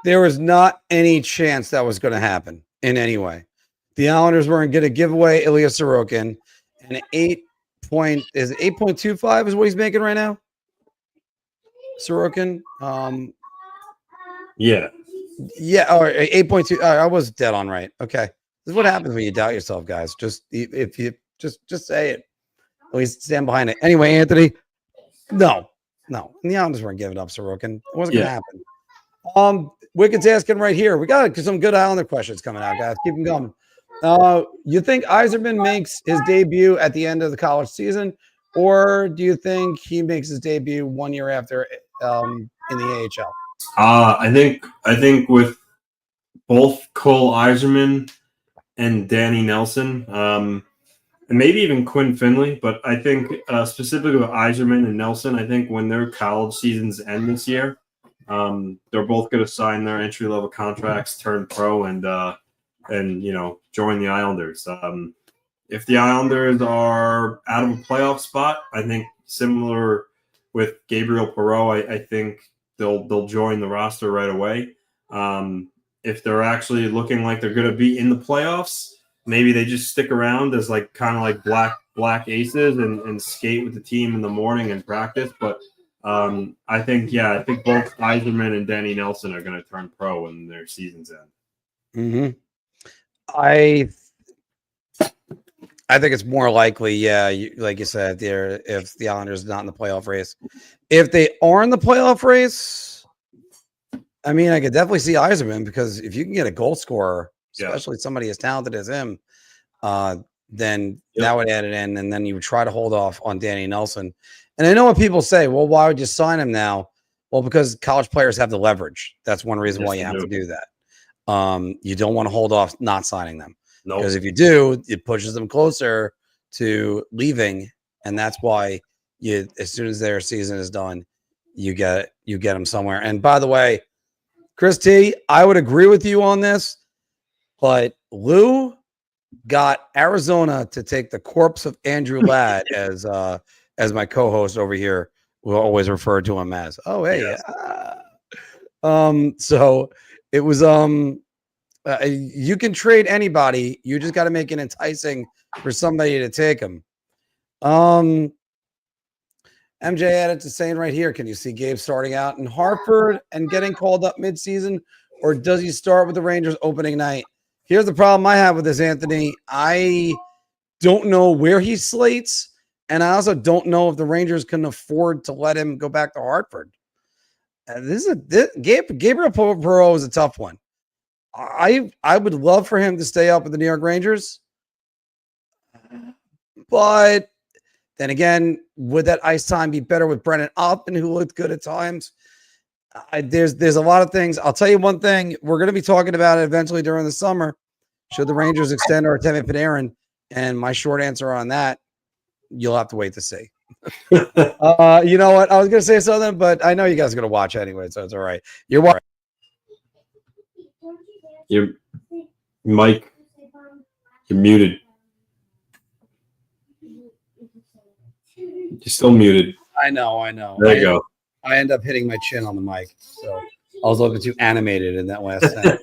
There was not any chance that was going to happen in any way. The Islanders weren't going to give away Ilya Sorokin, and 8.25 is what he's making right now. Sorokin, yeah, or 8.2. I was dead on right. Okay, this is what happens when you doubt yourself, guys. Just if you just say it, at least stand behind it. Anyway, Anthony, no, and the Islanders weren't giving up Sorokin. It wasn't going to happen. Wicked's asking right here. We got some good Islander questions coming out, guys. Keep them going. You think Yzerman makes his debut at the end of the college season, or do you think he makes his debut 1 year after in the AHL? I think with both Cole Yzerman and Danny Nelson, and maybe even Quinn Finley, but I think specifically with Yzerman and Nelson, I think when their college seasons end this year, they're both going to sign their entry-level contracts, turn pro, and join the Islanders. If the Islanders are out of a playoff spot, I think similar with Gabriel Perreault, I think they'll join the roster right away. If they're actually looking like they're going to be in the playoffs, maybe they just stick around as kind of like black aces and skate with the team in the morning and practice. But I think both Yzerman and Danny Nelson are going to turn pro when their season's end. Mm-hmm. I think it's more likely, like you said, there if the Islanders are not in the playoff race. If they are in the playoff race, I mean, I could definitely see Yzerman, because if you can get a goal scorer, especially somebody as talented as him, then that would add it in, and then you would try to hold off on Danny Nelson. And I know what people say, well, why would you sign him now? Well, because college players have the leverage. That's one reason why you have to do that. You don't want to hold off not signing them. Because if you do, it pushes them closer to leaving, and that's why as soon as their season is done, you get them somewhere. And by the way, Chris T, I would agree with you on this, but Lou got Arizona to take the corpse of Andrew Ladd as my co-host over here. We'll always refer to him as. Oh, hey, yes. So it was you can trade anybody. You just got to make it enticing for somebody to take them. MJ added to saying right here, can you see Gabe starting out in Hartford and getting called up midseason, or does he start with the Rangers opening night? Here's the problem I have with this, Anthony. I don't know where he slates, and I also don't know if the Rangers can afford to let him go back to Hartford. Gabriel Perreault is a tough one. I would love for him to stay up with the New York Rangers, but then again, would that ice time be better with Brennan Othman, who looked good at times? There's a lot of things. I'll tell you one thing. We're going to be talking about it eventually during the summer. Should the Rangers extend Artemi Panarin? And my short answer on that, you'll have to wait to see. You know what? I was going to say something, but I know you guys are going to watch anyway, so it's all right. You're watching. Mike, you're muted. You're still muted. I know. There you go. I end up hitting my chin on the mic, so I was a little bit too animated in that last sentence.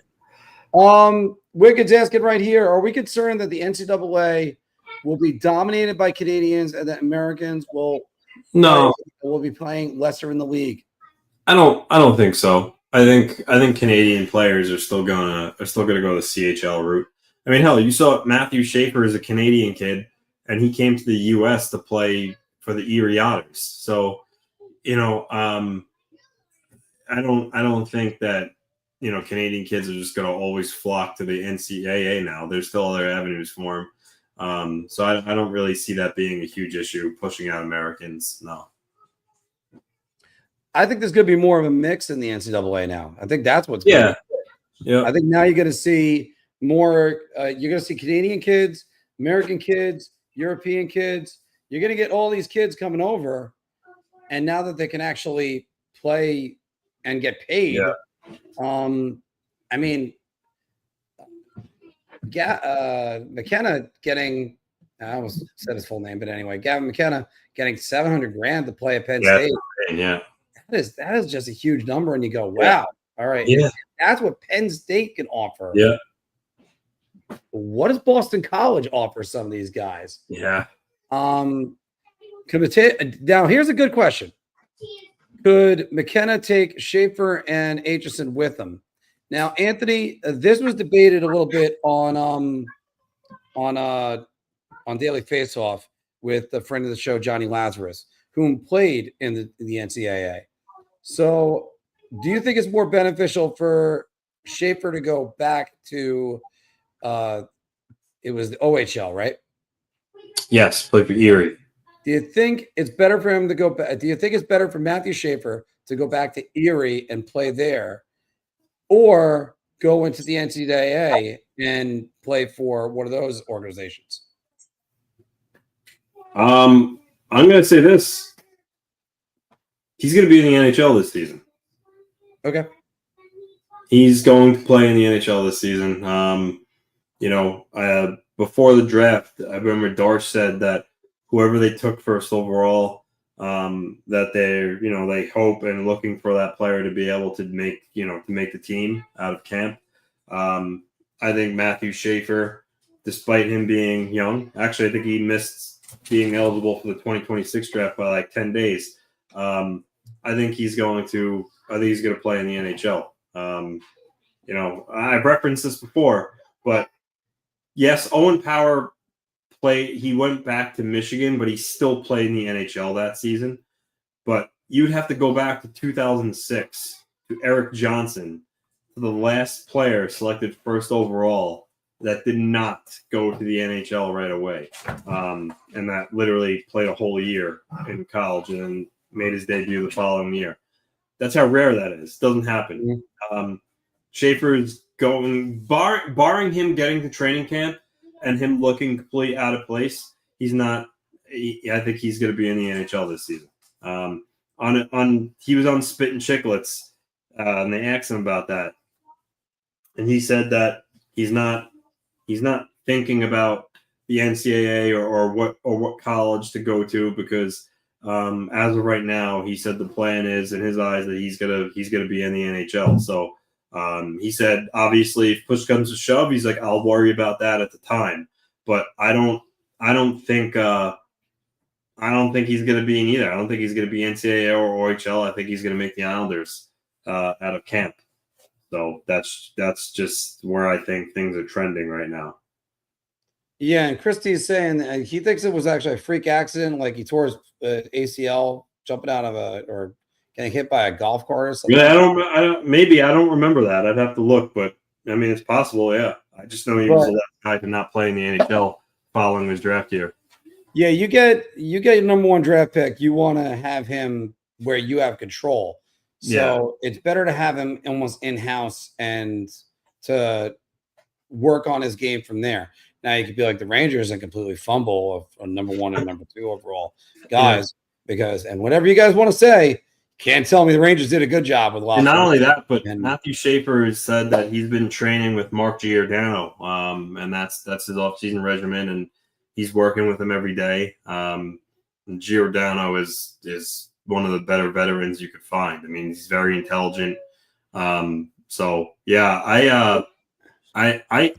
Wicked's asking right here, are we concerned that the NCAA will be dominated by Canadians and that Americans will be playing lesser in the league? I don't think so. I think Canadian players are still gonna go the CHL route. I mean, hell, you saw Matthew Schaefer is a Canadian kid, and he came to the U.S. to play for the Erie Otters. So, I don't think that Canadian kids are just gonna always flock to the NCAA now. There's still other avenues for them. So I don't really see that being a huge issue pushing out Americans. No. I think there's going to be more of a mix in the NCAA now. I think that's what's going on. Yeah. I think now you're going to see more. You're going to see Canadian kids, American kids, European kids. You're going to get all these kids coming over, and now that they can actually play and get paid, I mean, McKenna getting. I almost said his full name, but anyway, Gavin McKenna getting $700,000 to play at Penn State. Yeah. That is just a huge number, and you go, wow, all right, that's what Penn State can offer. Yeah. What does Boston College offer some of these guys? Yeah. Now here's a good question: could McKenna take Schaefer and Aitchison with him? Now, Anthony, this was debated a little bit on Daily Faceoff with a friend of the show, Johnny Lazarus, whom played in the NCAA. So, do you think it's more beneficial for Schaefer to go back to it was the OHL, right? Yes, play for Erie. Do you think it's better for him to go back? Do you think it's better for Matthew Schaefer to go back to Erie and play there, or go into the NCAA and play for one of those organizations? I'm going to say this. He's going to be in the NHL this season. Okay. He's going to play in the NHL this season. Before the draft, I remember Darsh said that whoever they took first overall, that they hope and looking for that player to be able to make the team out of camp. I think Matthew Schaefer, despite him being young, actually I think he missed being eligible for the 2026 draft by like 10 days. I think he's going to play in the NHL. I've referenced this before, but yes, Owen Power he went back to Michigan, but he still played in the NHL that season. But you'd have to go back to 2006 to Eric Johnson, the last player selected first overall that did not go to the NHL right away. And that literally played a whole year in college and then made his debut the following year. That's how rare that is. Doesn't happen. Schaefer's going, barring him getting to training camp and him looking completely out of place, he's not. I think he's going to be in the NHL this season. He was on Spit and Chicklets, and they asked him about that, and he said that he's not thinking about the NCAA or what college to go to because as of right now, he said the plan is in his eyes that he's gonna be in the NHL. So he said obviously if push comes to shove, he's like I'll worry about that at the time, but I don't think he's gonna be in either. I don't think he's gonna be NCAA or OHL. I think he's gonna make the Islanders out of camp. So that's just where I think things are trending right now. Yeah, and Christie's saying he thinks it was actually a freak accident, like he tore his ACL jumping out of or getting hit by a golf cart or something. Yeah, I don't remember that. I'd have to look, but I mean it's possible. Yeah, I just know he was the last guy to not play in the NHL following his draft year. Yeah, you get your number one draft pick. You want to have him where you have control. So it's better to have him almost in-house and to work on his game from there. Now you could be like the Rangers and completely fumble a number one and number two overall guys and whatever you guys want to say, can't tell me the Rangers did a good job with a lot. And not only that, but Matthew Schaefer has said that he's been training with Mark Giordano, and that's his off-season regimen, and he's working with him every day. Giordano is one of the better veterans you could find. I mean, he's very intelligent. So yeah, I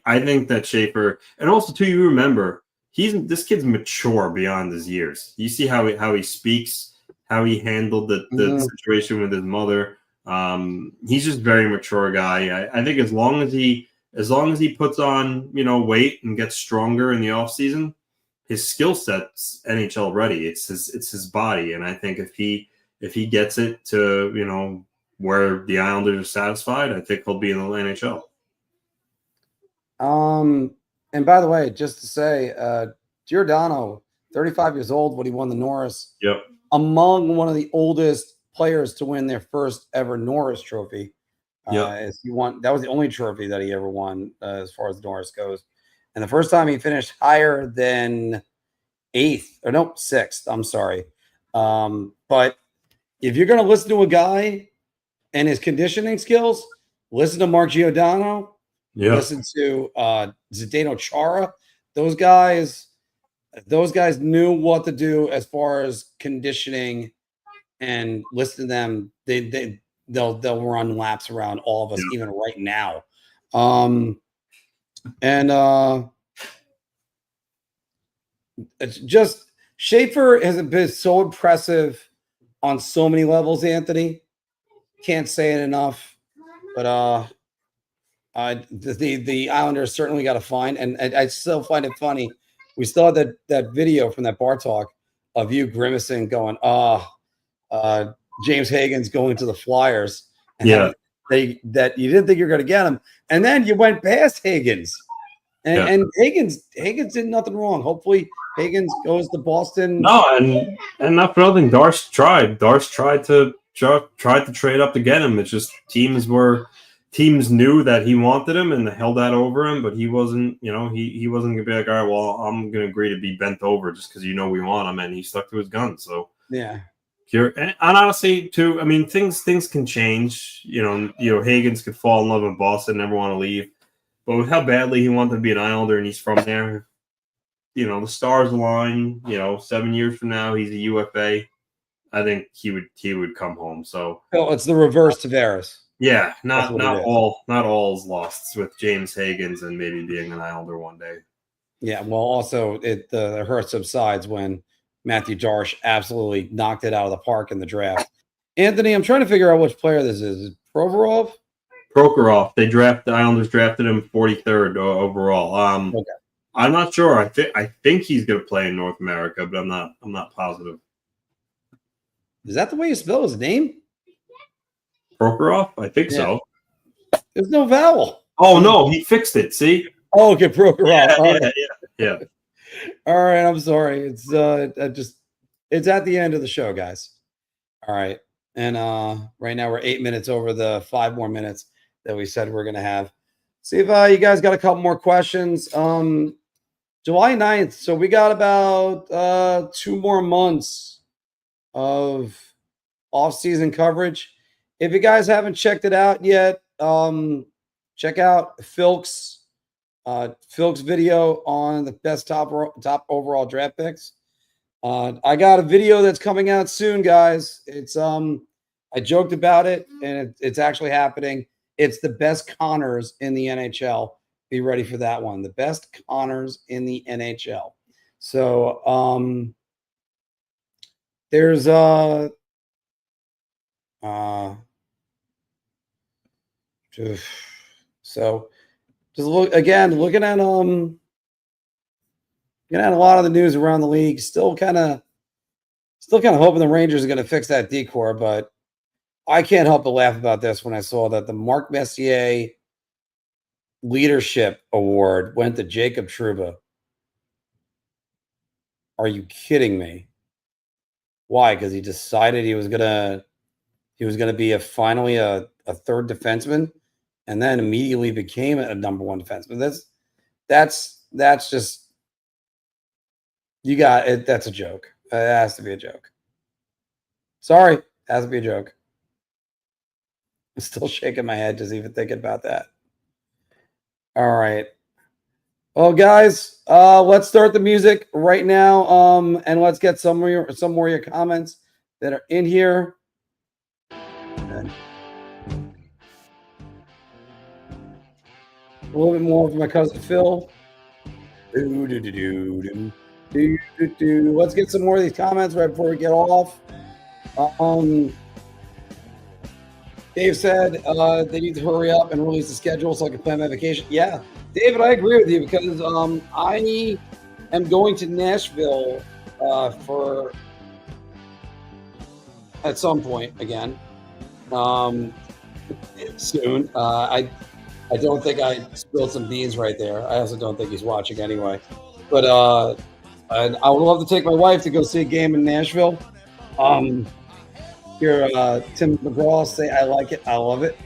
think that Schaefer, and also too, you remember this kid's mature beyond his years. You see how he speaks, how he handled the situation with his mother. He's just a very mature guy. I think as long as he puts on weight and gets stronger in the off season, his skill set's NHL ready. It's his body, and I think if he gets it to where the Islanders are satisfied, I think he'll be in the NHL. And by the way, just to say, Giordano, 35 years old when he won the Norris. Yep. Among one of the oldest players to win their first ever Norris Trophy. If you want, that was the only trophy that he ever won as far as the Norris goes. And the first time he finished higher than 6th. I'm sorry. But if you're going to listen to a guy and his conditioning skills, listen to Mark Giordano. Yeah. Listen to Zdeno Chara. Those guys knew what to do as far as conditioning, and listen to them. They'll run laps around all of us, even right now. It's just Schaefer has been so impressive on so many levels, Anthony. Can't say it enough. But the Islanders certainly got to find, and I still find it funny. We still had that video from that bar talk of you grimacing, going, James Hagen's going to the Flyers. And that you didn't think you were going to get him, and then you went past Hagens, and Hagens did nothing wrong. Hopefully, Hagens goes to Boston. No, and not for nothing. Darce tried to trade up to get him. It's just teams knew that he wanted him and held that over him, but he wasn't. He wasn't gonna be like, all right, well, I'm gonna agree to be bent over just because we want him, and he stuck to his gun. So yeah. And honestly, too, I mean, things can change. Hagens could fall in love with Boston, never want to leave. But with how badly he wanted to be an Islander and he's from there, the stars align. 7 years from now, he's a UFA. I think he would come home. So it's the reverse Tavares. Yeah, not all is lost with James Hagens and maybe being an Islander one day. Yeah, well, also the hurt subsides when Matthew Darsh absolutely knocked it out of the park in the draft. Anthony, I'm trying to figure out which player this is. Is it Provorov? Provorov. The Islanders drafted him 43rd overall. Okay. I'm not sure. I think he's going to play in North America, but I'm not positive. Is that the way you spell his name? Provorov? I think so. There's no vowel. Oh no, he fixed it. See? Oh, okay, Provorov. Yeah. All right, I'm sorry. It's it's at the end of the show, guys. All right. And right now we're 8 minutes over the 5 more minutes that we said we're gonna have. See if you guys got a couple more questions. July 9th. So we got about 2 more months of off-season coverage. If you guys haven't checked it out yet, check out Filk's video on the best top overall draft picks. I got a video that's coming out soon, guys. It's I joked about it, and it's actually happening. It's the best Connors in the NHL. Be ready for that one. The best Connors in the NHL. So there's so just looking at a lot of the news around the league. Still kind of hoping the Rangers are going to fix that decor, but I can't help but laugh about this when I saw that the Mark Messier Leadership Award went to Jacob Trouba. Are you kidding me? Why? Because he decided he was gonna be finally a third defenseman, and then immediately became a number one defenseman. That's just you got it. That's a joke. It has to be a joke. Sorry, it has to be a joke. I'm still shaking my head just even thinking about that. All right. Well, guys, let's start the music right now. And let's get some more of your comments that are in here. And a little bit more from my cousin Phil. Let's get some more of these comments right before we get off. Dave said they need to hurry up and release the schedule so I can plan my vacation. Yeah, David, I agree with you because I am going to Nashville for at some point again soon. I don't think I spilled some beans right there. I also don't think he's watching anyway. But and I would love to take my wife to go see a game in Nashville. Hear Tim McGraw say, I like it. I love it.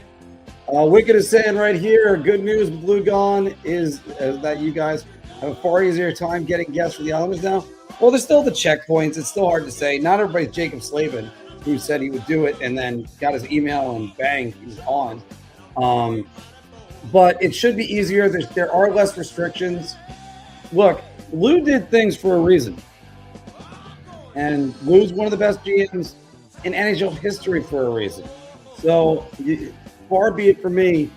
Wicked is saying right here, good news with Blue Gone is that you guys have a far easier time getting guests for the Islanders now. Well, there's still the checkpoints. It's still hard to say. Not everybody's Jacob Slavin, who said he would do it and then got his email and bang, he was on. But it should be easier. There are less restrictions. Look, Lou did things for a reason. And Lou's one of the best GMs in NHL history for a reason. So far be it for me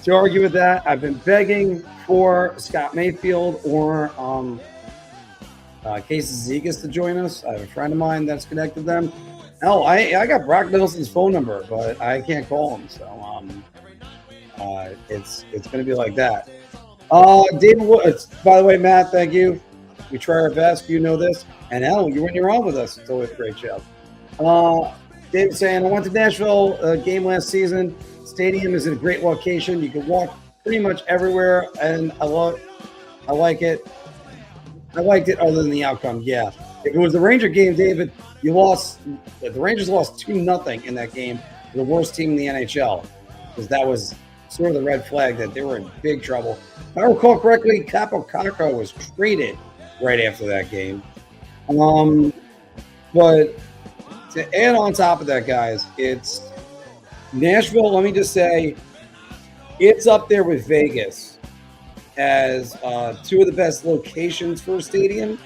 to argue with that. I've been begging for Scott Mayfield or Casey Zegas to join us. I have a friend of mine that's connected them. Hell, I got Brock Nelson's phone number, but I can't call him. So it's going to be like that. David Woods, by the way, Matt, thank you. We try our best. You know this. And hell, when you're on with us, it's always a great show. David saying, I went to Nashville game last season. Stadium is in a great location. You can walk pretty much everywhere, and I like it. I liked it other than the outcome, yeah. If it was the Ranger game, David, you lost. The Rangers lost 2-0 in that game. The worst team in the NHL, because that was sort of the red flag that they were in big trouble. If I recall correctly, Capo Caco was traded right after that game. But to add on top of that, guys, it's Nashville. Let me just say, it's up there with Vegas as two of the best locations for a stadium.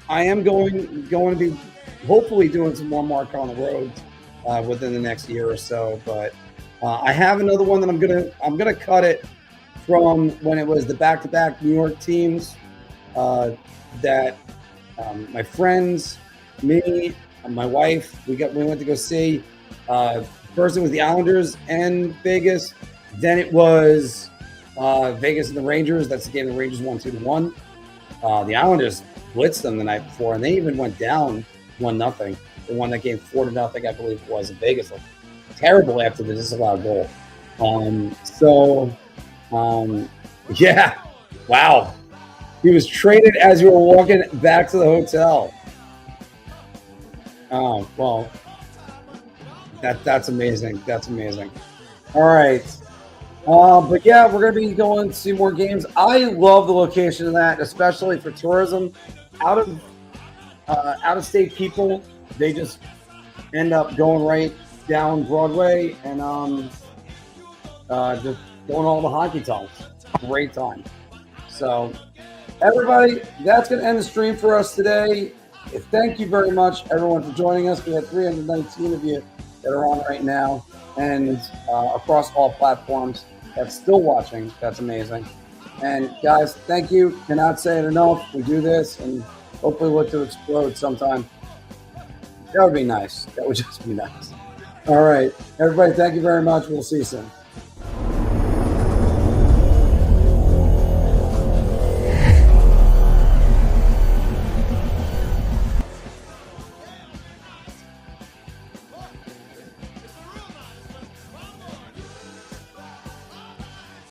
I am going to be hopefully doing some more mark on the roads within the next year or so. But I have another one that I'm gonna cut it from when it was the back-to-back New York teams that my friends, me, and my wife, we went to go see. First it was the Islanders and Vegas. Then it was Vegas and the Rangers. That's the game the Rangers won 2-1. The Islanders blitzed them the night before, and they even went down 1-0. They won that game 4-0, I believe it was, in Vegas. Like, terrible after the disallowed goal. Yeah. Wow. He was traded as you were walking back to the hotel. Oh, well, that's amazing. That's amazing. All right. But yeah, we're going to be going to see more games. I love the location of that, especially for tourism. Out of state people, they just end up going right down Broadway and just going all the hockey talks. Great time. So everybody, that's going to end the stream for us today. Thank you very much, everyone, for joining us. We had 319 of you that are on right now and across all platforms that's still watching. That's amazing. And guys, thank you. Cannot say it enough. We do this and hopefully look to explode sometime. That would be nice. That would just be nice. All right. Everybody, thank you very much. We'll see you soon.